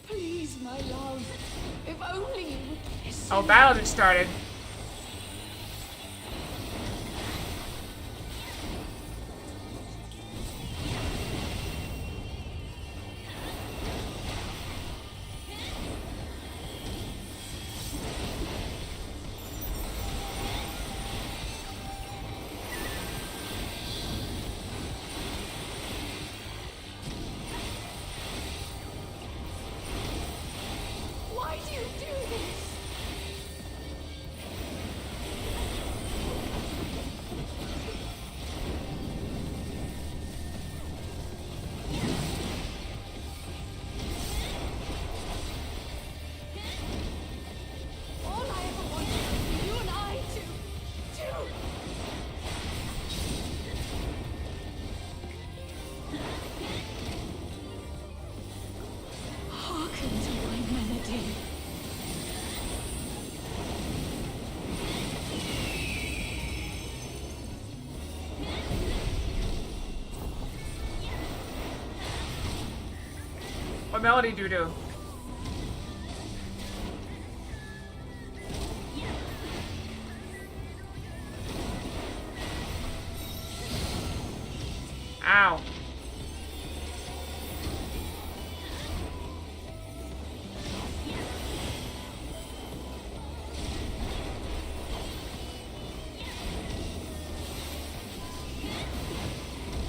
Speaker 2: Please, my love, if only you would kiss me.
Speaker 1: Oh, battle just started.
Speaker 2: Why do you do this?
Speaker 1: Melody do? Ow.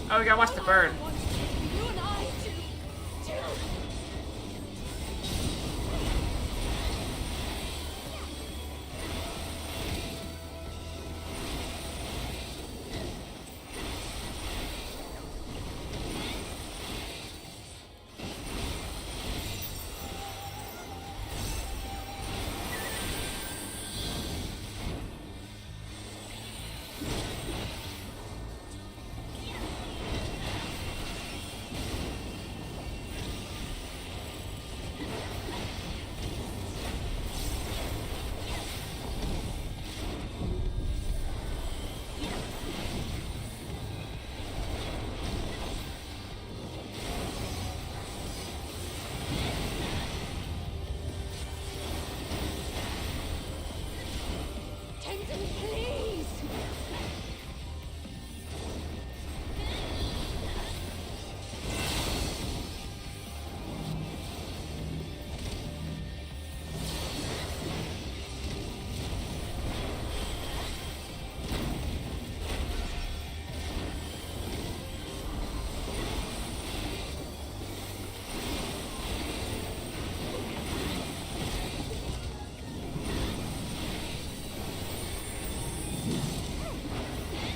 Speaker 1: Oh, we gotta watch the bird.
Speaker 2: You and I to... Tenzin, please!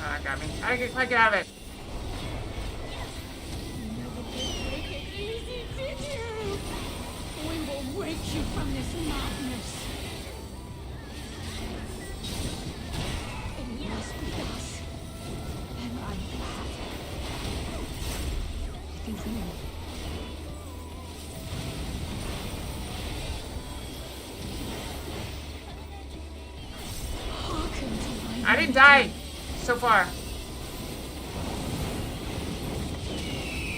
Speaker 1: Oh, that got me. I didn't quite get out of it.
Speaker 2: You never did make it easy, did you? We will wake you from this madness. It must be us. And I'm glad. It is me. Hearken to my
Speaker 1: I didn't die so far.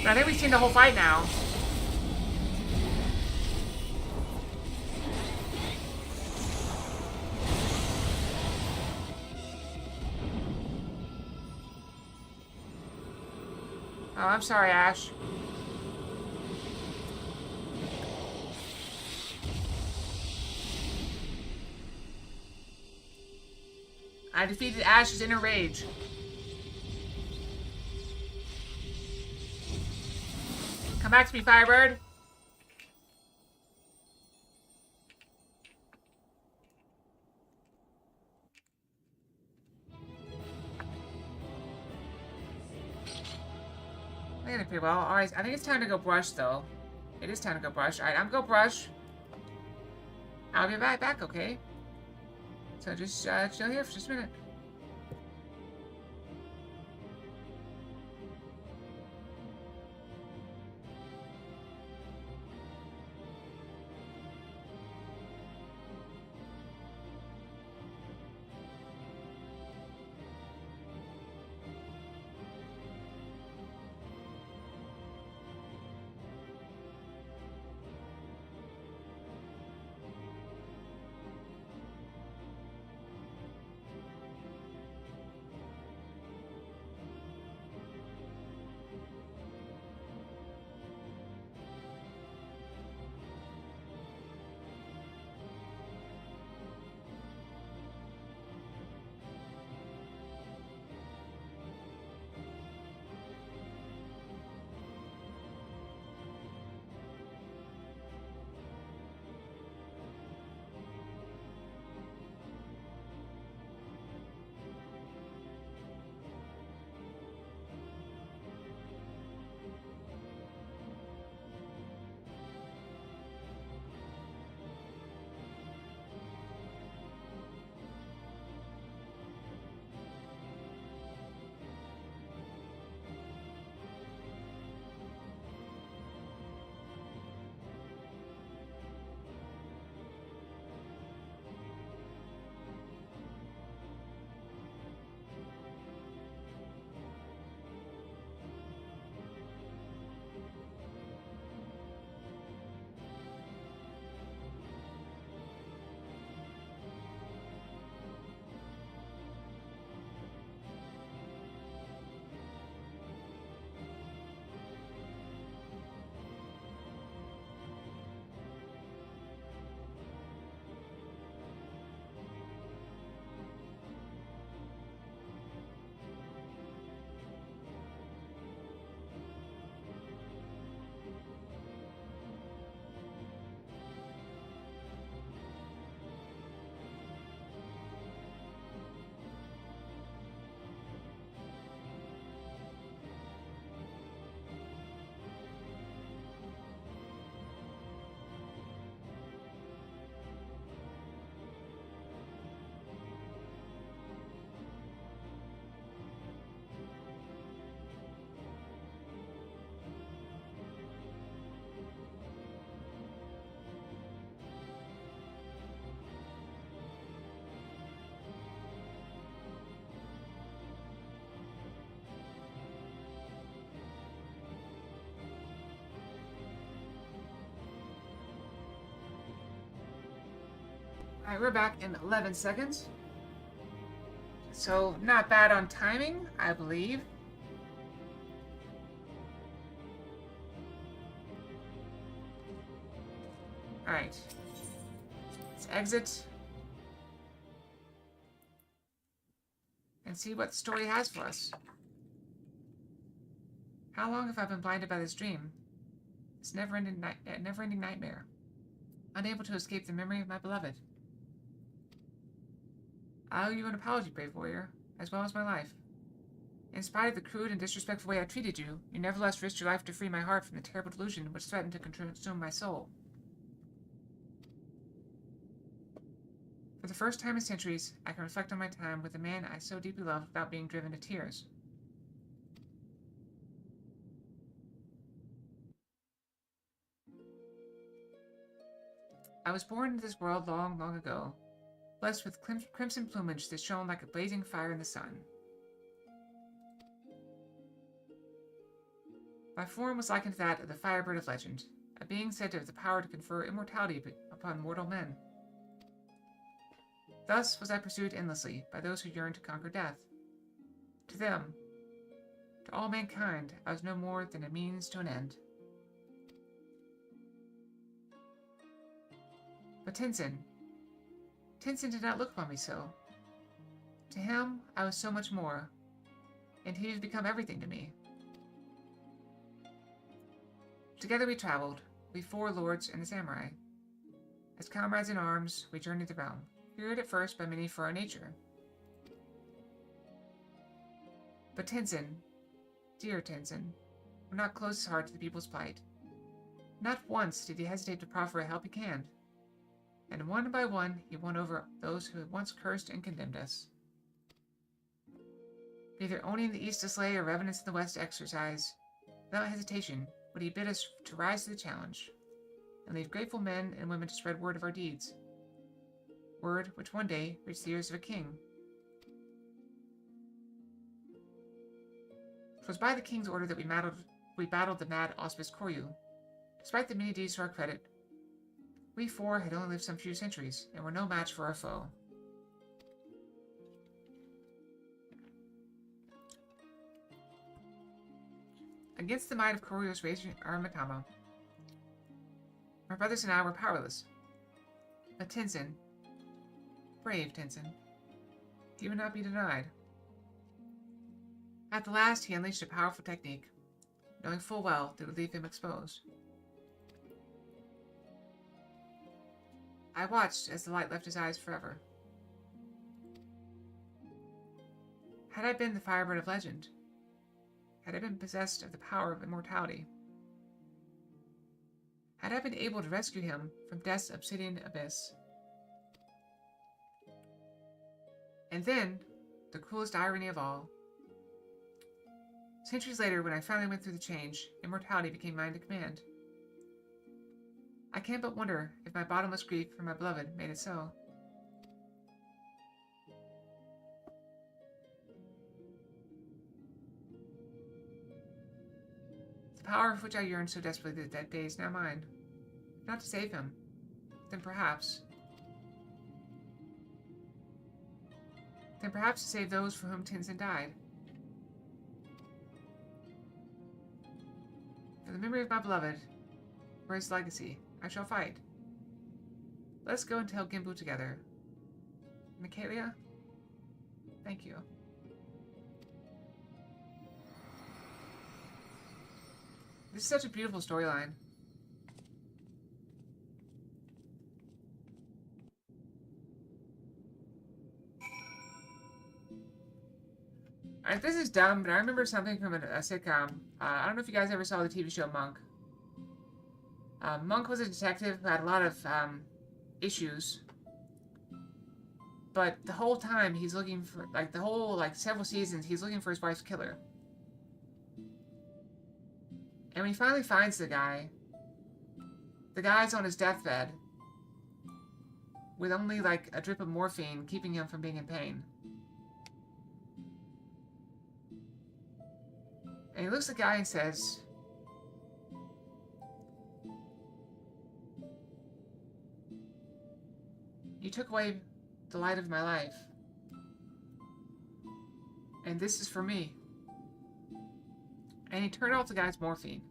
Speaker 1: But I think we've seen the whole fight now. Oh, I'm sorry, Ash. I defeated Ash's inner rage. Come back to me, Firebird. I did pretty well. Alright, I think it's time to go brush, though. It is time to go brush. Alright, I'm gonna go brush. I'll be right back, okay? So just chill here for just a minute. Alright, we're back in 11 seconds. So, not bad on timing, I believe. Alright. Let's exit. And see what the story has for us. How long have I been blinded by this dream? This never-ending nightmare. Unable to escape the memory of my beloved. I owe you an apology, brave warrior, as well as my life. In spite of the crude and disrespectful way I treated you, you nevertheless risked your life to free my heart from the terrible delusion which threatened to consume my soul. For the first time in centuries, I can reflect on my time with the man I so deeply loved without being driven to tears. I was born into this world long, long ago, blessed with crimson plumage that shone like a blazing fire in the sun. My form was likened to that of the firebird of legend, a being said to have the power to confer immortality upon mortal men. Thus was I pursued endlessly by those who yearned to conquer death. To them, to all mankind, I was no more than a means to an end. But Tenzin did not look upon me so. To him, I was so much more, and he had become everything to me. Together we traveled, we four lords and the samurai. As comrades in arms, we journeyed the realm, feared at first by many for our nature. But Tenzin, dear Tenzin, would not close his heart to the people's plight. Not once did he hesitate to proffer a helping hand. And one by one he won over those who had once cursed and condemned us. Neither owning the east to slay or revenants in the west to exercise, without hesitation would he bid us to rise to the challenge, and leave grateful men and women to spread word of our deeds. Word which one day reached the ears of a king. 'Twas by the king's order that we battled the mad Auspice Koryu. Despite the many deeds to our credit, we four had only lived some few centuries, and were no match for our foe. Against the might of Koryu's raging Aramatama, my brothers and I were powerless. But Tenzin, brave Tenzin, he would not be denied. At the last, he unleashed a powerful technique, knowing full well that it would leave him exposed. I watched as the light left his eyes forever. Had I been the firebird of legend, had I been possessed of the power of immortality, had I been able to rescue him from death's obsidian abyss. And then, the cruelest irony of all, centuries later, when I finally went through the change, immortality became mine to command. I can't but wonder if my bottomless grief for my beloved made it so. The power of which I yearned so desperately that day is now mine. If not to save him, then perhaps to save those for whom Tenzin died. For the memory of my beloved, for his legacy, I shall fight. Let us go and tell Gimbu together. Michaelia, thank you. This is such a beautiful storyline. Alright, this is dumb, but I remember something from a sitcom. I don't know if you guys ever saw the TV show Monk. Monk was a detective who had a lot of issues, but the whole time he's looking for, like, the whole, like, several seasons, he's looking for his wife's killer. And when he finally finds the guy's on his deathbed with only, like, a drip of morphine keeping him from being in pain. And he looks at the guy and says, You took away the light of my life. And this is for me. And he turned off the guy's morphine,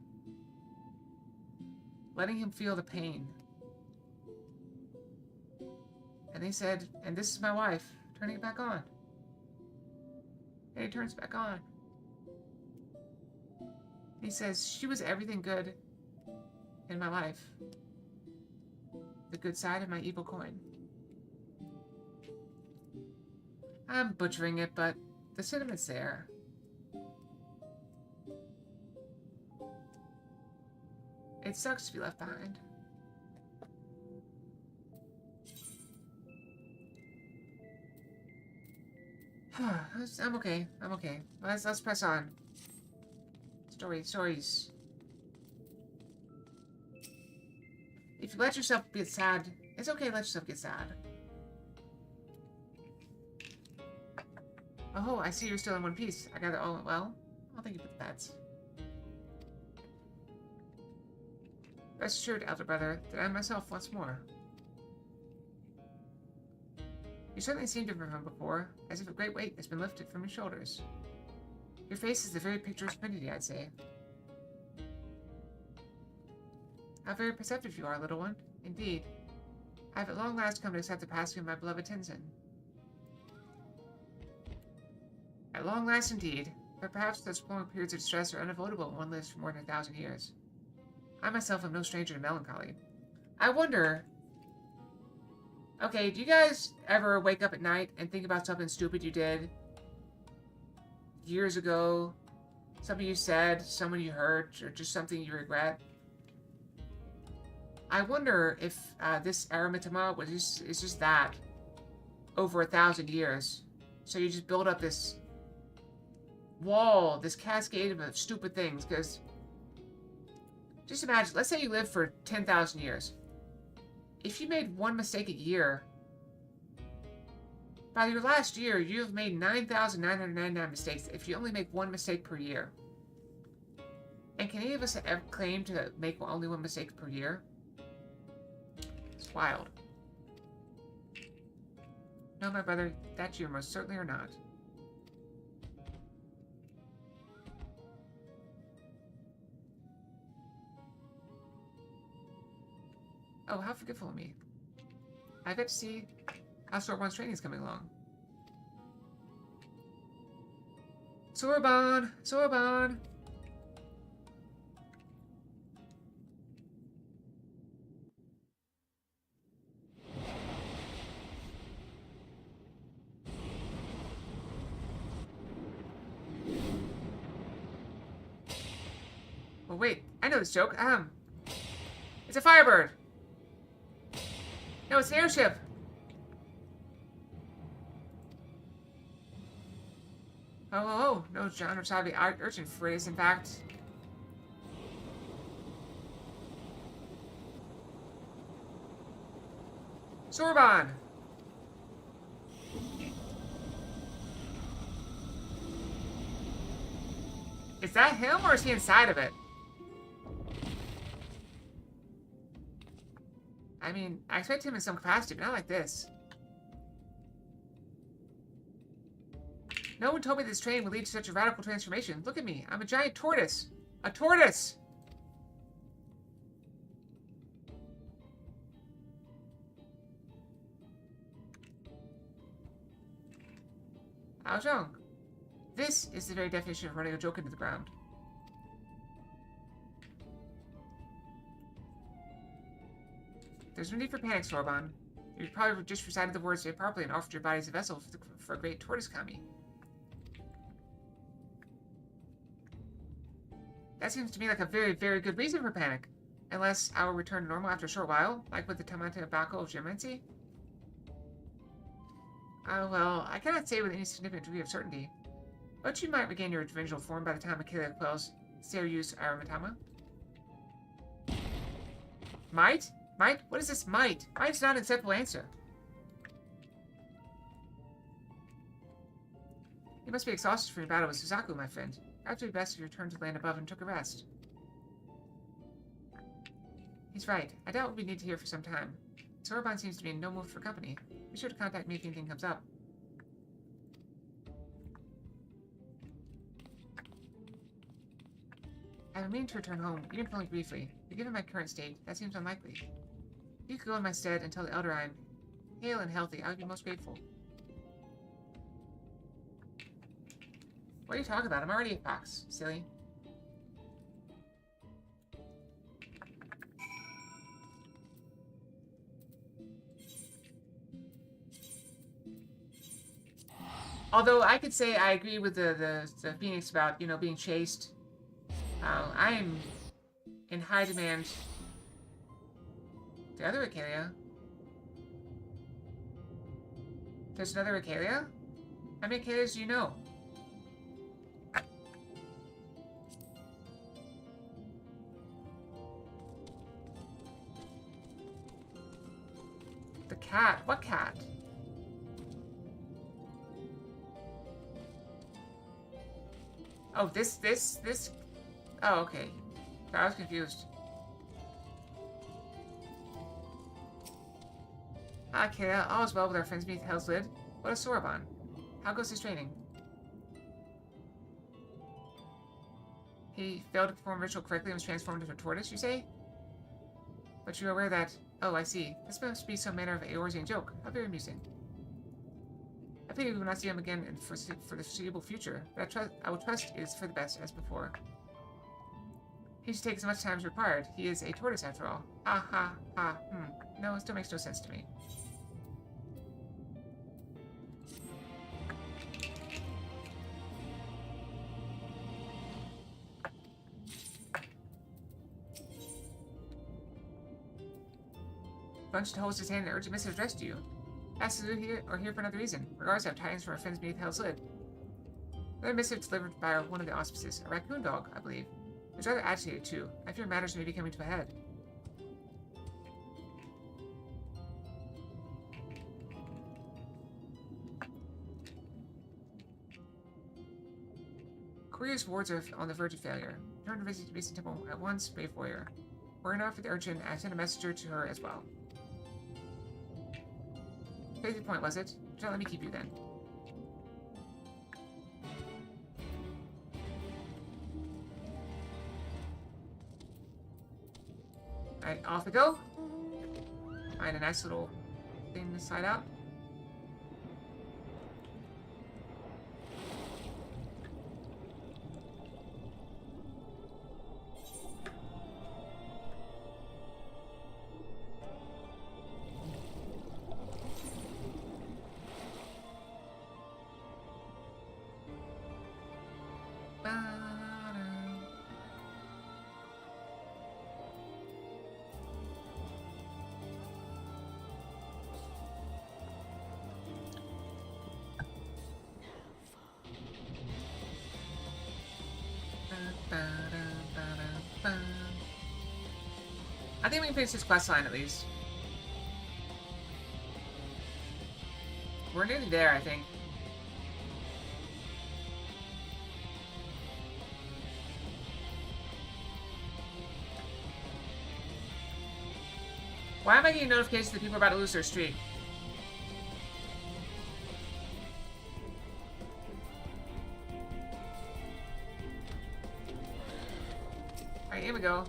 Speaker 1: letting him feel the pain. And he said, and this is my wife, turning it back on. And he turns back on. He says, she was everything good in my life. The good side of my evil coin. I'm butchering it, but the sentiment's there. It sucks to be left behind. I'm okay. I'm okay. Let's press on. Stories. If you let yourself get sad, it's okay to let yourself get sad. Oh, I see you're still in one piece. I got it all well. I'll thank you for the pets. Rest assured, elder brother, that I myself once more. You certainly seem different from before, as if a great weight has been lifted from your shoulders. Your face is the very picture of serenity, I'd say. How very perceptive you are, little one. Indeed. I have at long last come to accept the passing of my beloved Tenzin. At long last, indeed, but perhaps those prolonged periods of distress are unavoidable when one lives for more than 1,000 years. I myself am no stranger to melancholy. I wonder... Okay, do you guys ever wake up at night and think about something stupid you did years ago? Something you said, someone you hurt, or just something you regret? I wonder if this Aramitama is just that over 1,000 years. So you just build up this wall, this cascade of stupid things, because just imagine, let's say you live for 10,000 years. If you made one mistake a year, by your last year, you have made 9,999 mistakes if you only make one mistake per year. And can any of us ever claim to make only one mistake per year? It's wild. No, my brother, that you most certainly are not. Oh, how forgetful of me. I get to see how Sorbonne's training is coming along. Sorbonne! Sorbonne! Well, wait. I know this joke. It's a Firebird! No, it's an airship! Oh, no, John or Savi urchin phrase, in fact. Sorbonne! Is that him, or is he inside of it? I mean, I expect him in some capacity, but not like this. No one told me this train would lead to such a radical transformation. Look at me. I'm a giant tortoise. A tortoise! Ao Zhong. This is the very definition of running a joke into the ground. There's no need for panic, Sorbonne. You probably just recited the words improperly and offered your body as a vessel for a great tortoise kami. That seems to me like a very, very good reason for panic. Unless I will return to normal after a short while, like with the Tamante Bako of Gemensi. Well, I cannot say with any significant degree of certainty. But you might regain your original form by the time Achille quells Serious Aramitama. Might? Might? What is this might? Might's not an acceptable answer. You must be exhausted from your battle with Suzaku, my friend. Perhaps it would be best if you returned to the land above and took a rest. He's right. I doubt what we need to hear for some time. Sorbonne seems to be in no mood for company. Be sure to contact me if anything comes up. I've been meaning to return home, even if only briefly, but given my current state, that seems unlikely. If you could go in my stead and tell the Elder I'm hale and healthy, I would be most grateful. What are you talking about? I'm already a fox, silly. Although I could say I agree with the Phoenix about, you know, being chased. I am in high demand. The other Acalia? There's another Acalia? How many Acalias do you know? The cat? What cat? Oh, this? Oh, okay. I was confused. Ah, Kayla, all is well with our friends beneath Hell's Lid. What a Sorbonne. How goes his training? He failed to perform ritual correctly and was transformed into a tortoise, you say? But you're aware that... Oh, I see. This must be some manner of Eorzean joke. How very amusing. I think we will not see him again for the foreseeable future, but I will trust it is for the best as before. He should take as much time as required. He is a tortoise after all. Ha ha ha. No, it still makes no sense to me. Bunch holds his hand and urgent missive addressed to you. Asked to here or here for another reason. Regardless, I have tidings from our friends beneath Hell's Lid. Another missive delivered by one of the auspices, a raccoon dog, I believe. He's rather agitated too. I fear matters may be coming to a head. Korea's wards are on the verge of failure. Return to visit the recent temple at once, brave warrior. We're enough for the urchin, and I sent a messenger to her as well. Crazy point, was it? Don't let me keep you then. Alright, off we go. Find a nice little thing to slide out. I think we can finish this quest line at least. We're nearly there, I think. Why am I getting notifications that people are about to lose their streak? Alright, here we go.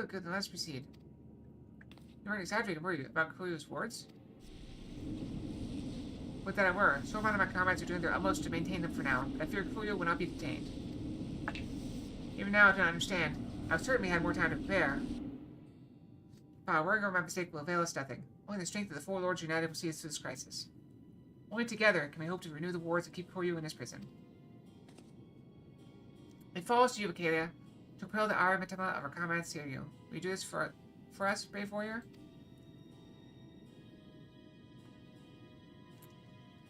Speaker 1: Good, then let's proceed. You weren't exaggerating, were you, about Kuyo's wards? Would that I were. So many of my comrades are doing their utmost to maintain them for now, but I fear Kuyo will not be detained. Even now, I don't understand. I've certainly had more time to prepare. Worrying over my mistake will avail us nothing. Only the strength of the four lords united will see us through this crisis. Only together can we hope to renew the wards and keep Kuyo in his prison. It falls to you, Acalia, to propel the armament of our comrades to you. Will you do this for us, brave warrior?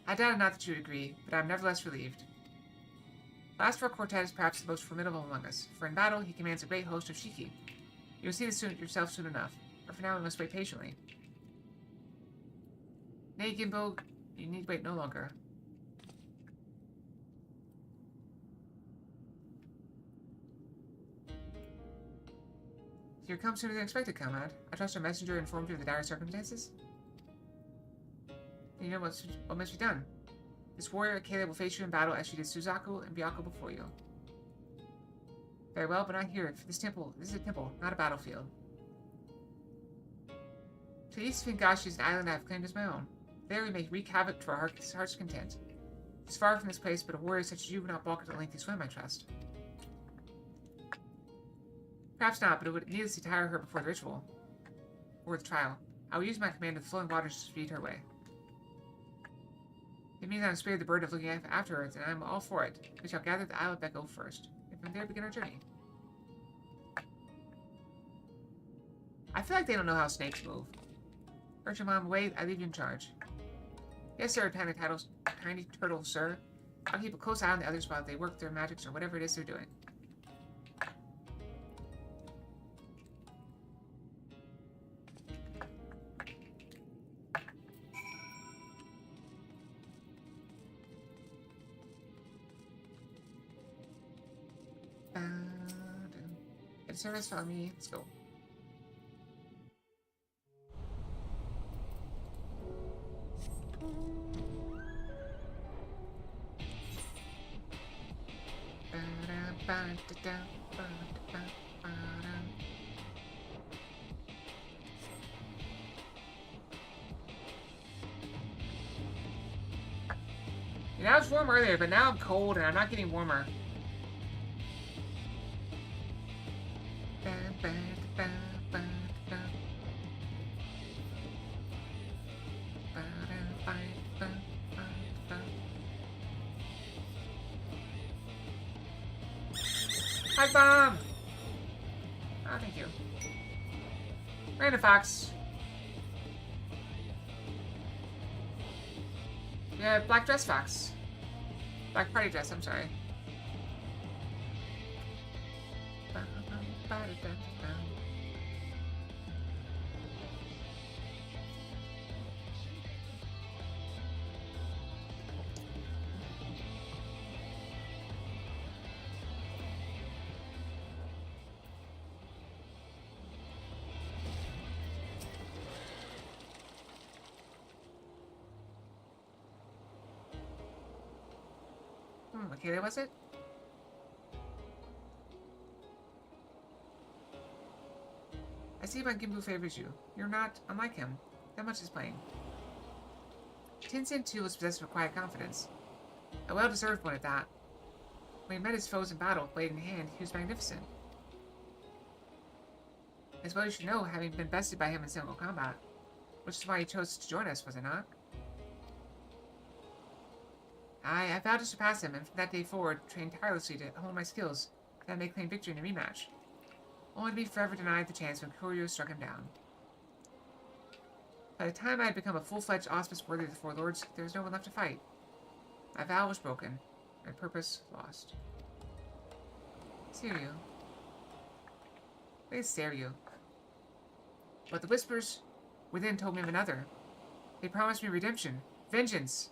Speaker 1: I doubted not that you would agree, but I am nevertheless relieved. Last of our quartet is perhaps the most formidable among us, for in battle he commands a great host of Shiki. You will see this yourself soon enough, but for now we must wait patiently. Nay, Gimbo, you need wait no longer. You come sooner than expected, comrade. I trust our messenger informed you of the dire circumstances? You know what must be done. This warrior, Akela, will face you in battle as she did Suzaku and Byakko before you. Very well, but not here. For this is a temple, not a battlefield. To the east of Hingashi is an island I have claimed as my own. There we may wreak havoc to our heart's content. It's far from this place, but a warrior such as you would not balk at a lengthy swim, I trust. Perhaps not, but it would needlessly tire her before the ritual. Or the trial. I will use my command of the flowing waters to speed her way. It means I am spared the burden of looking after her, and I am all for it. We shall gather the Isle of Beko first, and from there begin our journey. I feel like they don't know how snakes move. Urge your mom away, I leave you in charge. Yes, sir, tiny turtle, sir. I'll keep a close eye on the others while they work their magics or whatever it is they're doing. Service, follow me. Let's go. You know, I was warm earlier, but now I'm cold and I'm not getting warmer. Hi, bomb! Oh, thank you. Random Fox. Yeah, black dress Fox. Black party dress, I'm sorry. Okay, was it? I see my Gimbu favors you. You're not unlike him. That much is plain. Tenzin too was possessed of a quiet confidence. A well-deserved one at that. When he met his foes in battle, blade in hand, he was magnificent. As well you should know, having been bested by him in single combat. Which is why he chose to join us, was it not? I vowed to surpass him, and from that day forward, trained tirelessly to hone my skills, that I may claim victory in a rematch. Only to be forever denied the chance when Kuryu struck him down. By the time I had become a full-fledged auspice worthy of the Four Lords, there was no one left to fight. My vow was broken, my purpose lost. Seiryu. They Seiryu. But the whispers within told me of another. They promised me redemption, vengeance,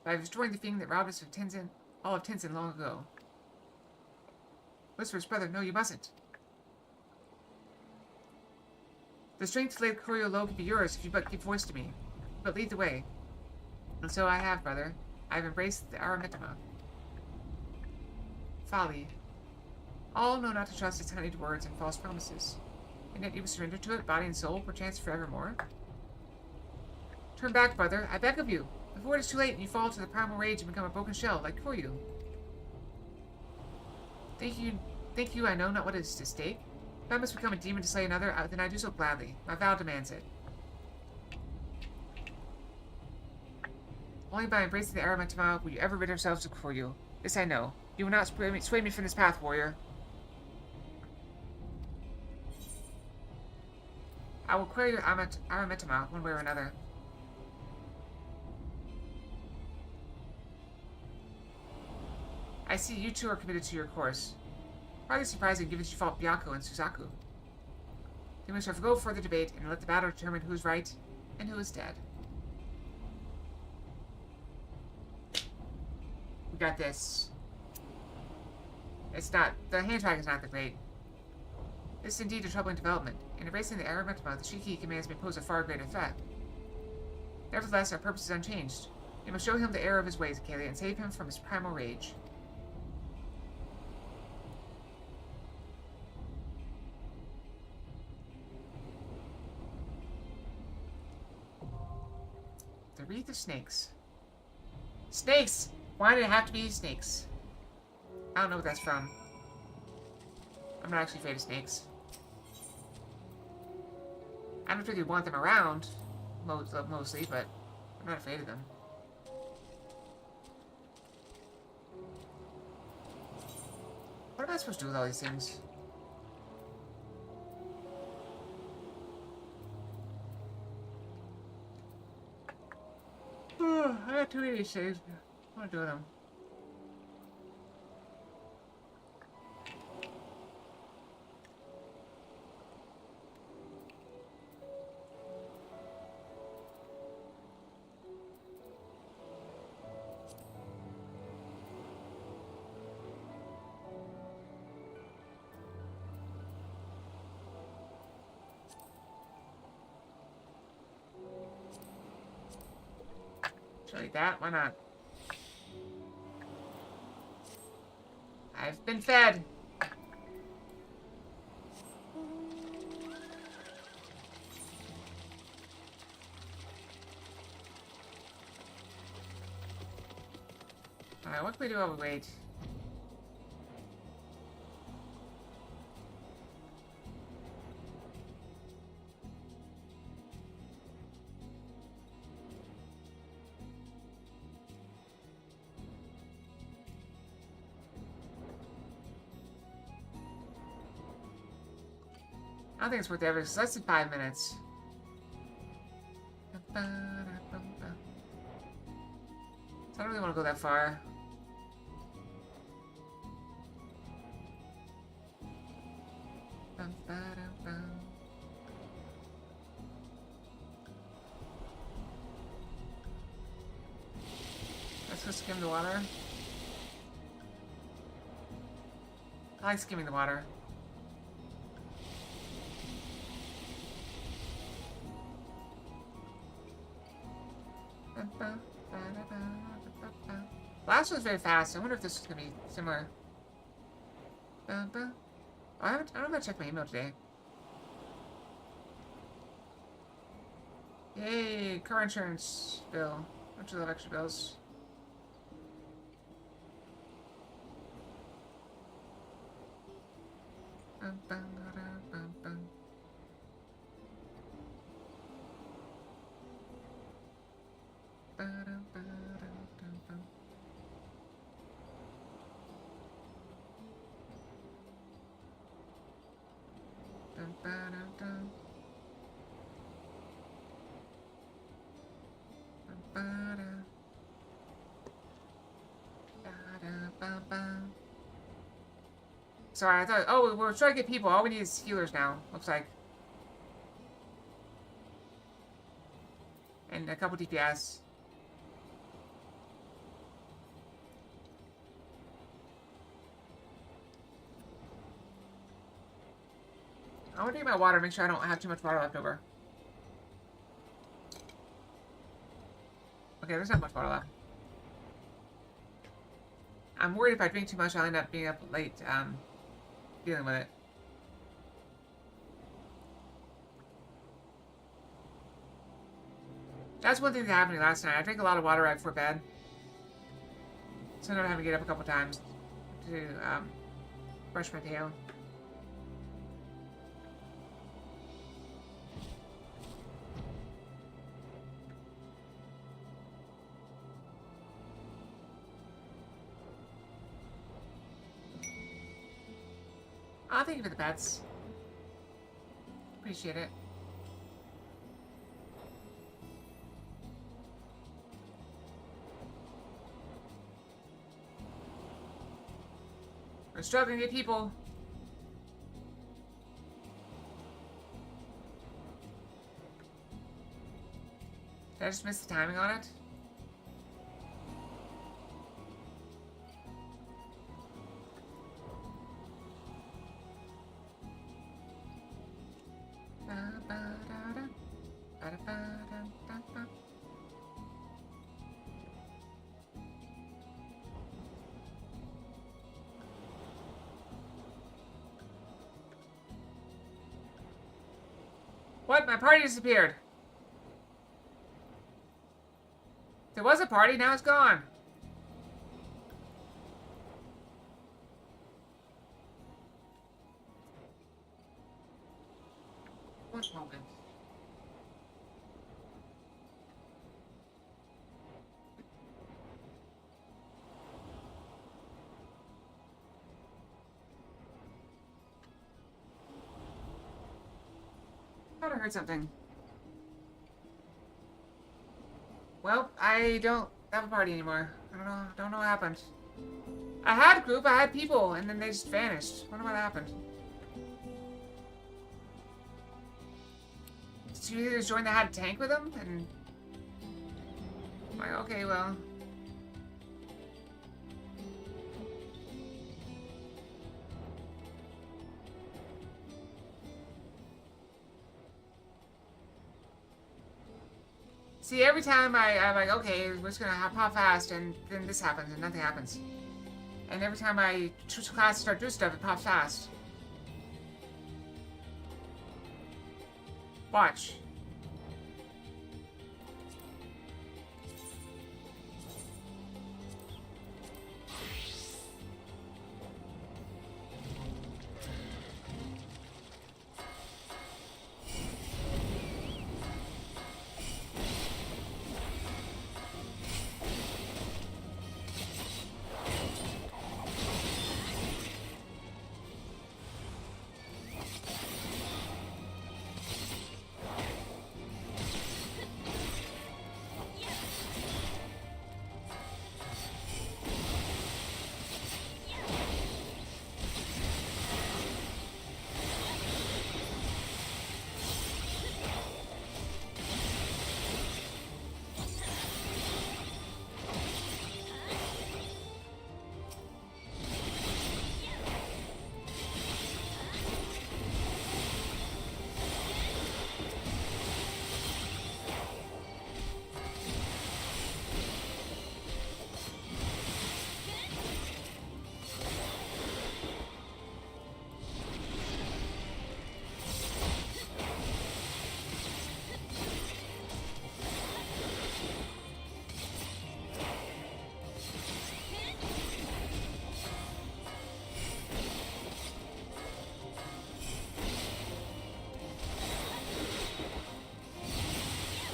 Speaker 1: by destroying the thing that robbed us of Tenzin, all of Tenzin long ago. Whispers, brother, no, you mustn't. The strength to lay Kuryu low can be yours if you but give voice to me. But lead the way. And so I have, brother. I have embraced the Aramitama. Folly. All know not to trust its honeyed words and false promises. And yet you will surrender to it, body and soul, perchance forevermore? Turn back, brother, I beg of you. Before it is too late and you fall to the primal rage and become a broken shell, like Kuryu. Think you I know not what is at stake? If I must become a demon to slay another, then I do so gladly. My vow demands it. Only by embracing the Aramitama will you ever rid ourselves of Kuryu. This I know. You will not sway me from this path, warrior. I will query your Aramitama one way or another. I see you two are committed to your course. Hardly surprising given you fought Byakko and Suzaku. Then we shall go further debate and let the battle determine who is right and who is dead. We got this. It's not... The hand track is not that great. This is indeed a troubling development. In erasing the error mode, the Shiki commands may pose a far greater threat. Nevertheless, our purpose is unchanged. We must show him the error of his ways, Kalia, and save him from his primal rage. The Wreath of Snakes. Snakes! Why did it have to be snakes? I don't know what that's from. I'm not actually afraid of snakes. I don't really want them around, mostly, but I'm not afraid of them. What am I supposed to do with all these things? Oh, I got too many saves. I want to do with them. Like that? Why not? I've been fed. Alright, what can we do while we wait? I don't think it's worth it ever. It's less than 5 minutes. So I don't really want to go that far. Let's go skim the water. I like skimming the water. Last one was very fast. I wonder if this is going to be similar. I don't know if I checked my email today. Yay, car insurance bill. Bunch of extra bills. Sorry, I thought... Oh, we're trying to get people. All we need is healers now, looks like. And a couple DPS. I want to drink my water, make sure I don't have too much water left over. Okay, there's not much water left. I'm worried if I drink too much, I'll end up being up late, dealing with it. That's one thing that happened to me last night. I drank a lot of water right before bed. So I'm having to get up a couple times to, brush my tail. Oh, thank you for the pets. Appreciate it. We're struggling to get people. Did I just miss the timing on it? What? My party disappeared. There was a party, now it's gone. One moment. I thought I heard something. Well, I don't have a party anymore. Don't know what happened. I had a group, I had people, and then they just vanished. Wonder what happened. Did you either join that had a tank with them? And I'm like, okay, well. See, every time I'm like, okay, we're just gonna pop fast, and then this happens, and nothing happens. And every time I choose class to start doing stuff, it pops fast. Watch.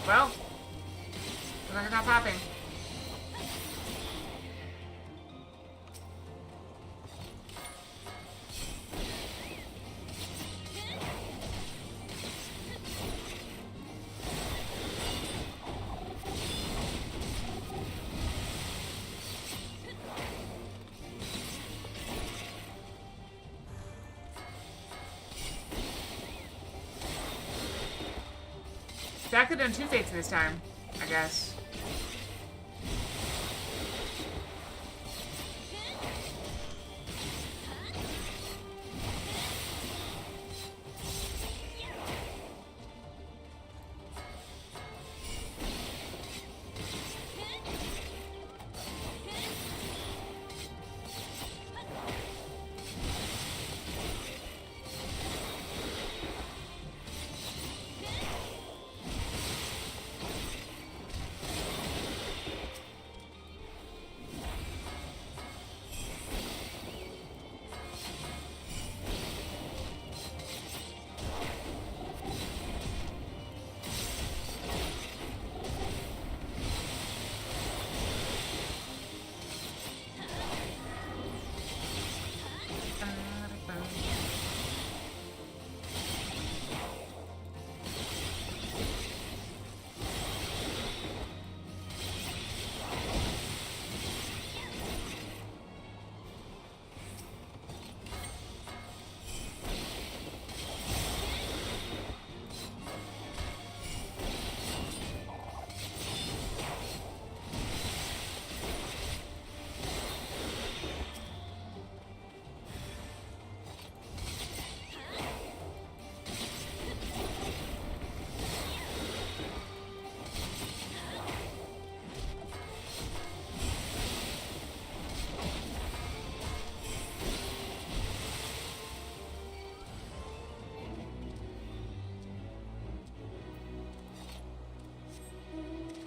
Speaker 1: Well, looks like it's not popping. That could have done 2 fates this time, I guess.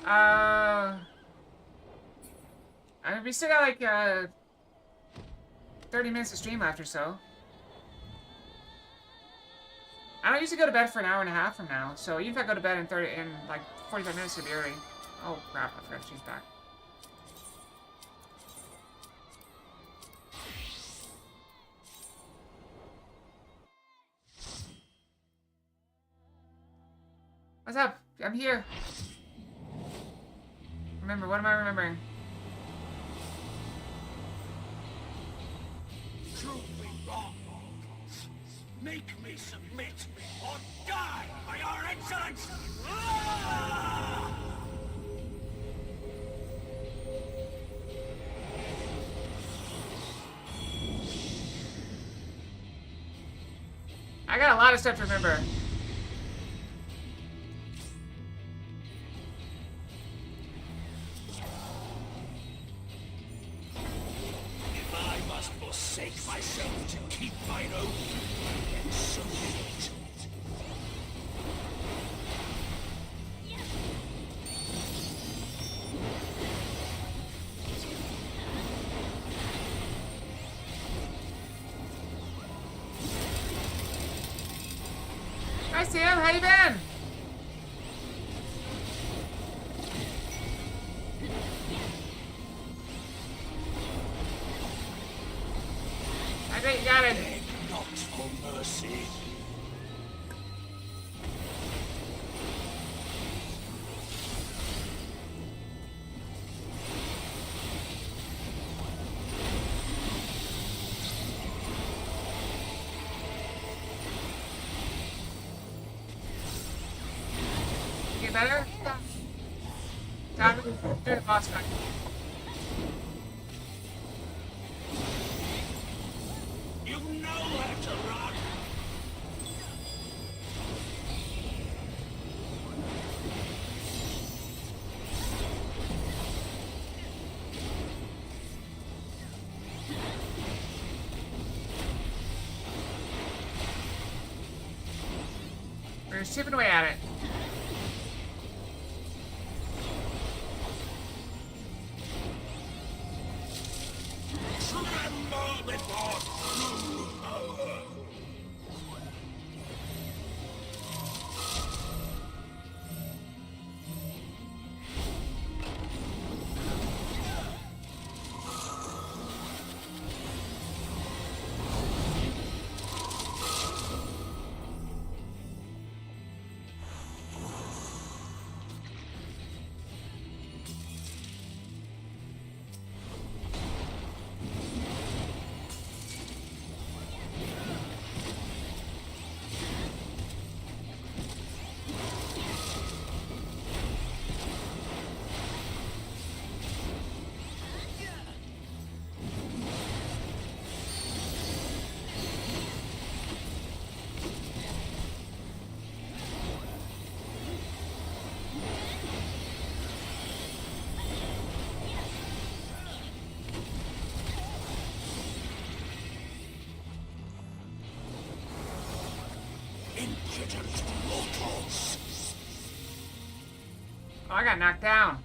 Speaker 1: I mean, we still got like 30 minutes of stream left or so. I don't usually go to bed for an hour and a half from now, so even if I go to bed in like 45 minutes, it'll be early. Oh crap! I forgot to change back. What's up? I'm here. Remember, what am I remembering?
Speaker 3: Prove me wrong. Make me submit or die by your excellence! Ah!
Speaker 1: I got a lot of stuff to remember.
Speaker 3: If I must forsake myself to keep mine own, then so be it.
Speaker 1: Hi Sam, how you been? I bet you got it.
Speaker 3: Beg not for mercy.
Speaker 1: Get better? Time to do the boss fight.
Speaker 3: You know how to run.
Speaker 1: We're chipping away at it.
Speaker 3: Tremble before true power. Impudent mortals.
Speaker 1: Oh, I got knocked down.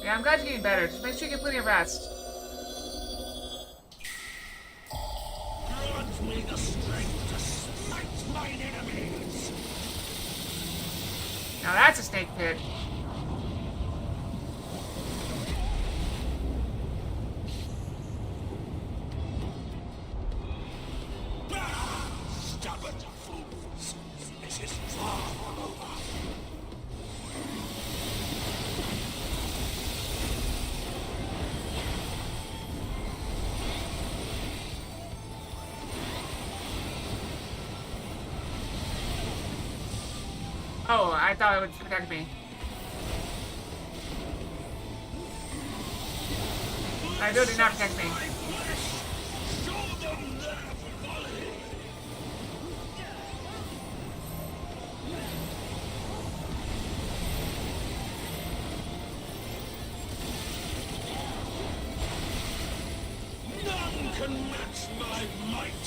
Speaker 1: Yeah, I'm glad you're getting better. Just make sure you get plenty of rest.
Speaker 3: Grant me the strength to smite mine enemies.
Speaker 1: Now that's a snake pit.
Speaker 3: Stubborn fools. This is far from over.
Speaker 1: Oh, I thought it would protect me. I know it did not protect me.
Speaker 3: Show them their folly. None can match my might.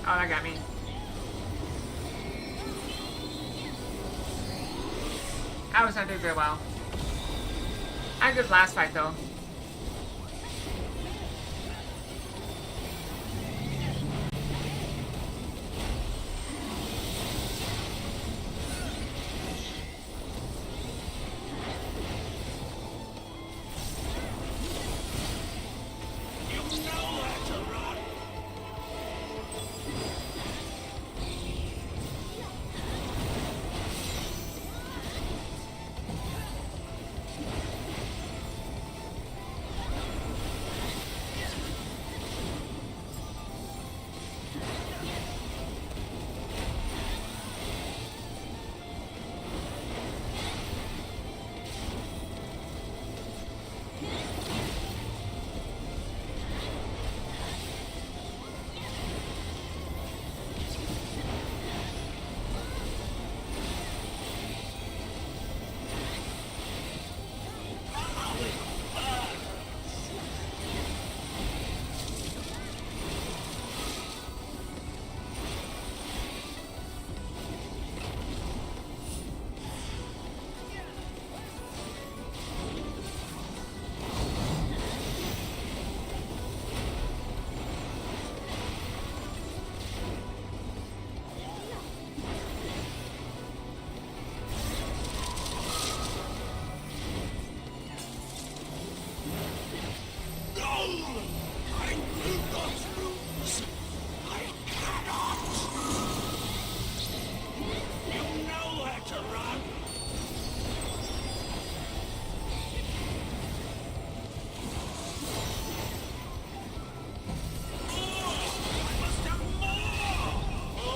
Speaker 1: Oh, that got me. I was not doing very well. I had a good last fight, though.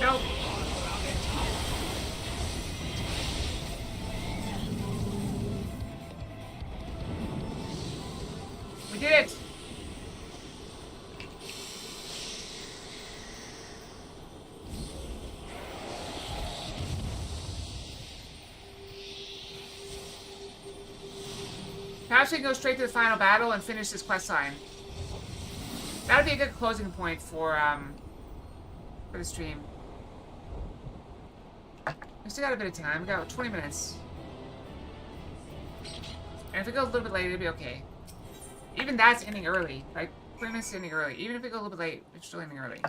Speaker 1: Nope. We did it! Perhaps we can go straight to the final battle and finish this quest line. That would be a good closing point for the stream. We still got a bit of time. We got 20 minutes. And if we go a little bit late, it'll be okay. Even that's ending early. Like, 3 minutes ending early. Even if we go a little bit late, it's still ending early.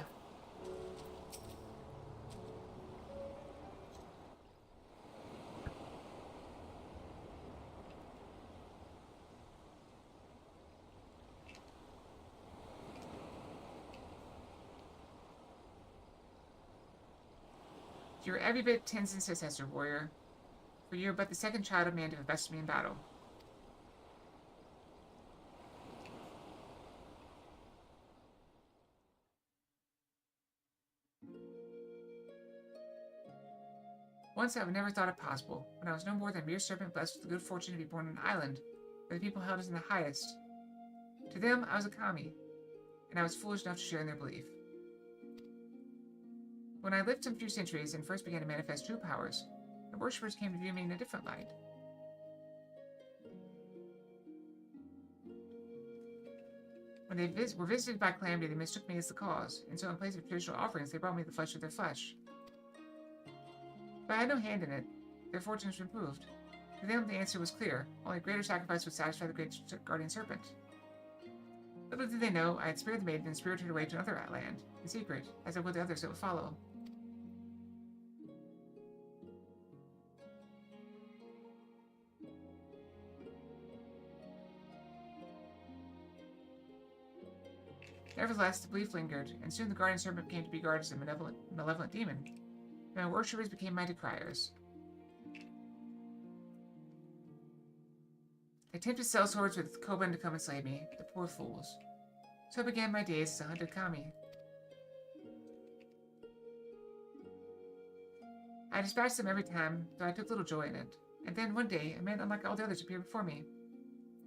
Speaker 1: You're every bit Tenzin's successor, warrior. For you're but the second child of man to have bested me in battle. Once I would never thought it possible, when I was no more than a mere serpent blessed with the good fortune to be born on an island, where the people held us in the highest. To them, I was a kami, and I was foolish enough to share in their belief. When I lived some few centuries and first began to manifest true powers, the worshippers came to view me in a different light. When they were visited by calamity, they mistook me as the cause, and so in place of traditional offerings, they brought me the flesh of their flesh. But I had no hand in it. Their fortunes were improved. To them, the answer was clear. Only greater sacrifice would satisfy the great guardian serpent. Little did they know, I had spared the maiden and spirited her away to another land, in secret, as I would the others that would follow. Nevertheless, the belief lingered, and soon the guardian serpent came to be regarded as a malevolent demon. My worshippers became my decriers. They attempted sellswords with Koban to come and slay me, the poor fools. So began my days as a hunted kami. I dispatched them every time, though I took little joy in it. And then one day, a man unlike all the others appeared before me.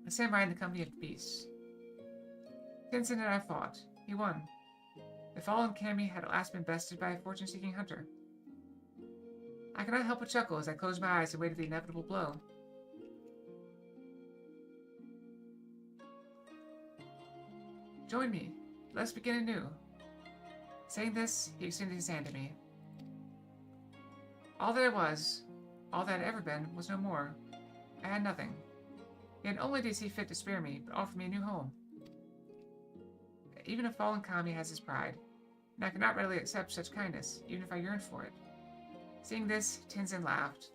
Speaker 1: A samurai in the company of beasts. Tenzin and I fought. He won. The fallen kami had at last been bested by a fortune-seeking hunter. I could not help but chuckle as I closed my eyes and waited the inevitable blow. Join me. Let's begin anew. Saying this, he extended his hand to me. All that I was, all that had ever been, was no more. I had nothing. Yet only did he see fit to spare me, but offer me a new home. Even a fallen kami has his pride, and I cannot readily accept such kindness, even if I yearned for it. Seeing this, Tenzin laughed.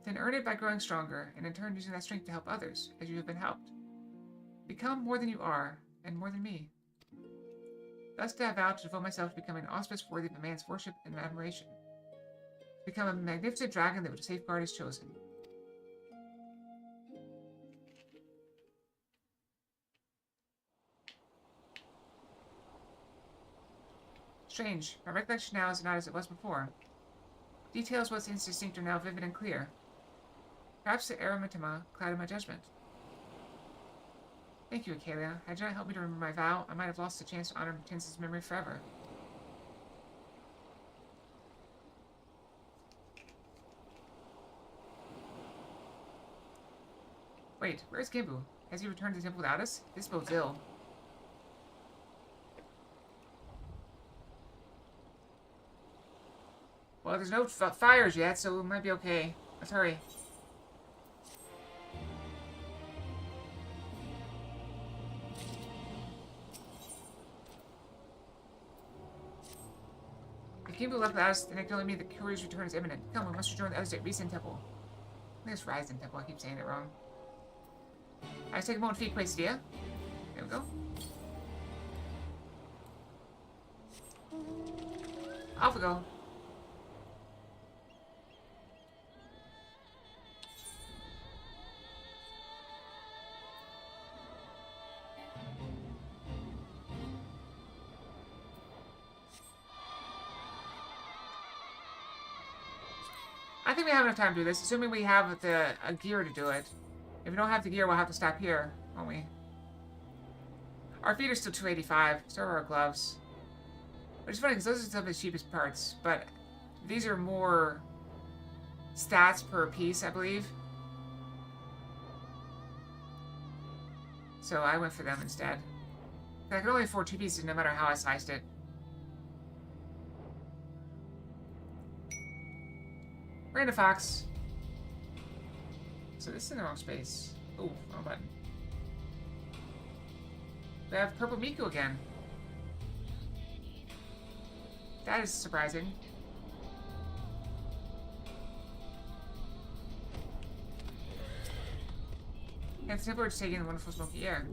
Speaker 1: Then earn it by growing stronger, and in turn using that strength to help others, as you have been helped. Become more than you are, and more than me. Thus did I vow to devote myself to becoming an auspice worthy of a man's worship and admiration. To become a magnificent dragon that would safeguard his chosen. Strange, my recollection now is not as it was before. Details once indistinct are now vivid and clear. Perhaps the erythema clouded my judgment. Thank you, Acalia. Had you not helped me to remember my vow, I might have lost the chance to honor Tenzin's memory forever. Wait, where's Gimbu? Has he returned to the temple without us? This bodes ill. Well, there's no fires yet, so it might be okay. Let's hurry. If Gimbu left without us, then it can only mean the courier's return is imminent. Come, we must rejoin the others at Risen Temple. I think it's Ryzen Temple, I keep saying it wrong. Let's take a moment for feet Quaestia. There we go. Off we go. I think we have enough time to do this, assuming we have the gear to do it. If we don't have the gear, we'll have to stop here, won't we? Our feet are still 285, so are our gloves. Which is funny, because those are some of the cheapest parts, but these are more stats per piece, I believe. So I went for them instead. I could only afford 2 pieces no matter how I sliced it. Random Fox. So this is in the wrong space. Ooh, wrong button. We have Purple Miku again. That is surprising. And it's simpler just taking the wonderful smoky air.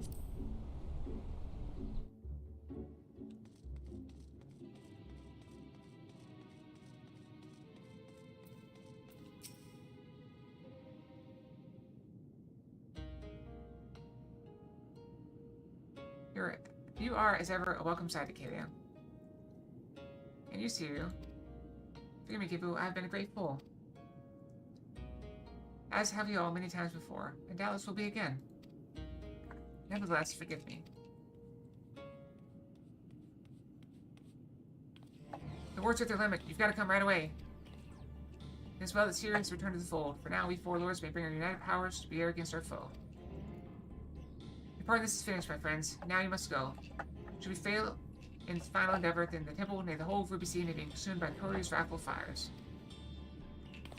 Speaker 1: You are, as ever, a welcome sight to Kalia. And you, Siru. Forgive me, Kibu, I have been a great fool. As have you all many times before, and doubtless will be again. Nevertheless, forgive me. The war's at their limit. You've got to come right away. It is well that Siru has returned to the fold. For now, we 4 lords may bring our united powers to bear against our foe. Part of this is finished, my friends. Now you must go. Should we fail in its final endeavor, then the temple, nay, the whole of Ruby Sea may be consumed by Courier's wrathful fires.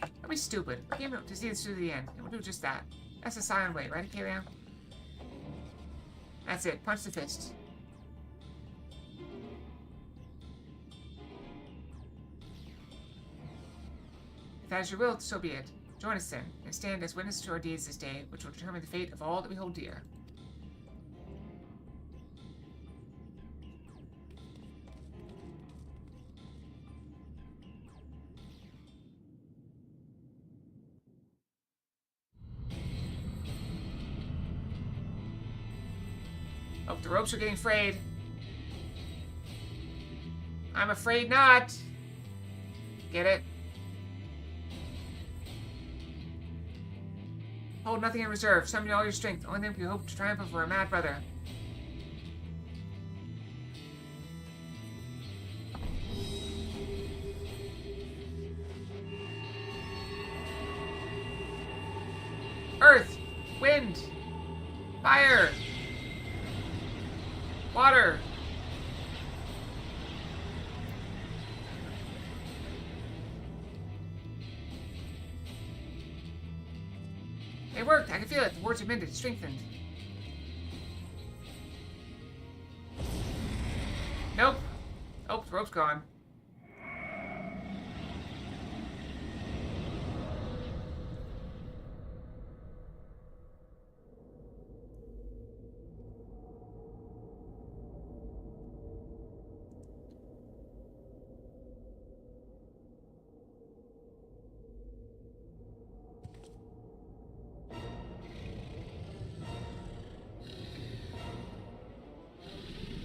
Speaker 1: Don't be stupid. We came to see this through the end, and we'll do just that. That's the silent way, right, Acalia? That's it. Punch the fist. If that is your will, so be it. Join us then, and stand as witness to our deeds this day, which will determine the fate of all that we hold dear. Oh, the ropes are getting frayed. I'm afraid not. Get it? Hold nothing in reserve. Summon all your strength. Only then can you hope to triumph over a mad brother. Earth, wind, fire. Water! It worked! I can feel it! The words are mended, strengthened. Nope. Oh, the rope's gone.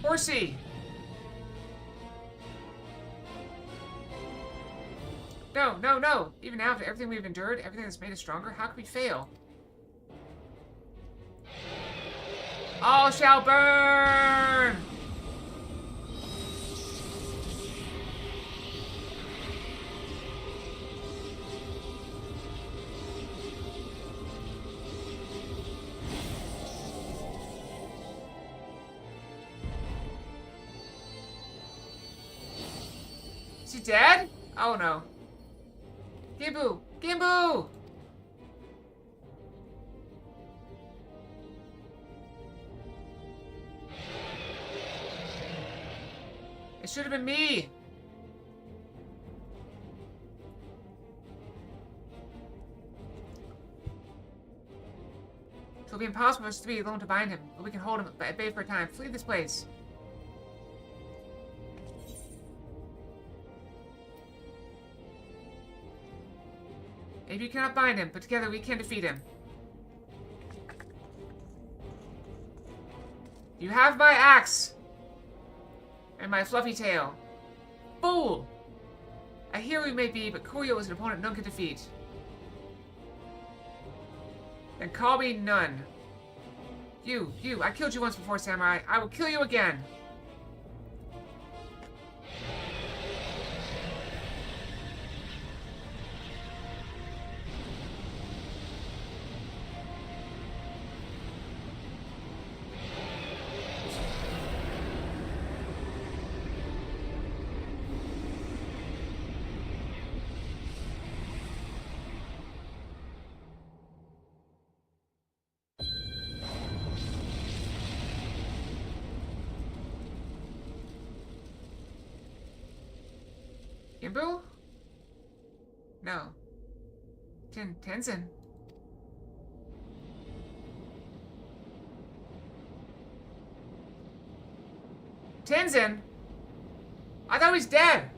Speaker 1: Horsey! No, no, no! Even now, after everything we've endured, everything that's made us stronger, how could we fail? All shall burn! Is he dead? Oh no. Gimbu! Gimbu! It should have been me! It will be impossible for us to be alone to bind him, but we can hold him at bay for a time. Flee this place. Maybe you cannot bind him, but together we can defeat him. You have my axe! And my fluffy tail. Fool! A hero you may be, but Kuyo is an opponent none can defeat. Then call me none. You, I killed you once before, Samurai. I will kill you again! Gimbu? No. Tenzin? Tenzin? I thought he was dead!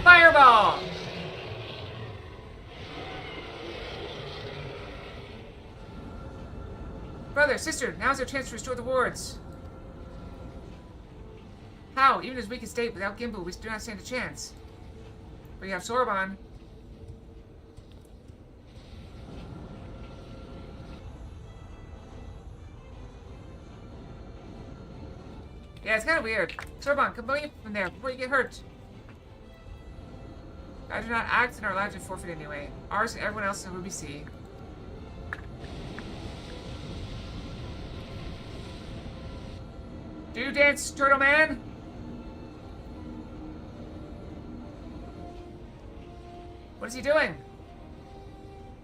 Speaker 1: Fireball! Brother, sister, now's our chance to restore the wards. How? Even in his weakest state, without Gimbu, we do not stand a chance. But you have Soroban. Yeah, it's kind of weird. Soroban, come away from there before you get hurt. I do not act, and our lives are forfeit anyway. Ours and everyone else's in Ruby Sea. Do you dance, Turtle Man? What is he doing?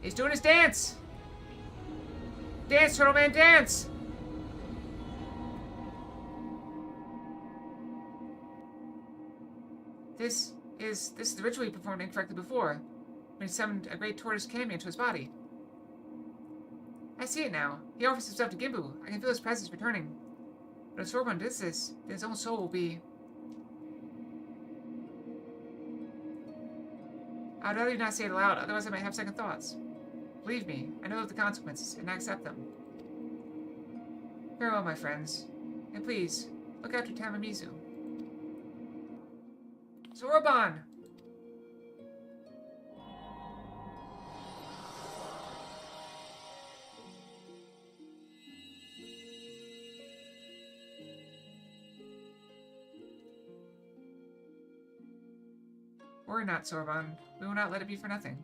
Speaker 1: He's doing his dance! Dance, Turtle Man, dance! This is the ritual he performed incorrectly before, when he summoned a great tortoise kami into his body. I see it now. He offers himself to Gimbu. I can feel his presence returning. But if Soroban does this, then his own soul will be... I'd rather you not say it aloud, otherwise I might have second thoughts. Believe me, I know of the consequences, and I accept them. Farewell, my friends. And please, look after Tamamizu. Soroban! Worry not, Sorbonne. We will not let it be for nothing.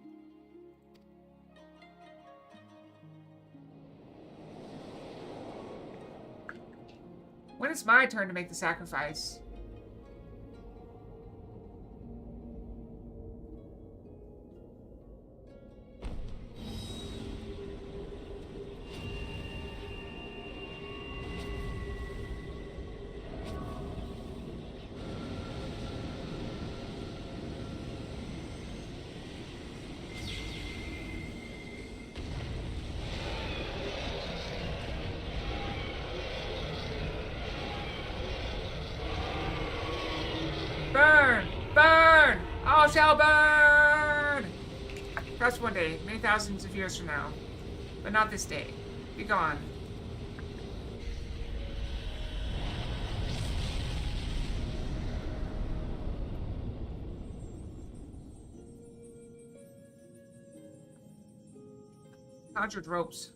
Speaker 1: When it's my turn to make the sacrifice. Burn! Burn! All shall burn! Perhaps one day, many thousands of years from now. But not this day. Be gone. Conjured ropes.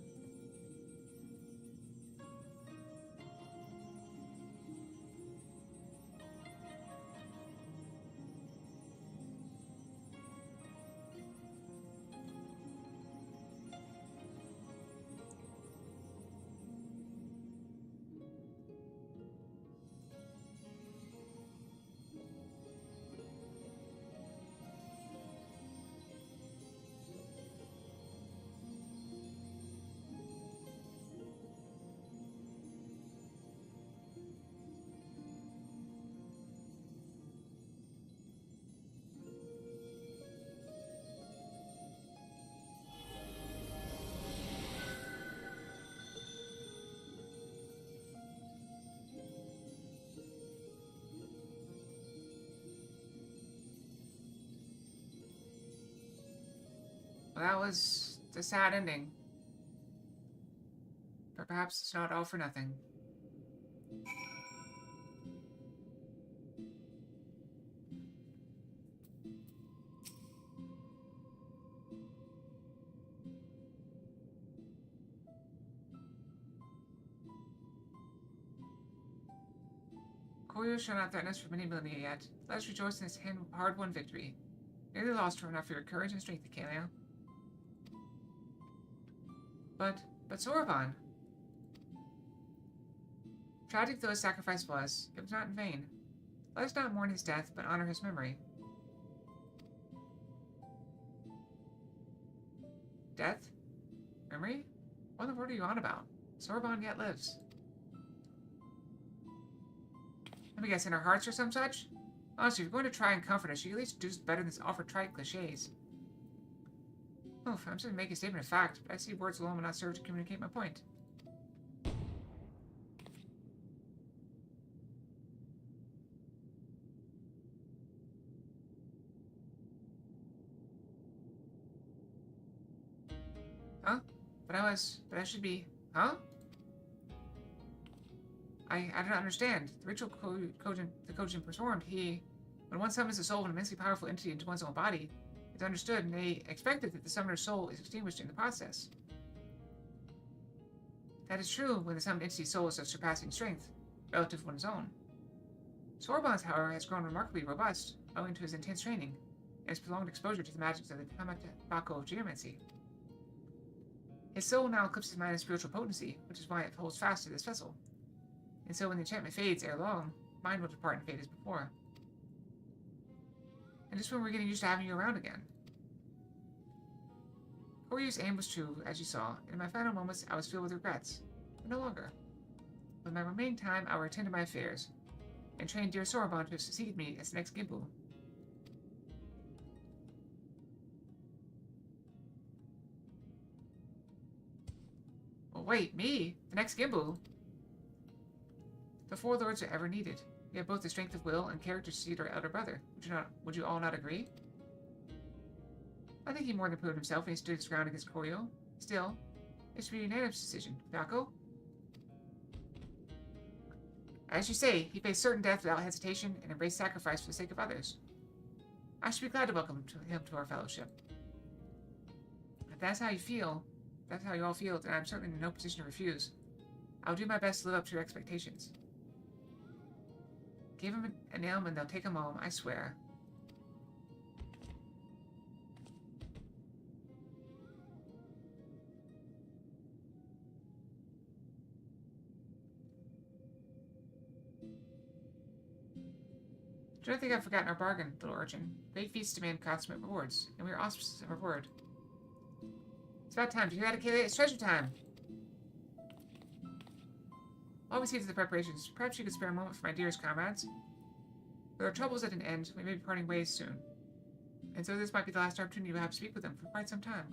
Speaker 1: Well, that was a sad ending. But perhaps it's not all for nothing. Koryu shall not threaten us for many millennia yet. Let us rejoice in this hard-won victory. Nearly lost her enough for your courage and strength, Kalia. But Sorbonne. Tragic though his sacrifice was, it was not in vain. Let us not mourn his death, but honor his memory. Death? Memory? What in the world are you on about? Sorbonne yet lives. Let me guess, in our hearts or some such? Honestly, if you're going to try and comfort us, you at least do better than offer trite cliches. Oh, I'm just making a statement of fact, but I see words alone will not serve to communicate my point. Huh? But I should be, huh? I do not understand. The ritual the Kojin performed, when one summons the soul of an immensely powerful entity into one's own body, it's understood, and they expected that the summoner's soul is extinguished in the process. That is true when the summoned entity's soul is of surpassing strength, relative to one's own. Sorbonne's, however, has grown remarkably robust, owing to his intense training, and his prolonged exposure to the magics of the Tamatabako of geomancy. His soul now eclipses mine in spiritual potency, which is why it holds fast to this vessel. And so when the enchantment fades ere long, mine will depart and fade as before. And just when we're getting used to having you around again. Koryu's aim was true, as you saw, and in my final moments I was filled with regrets. But no longer. With my remaining time, I will attend to my affairs, and train dear Sorbonne to succeed me as the next Gimbu. Oh wait, me? The next Gimbu? The four lords are ever needed. We have both the strength of will and character to succeed our elder brother. Would you all not agree? I think he more than proved himself when he stood his ground against Koryu. Still, it should be a unanimous decision. Yako? As you say, he faced certain death without hesitation and embraced sacrifice for the sake of others. I should be glad to welcome him to our fellowship. If that's how you feel, that's how you all feel, then I'm certainly in no position to refuse. I'll do my best to live up to your expectations. Give him an elm and they'll take him home, I swear. Do not think I've forgotten our bargain, little urchin. Great feasts demand consummate rewards, and we are auspicious of reward. It's about time. Do you hear that, Akela? It's treasure time! While we see to the preparations, perhaps you could spare a moment for my dearest comrades? With our troubles at an end, we may be parting ways soon. And so this might be the last opportunity we'll have to speak with them for quite some time.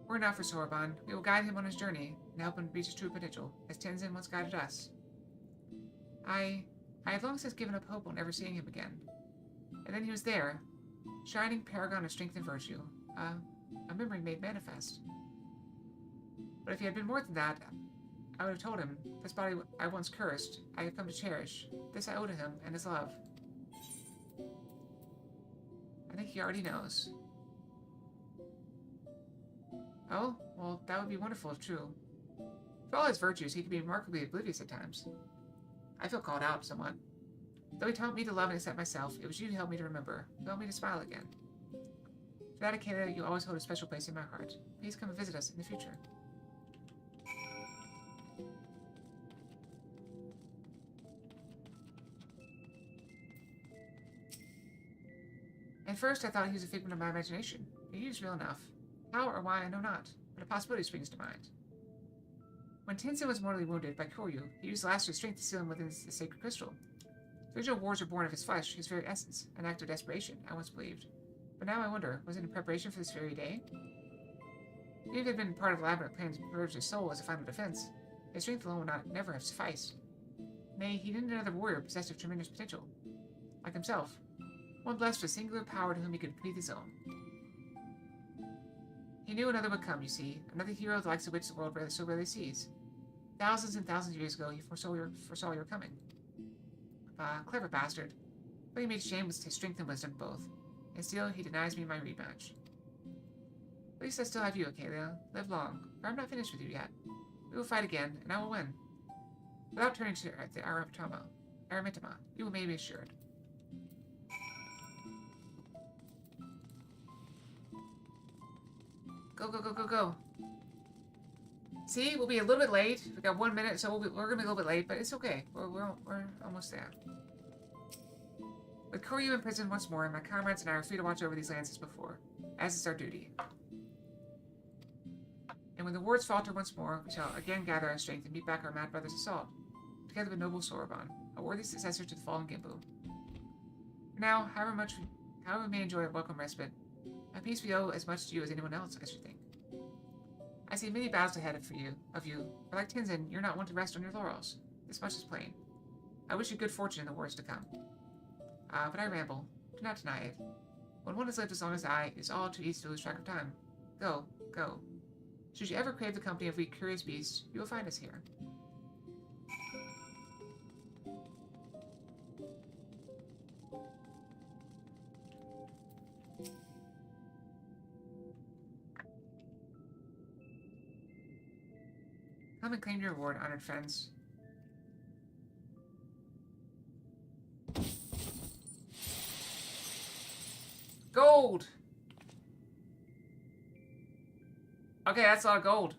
Speaker 1: We're now for Soroban. We will guide him on his journey and help him reach his true potential, as Tenzin once guided us. I have long since given up hope on ever seeing him again. And then he was there, shining paragon of strength and virtue, a memory made manifest. But if he had been more than that, I would have told him, this body I once cursed, I have come to cherish. This I owe to him and his love. I think he already knows. Oh, well, that would be wonderful if true. For all his virtues, he can be remarkably oblivious at times. I feel called out somewhat. Though he taught me to love and accept myself, it was you who helped me to remember, who helped me to smile again. For that, Akela, you always hold a special place in my heart. Please come and visit us in the future. At first, I thought he was a figment of my imagination. He was real enough. How or why, I know not, but a possibility springs to mind. When Tenzin was mortally wounded by Koryu, he used Laster's strength to seal him within the sacred crystal. The original wars were born of his flesh, his very essence, an act of desperation, I once believed. But now I wonder, was it in preparation for this very day? Even if it had been part of the elaborate plan to purge his soul as a final defense, his strength alone would never have sufficed. Nay, he needed another warrior possessed of tremendous potential. Like himself, one blessed with a singular power to whom he could bequeath his own. He knew another would come, you see, another hero the likes of which the world so rarely sees. Thousands and thousands of years ago, he foresaw your coming. Clever bastard. But he made shame with his strength and wisdom both, and still he denies me my rematch. At least I still have you, Akela. Live long, for I'm not finished with you yet. We will fight again, and I will win. Without turning to the Aramitama, you may be assured. Go, go, go, go, go. See, we'll be a little bit late. We got 1 minute, so we're going to be a little bit late, but it's okay. We're almost there. With Koryu in prison once more, my comrades and I are free to watch over these lands as before, as is our duty. And when the wards falter once more, we shall again gather our strength and meet back our mad brother's assault, together with noble Soroban, a worthy successor to the fallen Gimbu. For now, however we may enjoy a welcome respite, a peace we owe as much to you as anyone else, I should think. I see many battles ahead of you, but like Tenzin, you're not one to rest on your laurels. This much is plain. I wish you good fortune in the wars to come. But I ramble. Do not deny it. When one has lived as long as I, it is all too easy to lose track of time. Go, go. Should you ever crave the company of we curious beasts, you will find us here. Come and claim your reward, honored friends. Gold! Okay, that's a lot of gold.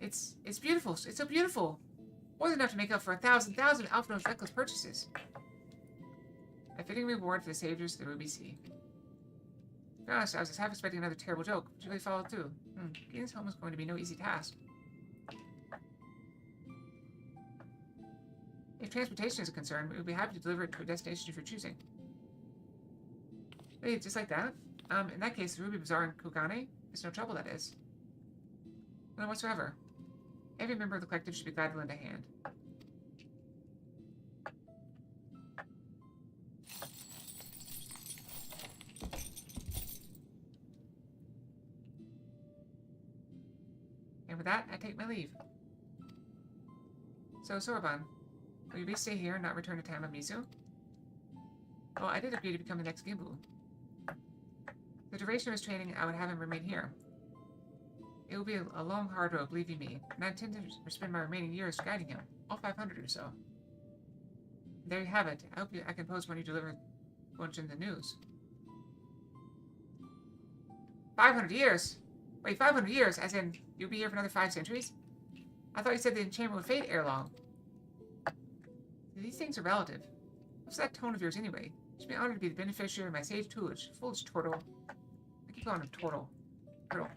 Speaker 1: It's beautiful. It's so beautiful. More than enough to make up for 1,000 Alphino's reckless purchases. A fitting reward for the saviors of the Ruby Sea. To be honest, I was half expecting another terrible joke, but you really followed through. Getting us home is going to be no easy task. If transportation is a concern, we would be happy to deliver it to a destination of your choosing. Wait, just like that? In that case, the Ruby Bazaar in Kugane? There's no trouble, that is. None whatsoever. Every member of the collective should be glad to lend a hand. And with that, I take my leave. So, Soroban, will you stay here and not return to Tamamizu? Well, I did agree to become the next Gimbu. The duration of his training, I would have him remain here. It will be a long, hard road, believe you me, and I intend to spend my remaining years guiding him, all 500 or so. There you have it. I hope I can post when you deliver Bunchen the news. 500 years? Wait, 500 years? As in, you'll be here for another 5 centuries? I thought you said the enchantment would fade ere long. These things are relative. What's that tone of yours anyway? You should be honored to be the beneficiary of my sage tutelage. Foolish turtle. I keep calling him turtle. Turtle.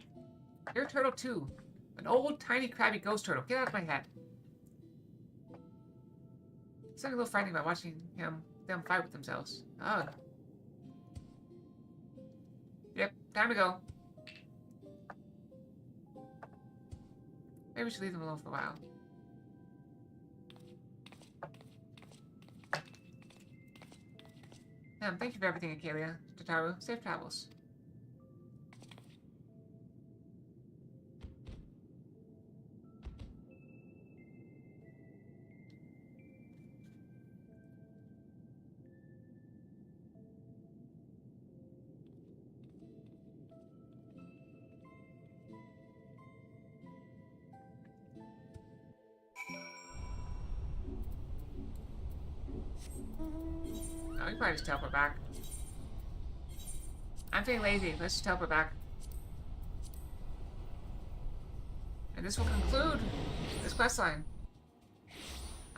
Speaker 1: You're a turtle too. An old, tiny, crabby ghost turtle. Get out of my head. It's something a little frightening about watching them fight with themselves. Ugh. Yep, time to go. Maybe we should leave them alone for a while. Thank you for everything, Acalia. Tataru, safe travels. Oh, we can probably just teleport back. I'm feeling lazy. Let's just teleport back. And this will conclude this questline.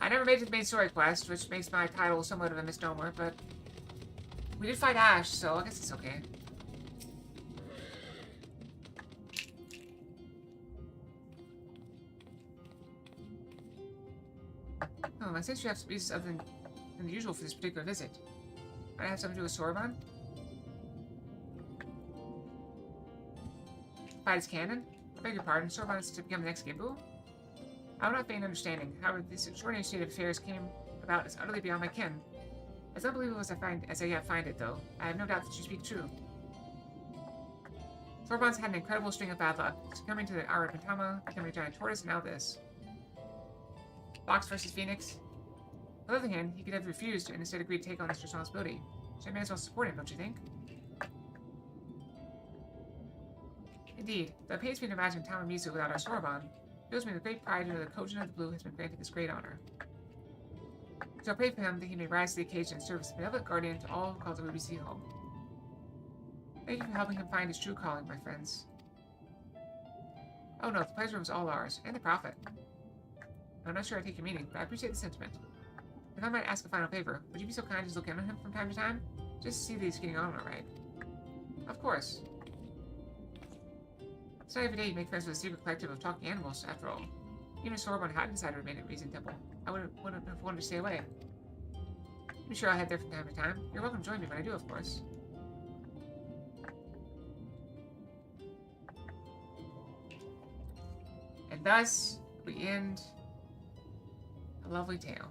Speaker 1: I never made it to the main story quest, which makes my title somewhat of a misnomer, but we did fight Ash, so I guess it's okay. Oh, since you have some reasons other than the usual for this particular visit. Might I have something to do with Sorbonne? Fight his cannon? I beg your pardon, Sorbonne is to become the next Gimbu? I will not feign understanding. However, this extraordinary state of affairs came about is utterly beyond my ken. As unbelievable as I yet find it, though, I have no doubt that you speak true. Sorbonne's had an incredible string of bad luck, succumbing to the Aura Pentama, becoming a giant tortoise, and now this. Fox versus Phoenix. On the other hand, he could have refused and instead agreed to take on this responsibility. So I may as well support him, don't you think? Indeed, though it pains me to imagine Tamamizu without our Sorbonne, it fills me with great pride to know that Kojin of the Blue has been granted this great honor. So I pray for him that he may rise to the occasion and serve as a benevolent guardian to all who call the Ruby Sea home. Thank you for helping him find his true calling, my friends. Oh no, the pleasure was all ours, and the profit. I'm not sure I take your meaning, but I appreciate the sentiment. If I might ask a final favor, would you be so kind as to look in on him from time to time? Just to see that he's getting on alright. Of course. It's not every day you make friends with a secret collective of talking animals, after all. Even if Sorbonne hadn't decided to remain at Reason Temple, I wouldn't have wanted to stay away. I'm sure I'll head there from time to time. You're welcome to join me when I do, of course. And thus, we end a lovely tale.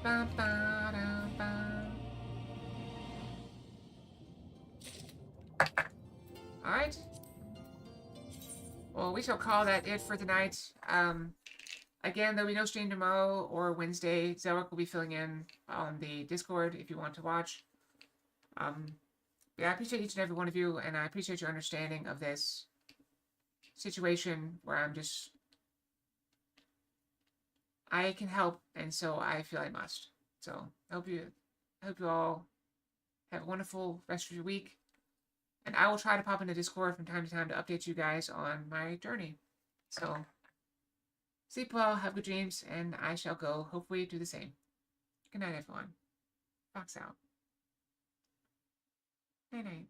Speaker 1: Ba, ba, da, ba. Alright. Well, we shall call that it for tonight. Again, there'll be no stream tomorrow or Wednesday. Zelric will be filling in on the Discord if you want to watch. Yeah, I appreciate each and every one of you, and I appreciate your understanding of this situation where I can help, and so I feel I must. So I hope you all have a wonderful rest of your week. And I will try to pop into Discord from time to time to update you guys on my journey. So, sleep well, have good dreams, and I shall go hopefully do the same. Good night, everyone. Fox out. Night night.